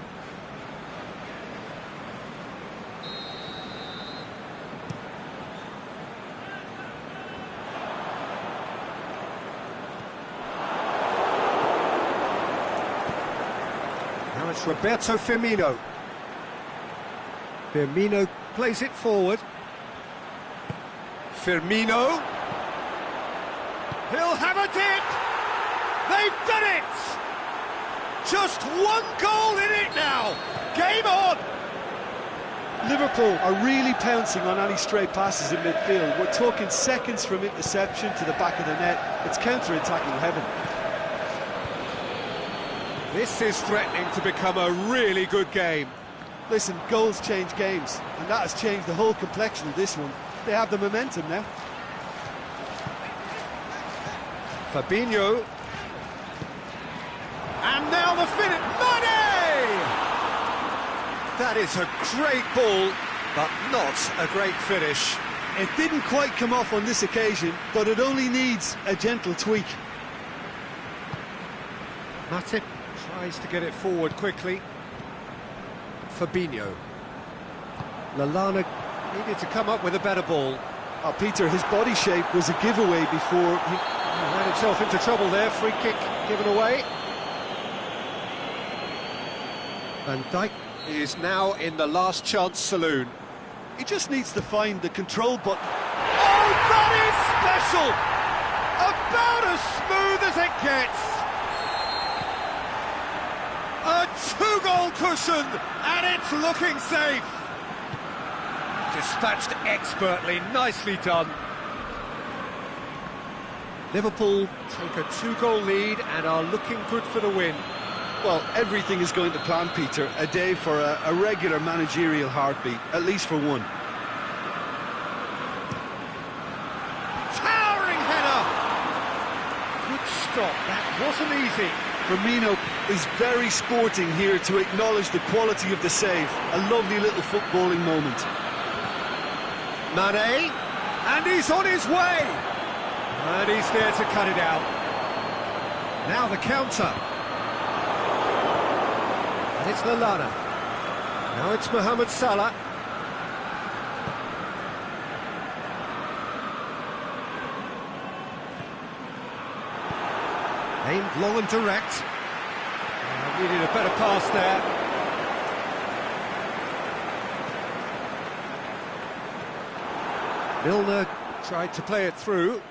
Now it's Roberto Firmino. Firmino plays it forward. Firmino. He'll have a dip! They've done it! Just one goal in it now! Game on! Liverpool are really pouncing on any stray passes in midfield. We're talking seconds from interception to the back of the net. It's counter-attacking heaven. This is threatening to become a really good game. Listen, goals change games, and that has changed the whole complexion of this one. They have the momentum now. Fabinho. And now the finish. Mane! That is a great ball, but not a great finish. It didn't quite come off on this occasion, but it only needs a gentle tweak. Matip tries to get it forward quickly. Fabinho. Lallana needed to come up with a better ball. Oh, Peter, his body shape was a giveaway before he ran himself into trouble there. Free kick given away. Van Dijk is now in the last chance saloon. He just needs to find the control button. Oh, that is special! About as smooth as it gets. A two-goal cushion, and it's looking safe. Dispatched expertly, nicely done. Liverpool take a 2-goal lead and are looking good for the win. Well, everything is going to plan, Peter. A day for a regular managerial heartbeat, at least for one. Towering header! Good stop, that wasn't easy. Firmino is very sporting here to acknowledge the quality of the save. A lovely little footballing moment. Mane, and he's on his way! And he's there to cut it out. Now the counter. And it's Lallana. Now it's Mohamed Salah. Aimed long and direct. Needed a better pass there. Milner tried to play it through.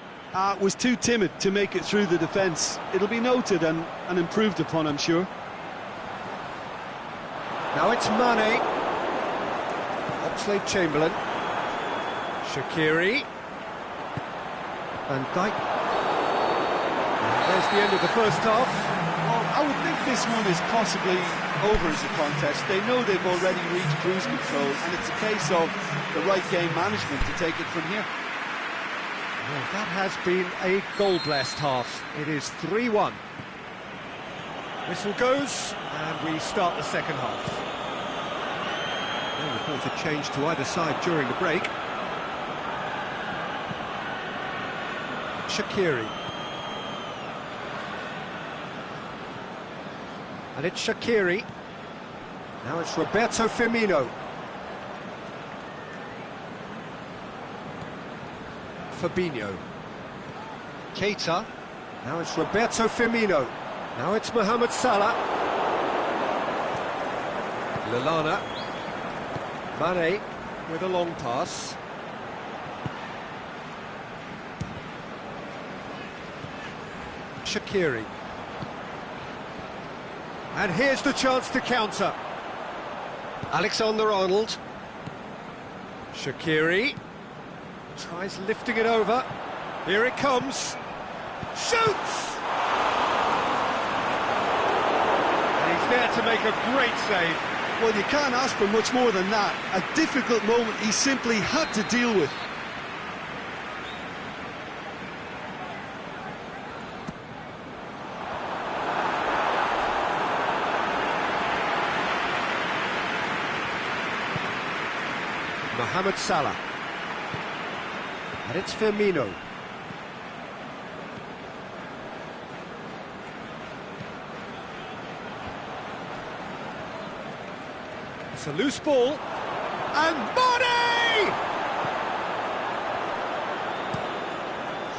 Was too timid to make it through the defence. It'll be noted and improved upon, I'm sure. Now it's Mane. Oxlade-Chamberlain. Shaqiri. Van Dijk. And there's the end of the first half. Well, I would think this one is possibly over as a contest. They know they've already reached cruise control, and it's a case of the right game management to take it from here. Well, that has been a goal-blessed half. It is 3-1. Whistle goes, and we start the second half. No reported change to either side during the break. Shaqiri. And it's Shaqiri. Now it's Roberto Firmino. Fabinho. Keita. Now it's Roberto Firmino. Now it's Mohamed Salah. Lallana. Mane with a long pass. Shaqiri. And here's the chance to counter. Alexander-Arnold. Shaqiri. Tries lifting it over. Here it comes. Shoots! And he's there to make a great save. Well, you can't ask for much more than that. A difficult moment he simply had to deal with. Mohamed Salah. And it's Firmino. It's a loose ball. And Mane!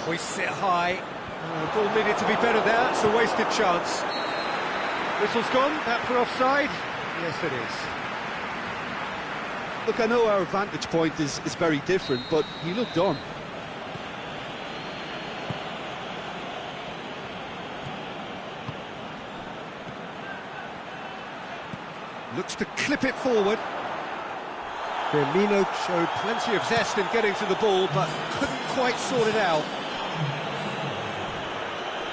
Hoists it high. The ball needed to be better there. It's a wasted chance. Whistle's gone. That for offside? Yes, it is. Look, I know our vantage point is very different, but he looked on. Looks to clip it forward. Firmino showed plenty of zest in getting to the ball, but couldn't quite sort it out.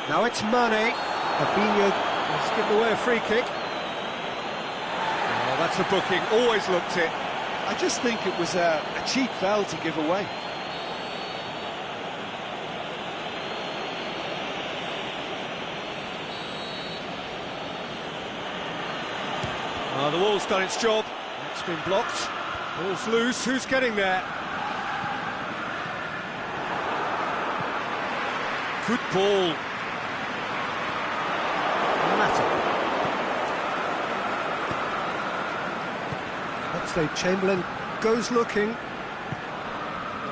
Now it's Mane. Fabinho has given away a free kick. Oh, that's a booking. Always looked it. I just think it was a cheap foul to give away. Oh, the wall's done its job. It's been blocked. Ball's loose. Who's getting there? Good ball. Matter. Oxlade-Chamberlain goes looking.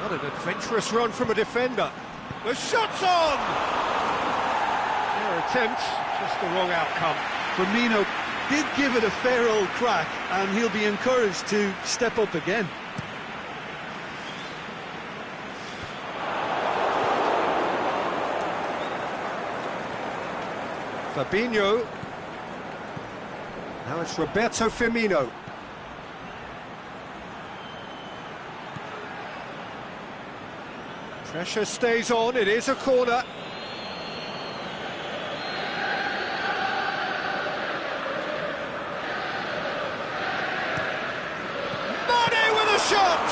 What a An adventurous run from a defender. The shot's on! Their attempt, just the wrong outcome. Firmino did give it a fair old crack, and he'll be encouraged to step up again. Fabinho. Now it's Roberto Firmino. Pressure stays on, it is a corner. Mane with a shot!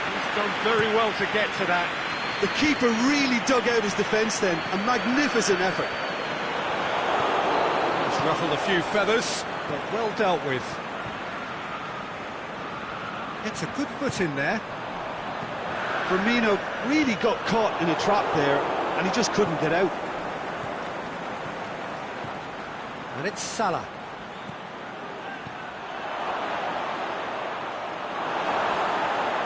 He's done very well to get to that. The keeper really dug out his defence then, a magnificent effort. He's ruffled a few feathers, but well dealt with. It's a good foot in there. Firmino really got caught in a trap there, and he just couldn't get out. And it's Salah.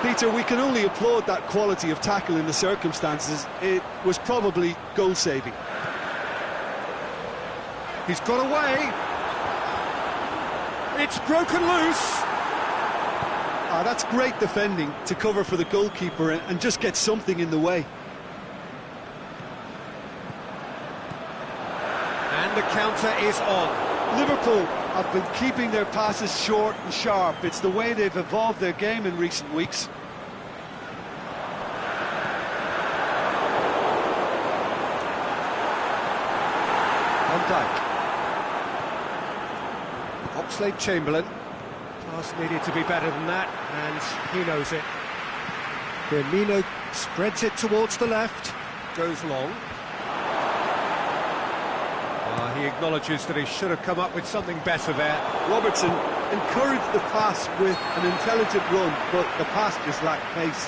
Peter, we can only applaud that quality of tackle in the circumstances. It was probably goal-saving. He's got away. It's broken loose. That's great defending to cover for the goalkeeper and just get something in the way. And the counter is on. Liverpool have been keeping their passes short and sharp. It's the way they've evolved their game in recent weeks. Van Dijk. Oxlade-Chamberlain. Pass needed to be better than that, and he knows it. Firmino spreads it towards the left, goes long. He acknowledges that he should have come up with something better there. Robertson encouraged the pass with an intelligent run, but the pass just lacked pace.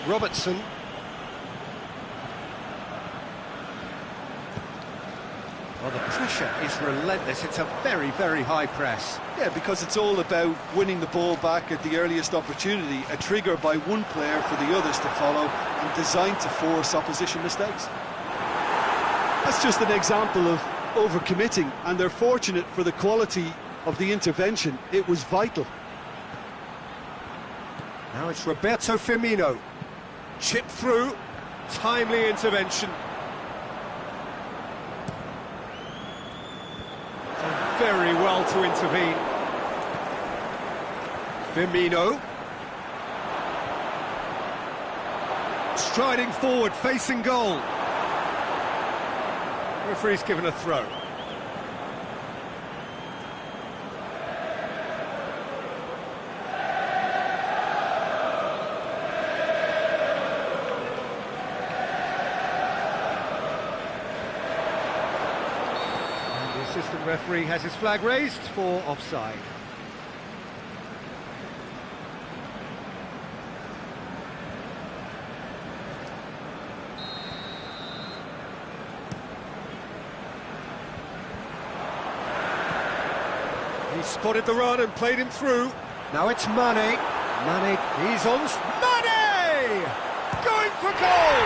Robertson. Well, the pressure is relentless. It's a very, very high press. Yeah, because it's all about winning the ball back at the earliest opportunity, a trigger by one player for the others to follow, and designed to force opposition mistakes. That's just an example of overcommitting, and they're fortunate for the quality of the intervention. It was vital. Now it's Roberto Firmino. Chip through, timely intervention. Done very well to intervene. Firmino. Striding forward, facing goal. Referee's given a throw. The assistant referee has his flag raised for offside. He spotted the run and played him through. Now it's Mane. Mane, he's on. Mane! Going for goal!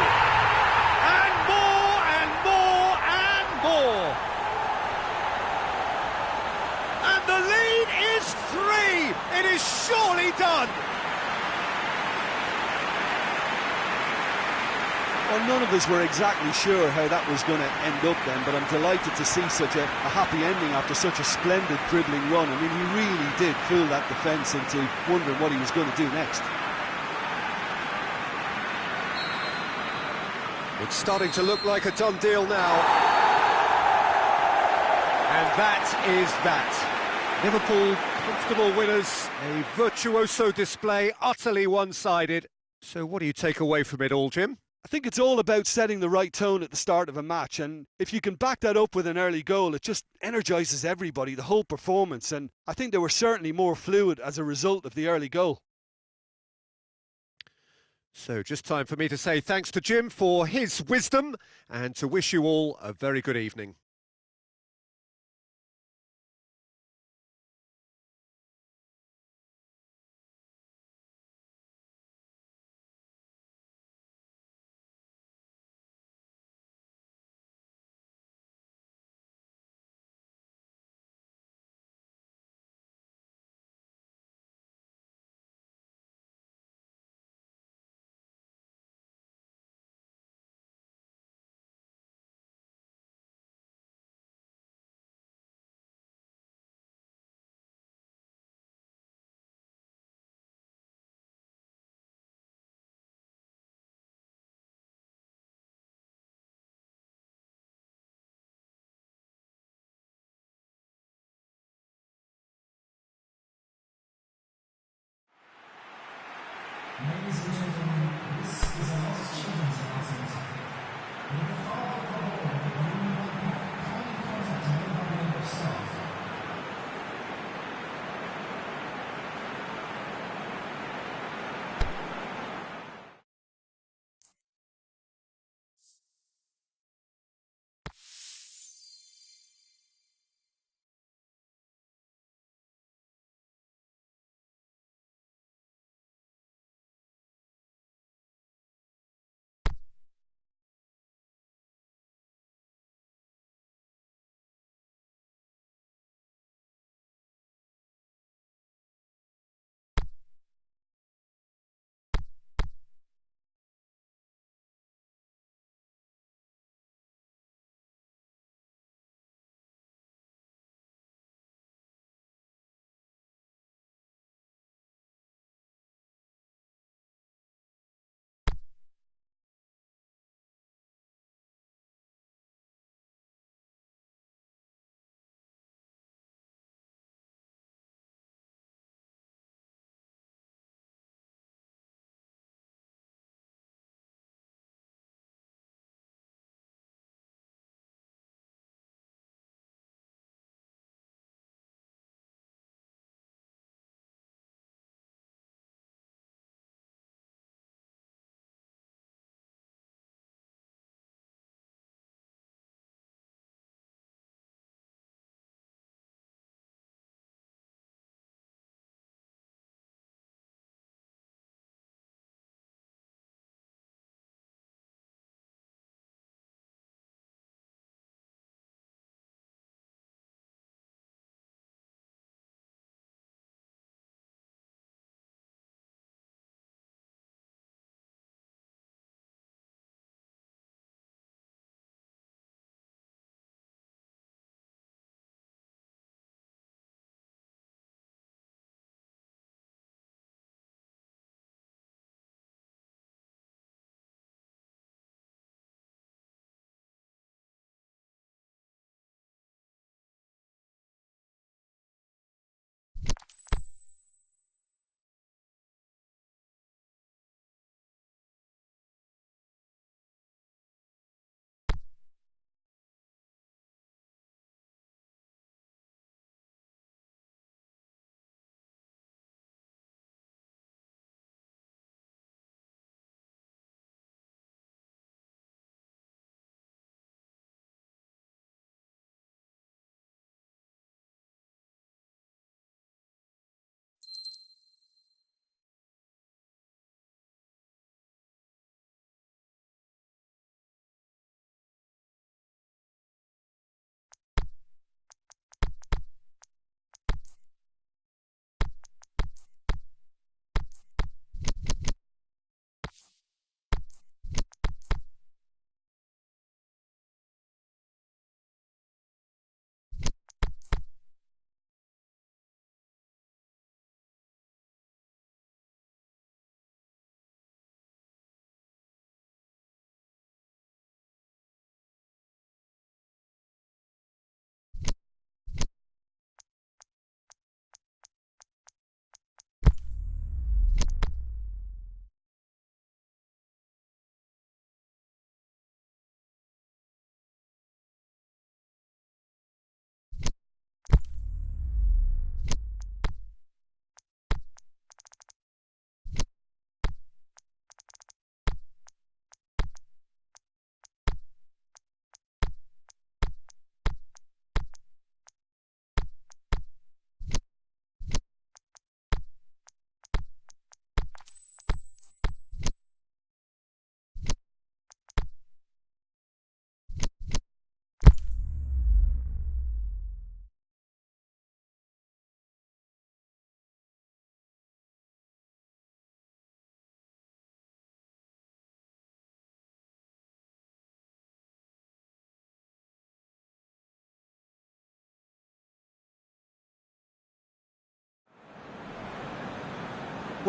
And more and more and more! And the lead is 3! It is surely done! Well, none of us were exactly sure how that was going to end up then, but I'm delighted to see such a happy ending after such a splendid dribbling run. I mean, he really did fool that defence into wondering what he was going to do next. It's starting to look like a done deal now. And that is that. Liverpool, comfortable winners, a virtuoso display, utterly one-sided. So what do you take away from it all, Jim? I think it's all about setting the right tone at the start of a match, and if you can back that up with an early goal, it just energises everybody, the whole performance, and I think they were certainly more fluid as a result of the early goal. So just time for me to say thanks to Jim for his wisdom and to wish you all a very good evening. Ladies and gentlemen, this is a lost children's announcement. We will follow the call of the kindly contact a nearby member of staff.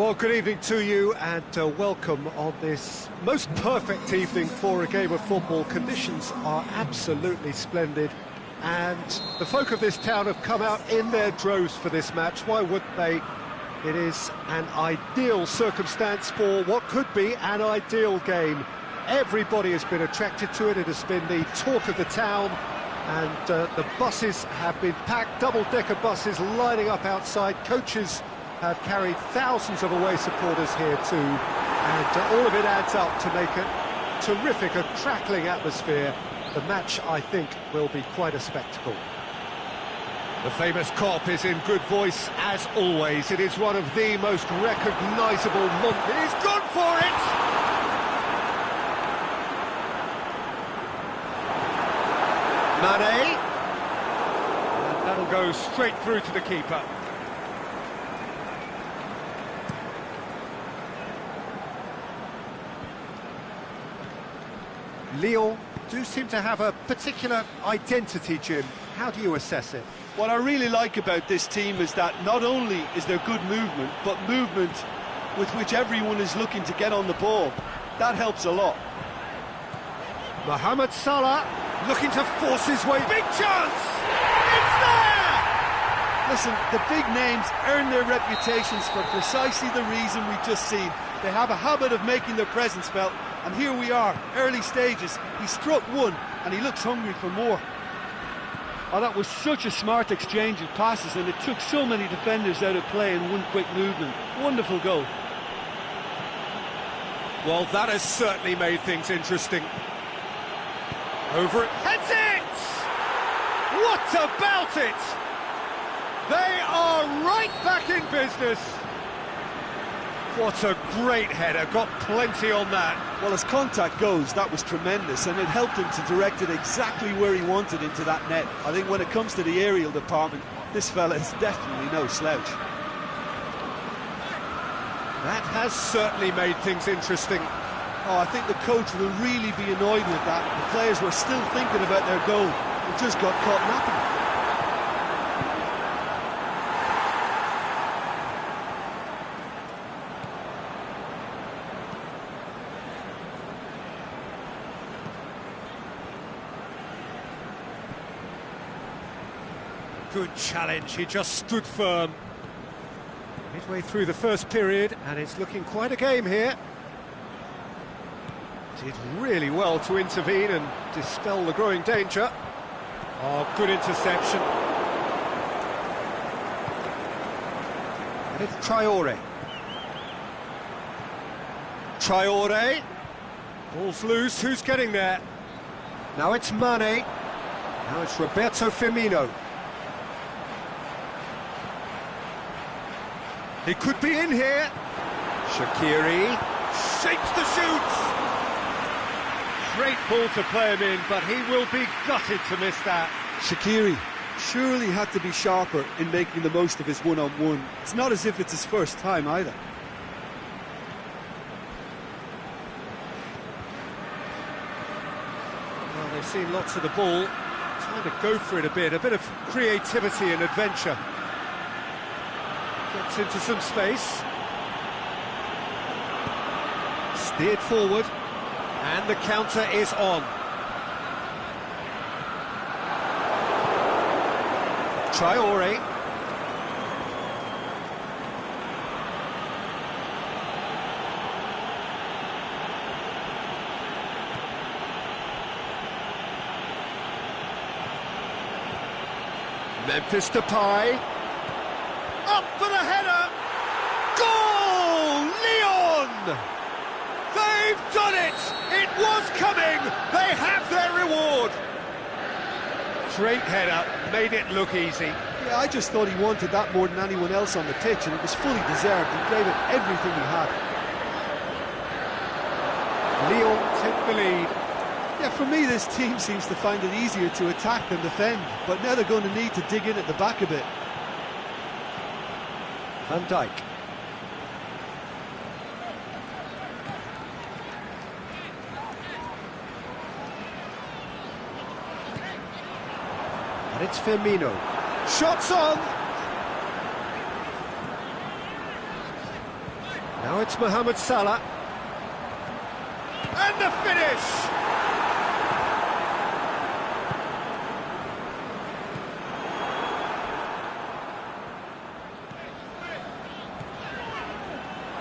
Well, good evening to you and welcome on this most perfect evening for a game of football. Conditions are absolutely splendid and the folk of this town have come out in their droves for this match. Why wouldn't they? It is an ideal circumstance for what could be an ideal game. Everybody has been attracted to it. It has been the talk of the town and the buses have been packed, double-decker buses lining up outside. Coaches have carried thousands of away supporters here too, and all of it adds up to make a terrific, a crackling atmosphere. The match, I think, will be quite a spectacle. The famous cop is in good voice, as always. It is one of the most recognisable He's gone for it! Mane. And that'll go straight through to the keeper. Lyon do seem to have a particular identity, Jim. How do you assess it? What I really like about this team is that not only is there good movement, but movement with which everyone is looking to get on the ball. That helps a lot. Mohamed Salah looking to force his way. Big chance! It's there! Listen, the big names earn their reputations for precisely the reason we've just seen. They have a habit of making their presence felt, and here we are, early stages. He struck one, and he looks hungry for more. Oh, that was such a smart exchange of passes, and it took so many defenders out of play in one quick movement. Wonderful goal. Well, that has certainly made things interesting. Over it, heads it! What about it? They are right back in business. What a great header, got plenty on that. Well, as contact goes, that was tremendous, and it helped him to direct it exactly where he wanted into that net. I think when it comes to the aerial department, this fella is definitely no slouch. That has certainly made things interesting. Oh, I think the coach will really be annoyed with that. The players were still thinking about their goal and just got caught napping. Good challenge, he just stood firm. Midway through the first period, and it's looking quite a game here. Did really well to intervene and dispel the growing danger. Oh, good interception. And it's Traore. Traore. Ball's loose, who's getting there? Now it's Mane. Now it's Roberto Firmino. He could be in here. Shaqiri shapes the shoots. Great ball to play him in, but he will be gutted to miss that. Shaqiri surely had to be sharper in making the most of his one-on-one. It's not as if it's his first time either. Well, they've seen lots of the ball. Time to go for it a bit of creativity and adventure. Gets into some space. Steered forward. And the counter is on. Traore. Memphis Depay. Up for the header. Goal! Lyon! They've done it! It was coming! They have their reward! Great header, made it look easy. Yeah, I just thought he wanted that more than anyone else on the pitch, and it was fully deserved. He gave it everything he had. Lyon take the lead. Yeah, for me, this team seems to find it easier to attack than defend, but now they're going to need to dig in at the back a bit. Van Dijk. And it's Firmino. Shots on! Now it's Mohamed Salah. And the finish!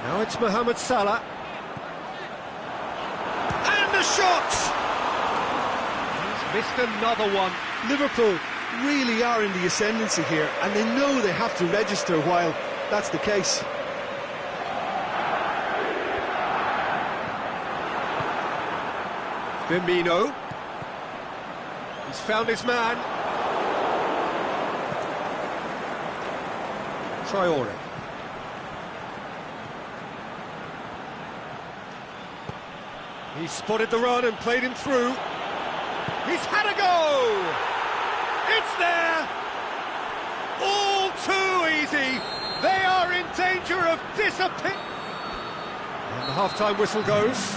Now it's Mohamed Salah. And the shot! He's missed another one. Liverpool really are in the ascendancy here, and they know they have to register while that's the case. Firmino. He's found his man. Traore. He's spotted the run and played him through. He's had a go! It's there! All too easy! They are in danger of disappearing! And the half-time whistle goes.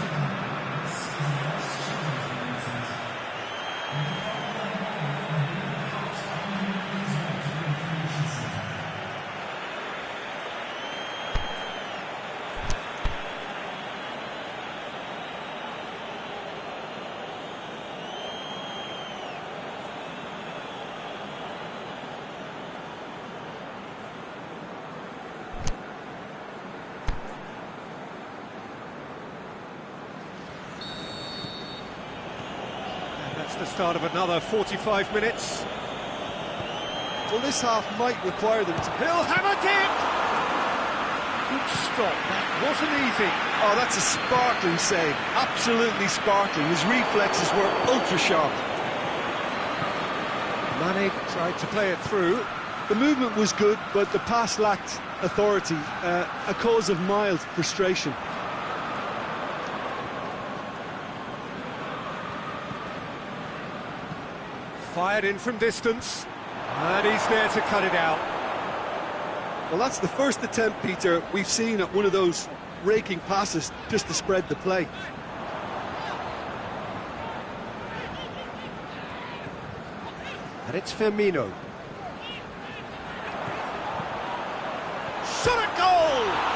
The start of another 45 minutes. Well, this half might require them to... He'll have a dip! Good stop, that wasn't easy. Oh, that's a sparkling save, absolutely sparkling. His reflexes were ultra-sharp. Mane tried to play it through. The movement was good, but the pass lacked authority, a cause of mild frustration. Fired in from distance, and he's there to cut it out. Well, that's the first attempt, Peter, we've seen at one of those raking passes just to spread the play. And it's Firmino. Shot at goal!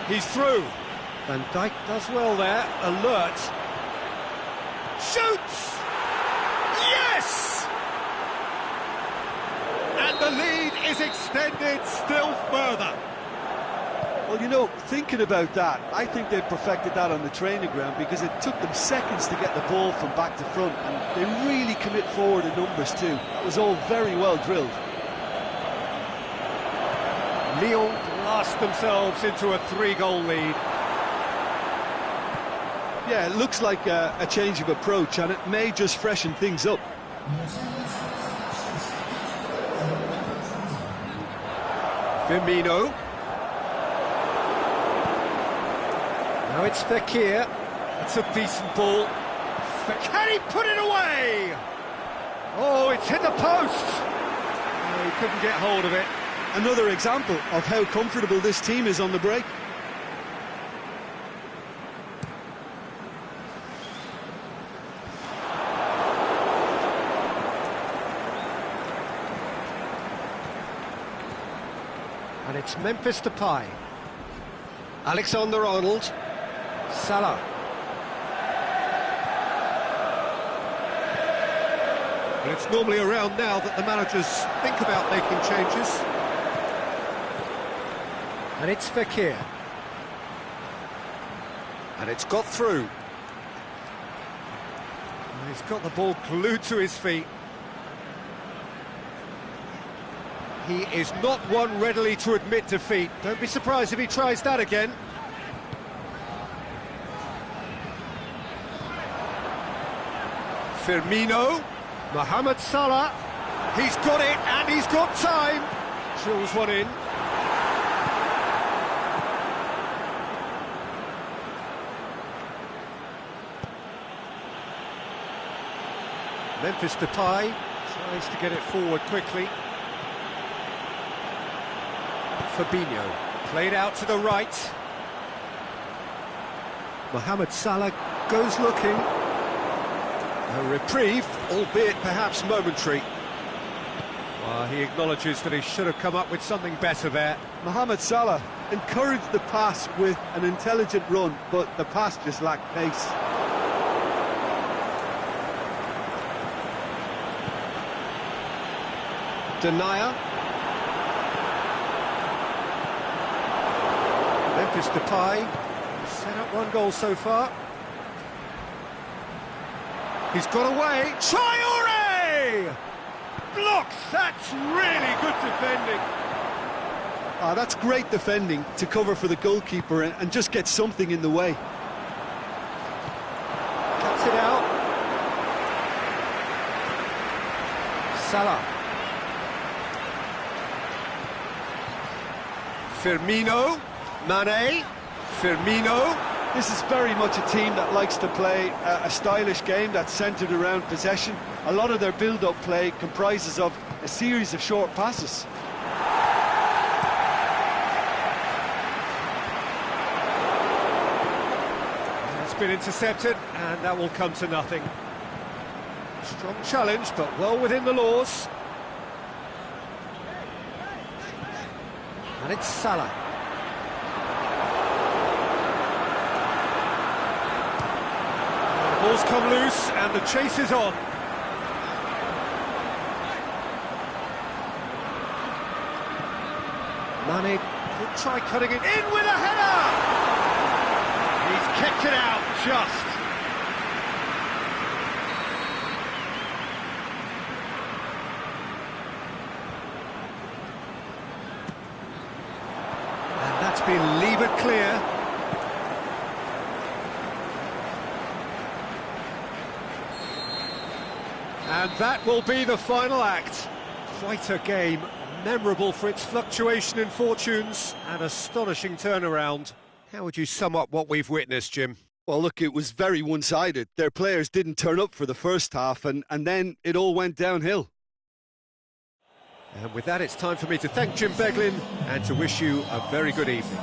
He's through. Van Dijk does well there. Alert. Shoots! Yes! And the lead is extended still further. Well, you know, thinking about that, I think they perfected that on the training ground because it took them seconds to get the ball from back to front, and they really commit forward in numbers too. That was all very well drilled. Lyon blast themselves into a 3-goal lead. Yeah, it looks like a change of approach, and it may just freshen things up. Firmino. Now it's Fekir. That's a decent ball. Can he put it away? Oh, it's hit the post. Oh, he couldn't get hold of it. Another example of how comfortable this team is on the break. And it's Memphis Depay. Alexander-Arnold. Salah. But it's normally around now that the managers think about making changes. And it's Fekir. And it's got through. And he's got the ball glued to his feet. He is not one readily to admit defeat. Don't be surprised if he tries that again. Firmino. Mohamed Salah. He's got it and he's got time. Drills one in. Memphis Depay tries to get it forward quickly. Fabinho, played out to the right. Mohamed Salah goes looking. A reprieve, albeit perhaps momentary. Well, he acknowledges that he should have come up with something better there. Mohamed Salah encouraged the pass with an intelligent run, but the pass just lacked pace. Denier. Memphis Depay. Set up one goal so far. He's got away. Traore! Blocks! That's really good defending. Ah, that's great defending to cover for the goalkeeper and just get something in the way. Cuts it out. Salah. Firmino. Mane. Firmino. This is very much a team that likes to play a stylish game that's centred around possession. A lot of their build-up play comprises of a series of short passes. It's been intercepted, and that will come to nothing. Strong challenge, but well within the laws. And it's Salah. Ball's come loose and the chase is on. Mane could try cutting it in with a header! He's kicked it out just. And that's been levered clear. And that will be the final act. Quite a game, memorable for its fluctuation in fortunes and astonishing turnaround. How would you sum up what we've witnessed, Jim? Well, look, it was very one-sided. Their players didn't turn up for the first half, and then it all went downhill. And with that, it's time for me to thank Jim Beglin and to wish you a very good evening.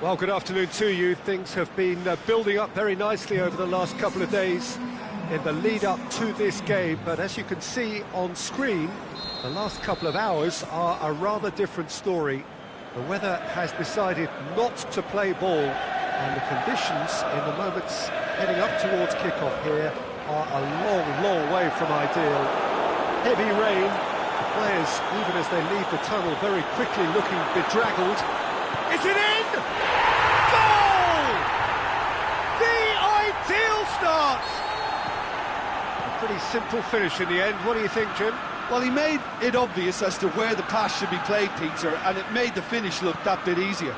Well, good afternoon to you. Things have been building up very nicely over the last couple of days in the lead-up to this game, but as you can see on screen, the last couple of hours are a rather different story. The weather has decided not to play ball, and the conditions in the moments heading up towards kick-off here are a long, long way from ideal. Heavy rain, the players, even as they leave the tunnel, very quickly looking bedraggled. Is it in? Goal! The ideal start! A pretty simple finish in the end. What do you think, Jim? Well, he made it obvious as to where the pass should be played, Peter, and it made the finish look that bit easier.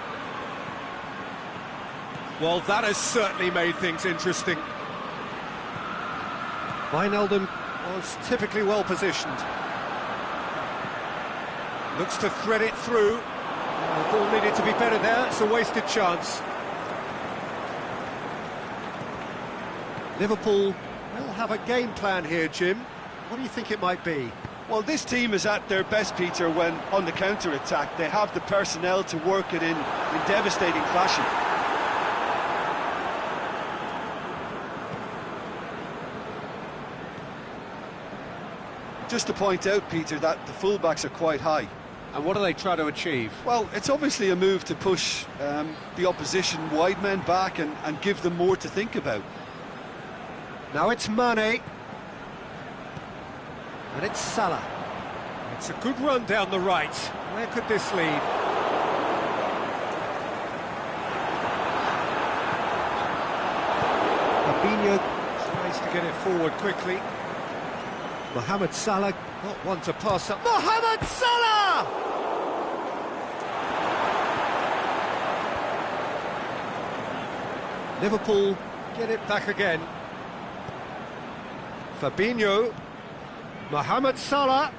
Well, that has certainly made things interesting. Wijnaldum was typically well positioned. Looks to thread it through. The ball needed to be better there. It's a wasted chance. Liverpool will have a game plan here, Jim. What do you think it might be? Well, this team is at their best, Peter, when on the counter-attack. They have the personnel to work it in devastating fashion. Just to point out, Peter, that the fullbacks are quite high. And what do they try to achieve? Well, it's obviously a move to push the opposition wide men back and give them more to think about. Now it's Mane. And it's Salah. It's a good run down the right. Where could this lead? Fabinho tries to get it forward quickly. Mohamed Salah, not one to pass up. Mohamed Salah! Liverpool get it back again. Fabinho. Mohamed Salah.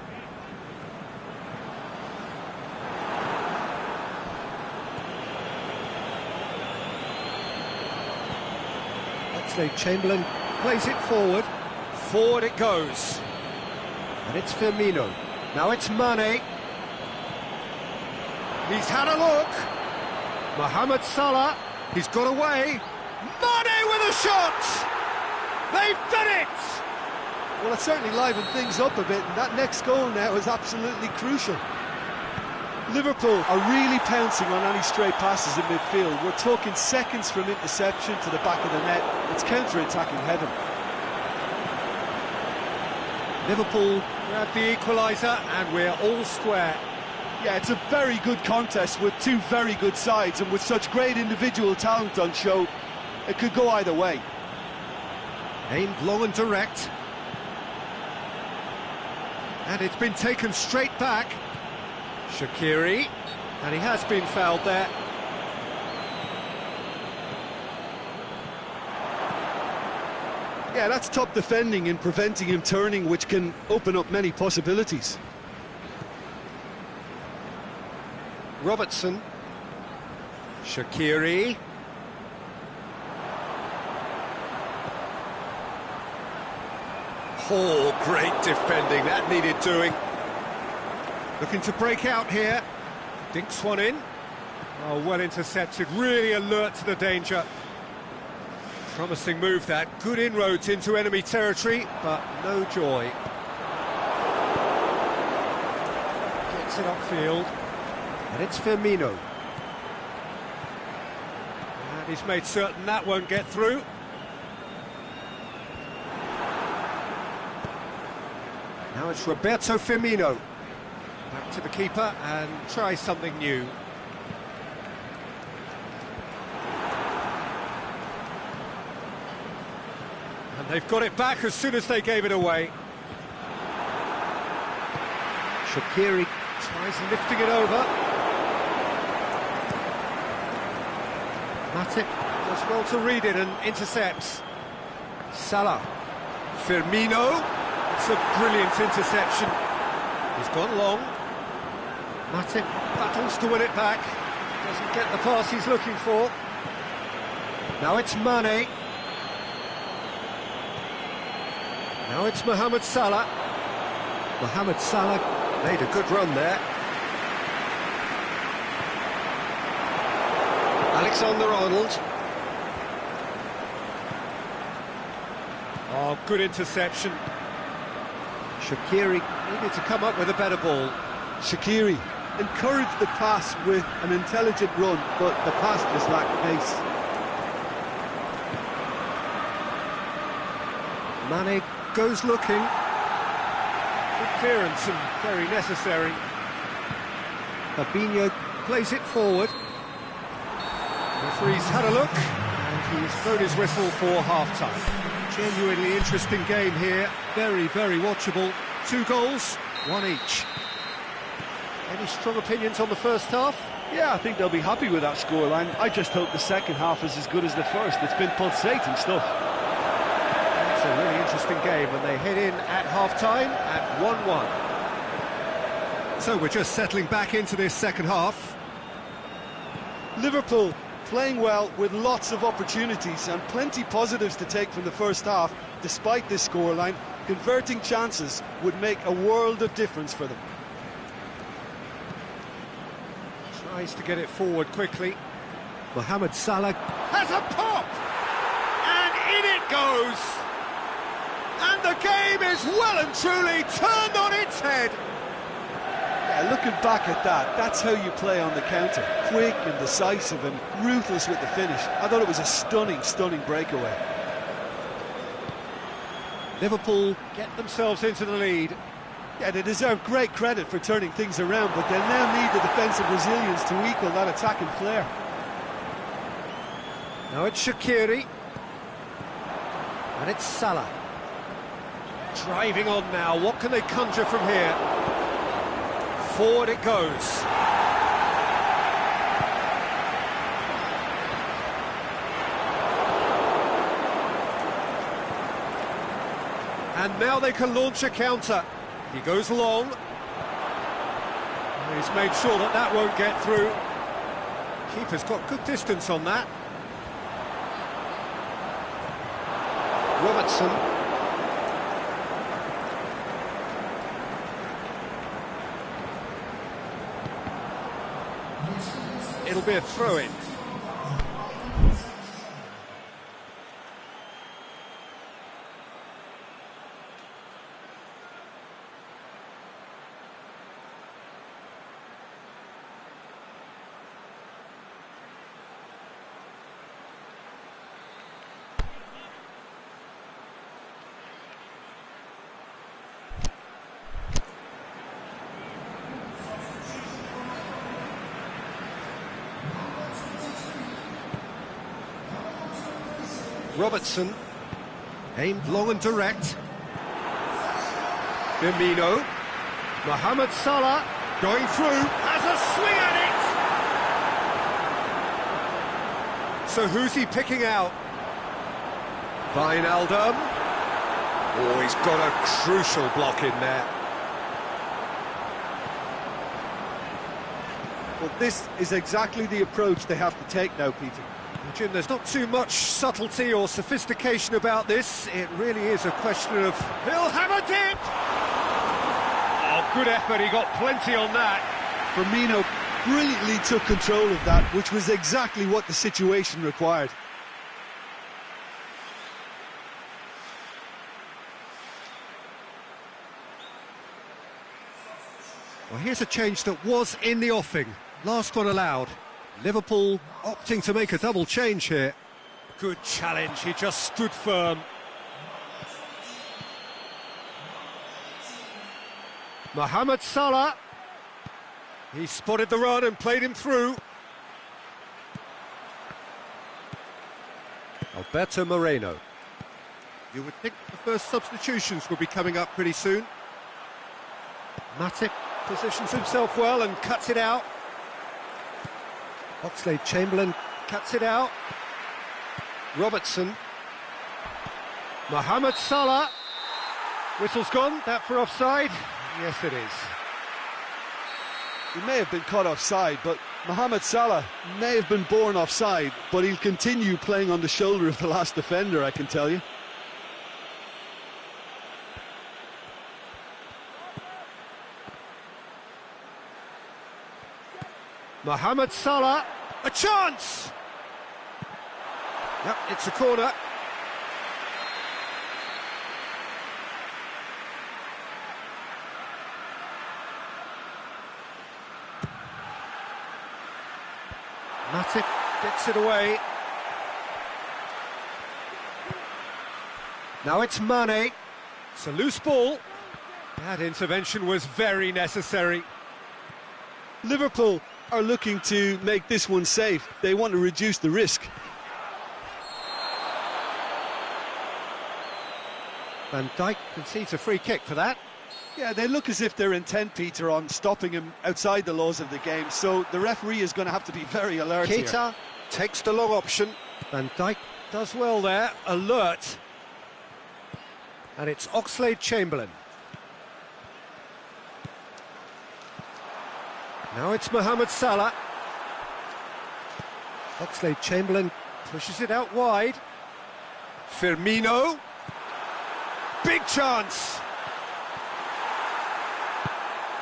Oxlade-Chamberlain plays it forward. Forward it goes. And it's Firmino. Now it's Mane. He's had a look. Mohamed Salah. He's got away. Mane with a shot! They've done it! Well, it certainly livened things up a bit, and that next goal now is absolutely crucial. Liverpool are really pouncing on any stray passes in midfield. We're talking seconds from interception to the back of the net. It's counter-attacking heaven. Liverpool grab the equaliser, and we're all square. Yeah, it's a very good contest with two very good sides, and with such great individual talent on show, it could go either way. Aimed long and direct. And it's been taken straight back. Shaqiri, and he has been fouled there. Yeah, that's top defending and preventing him turning, which can open up many possibilities. Robertson. Shaqiri. Oh, great defending, that needed doing. Looking to break out here. Dinks one in. Oh, well intercepted, really alert to the danger. Promising move that, good inroads into enemy territory, but no joy. Gets it upfield, and it's Firmino. And he's made certain that won't get through. Now it's Roberto Firmino. Back to the keeper and try something new. And they've got it back as soon as they gave it away. Shaqiri tries lifting it over. Matip does well to read it and intercepts. Salah. Firmino. It's a brilliant interception. He's gone long. Matip battles to win it back. Doesn't get the pass he's looking for. Now it's Mane. Now it's Mohamed Salah. Mohamed Salah made a good run there. Alexander-Arnold. Oh, good interception. Shaqiri needed to come up with a better ball. Shaqiri encouraged the pass with an intelligent run, but the pass just lacked pace. Mane goes looking. Good clearance and very necessary. Fabinho plays it forward. The referee's had a look, and he's blown his whistle for half-time. Genuinely interesting game here, very, very watchable. 2 goals, 1 each. Any strong opinions on the first half? Yeah, I think they'll be happy with that scoreline. I just hope the second half is as good as the first. It's been pulsating stuff. It's a really interesting game, and they head in at half-time at 1-1. So we're just settling back into this second half. Liverpool playing well with lots of opportunities and plenty positives to take from the first half. Despite this scoreline, converting chances would make a world of difference for them. Tries to get it forward quickly. Mohamed Salah has a pop! And in it goes! And the game is well and truly turned on its head! Yeah, looking back at that, that's how you play on the counter. Quick and decisive and ruthless with the finish. I thought it was a stunning, stunning breakaway. Liverpool get themselves into the lead. Yeah, they deserve great credit for turning things around, but they'll now need the defensive resilience to equal that attacking flair. Now it's Shaqiri. And it's Salah. Driving on now, what can they conjure from here? Forward it goes. And now they can launch a counter. He goes long. He's made sure that that won't get through. Keeper's got good distance on that. Robertson. It'll be a throw-in. Robertson, aimed long and direct. Firmino, Mohamed Salah, going through, has a swing at it! So who's he picking out? Wijnaldum. Oh, he's got a crucial block in there. Well, this is exactly the approach they have to take now, Peter. Jim, there's not too much subtlety or sophistication about this. It really is a question of... He'll have a dip! Oh, good effort, he got plenty on that. Firmino brilliantly took control of that, which was exactly what the situation required. Well, here's a change that was in the offing. Last one allowed. Liverpool opting to make a double change here. Good challenge, he just stood firm. Mohamed Salah. He spotted the run and played him through. Alberto Moreno. You would think the first substitutions will be coming up pretty soon. Matip positions himself well and cuts it out. Oxlade-Chamberlain cuts it out. Robertson. Mohamed Salah. Whistle's gone, that for offside? Yes, it is. He may have been caught offside, but Mohamed Salah may have been born offside, but he'll continue playing on the shoulder of the last defender, I can tell you. Mohamed Salah, a chance! Yep, it's a corner. Matip gets it away. Now it's Mane. It's a loose ball. That intervention was very necessary. Liverpool are looking to make this one safe. They want to reduce the risk. Van Dijk concedes a free kick for that. Yeah, they look as if they're intent, Peter, on stopping him outside the laws of the game, so the referee is going to have to be very alert here. Keita takes the long option. Van Dijk does well there, alert. And it's Oxlade-Chamberlain. Now it's Mohamed Salah. Oxlade-Chamberlain pushes it out wide. Firmino. Big chance.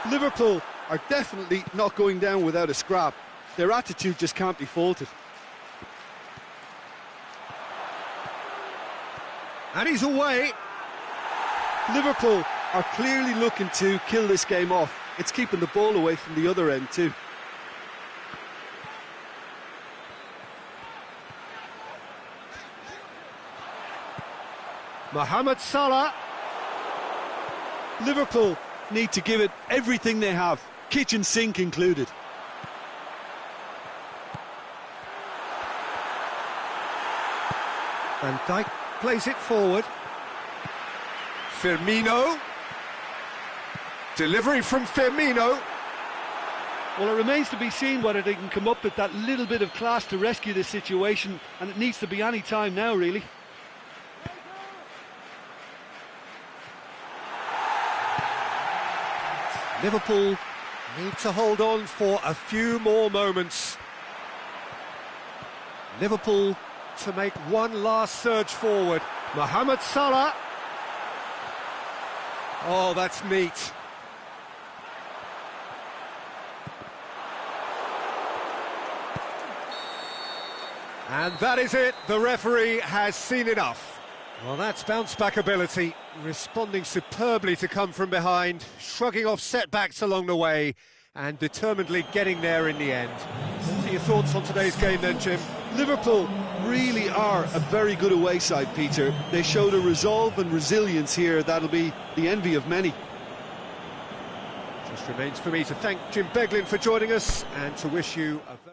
Liverpool are definitely not going down without a scrap. Their attitude just can't be faulted. And he's away. Liverpool are clearly looking to kill this game off. It's keeping the ball away from the other end too. Mohamed Salah. Liverpool need to give it everything they have, kitchen sink included. Van Dijk plays it forward. Firmino. Delivery from Firmino. Well, it remains to be seen whether they can come up with that little bit of class to rescue this situation, and it needs to be any time now, really. Liverpool need to hold on for a few more moments. Liverpool to make one last surge forward. Mohamed Salah. Oh, that's neat. And that is it. The referee has seen enough. Well, that's bounce-back ability, responding superbly to come from behind, shrugging off setbacks along the way, and determinedly getting there in the end. What are your thoughts on today's game then, Jim? Liverpool really are a very good away side, Peter. They showed a resolve and resilience here that'll be the envy of many. Just remains for me to thank Jim Beglin for joining us and to wish you a very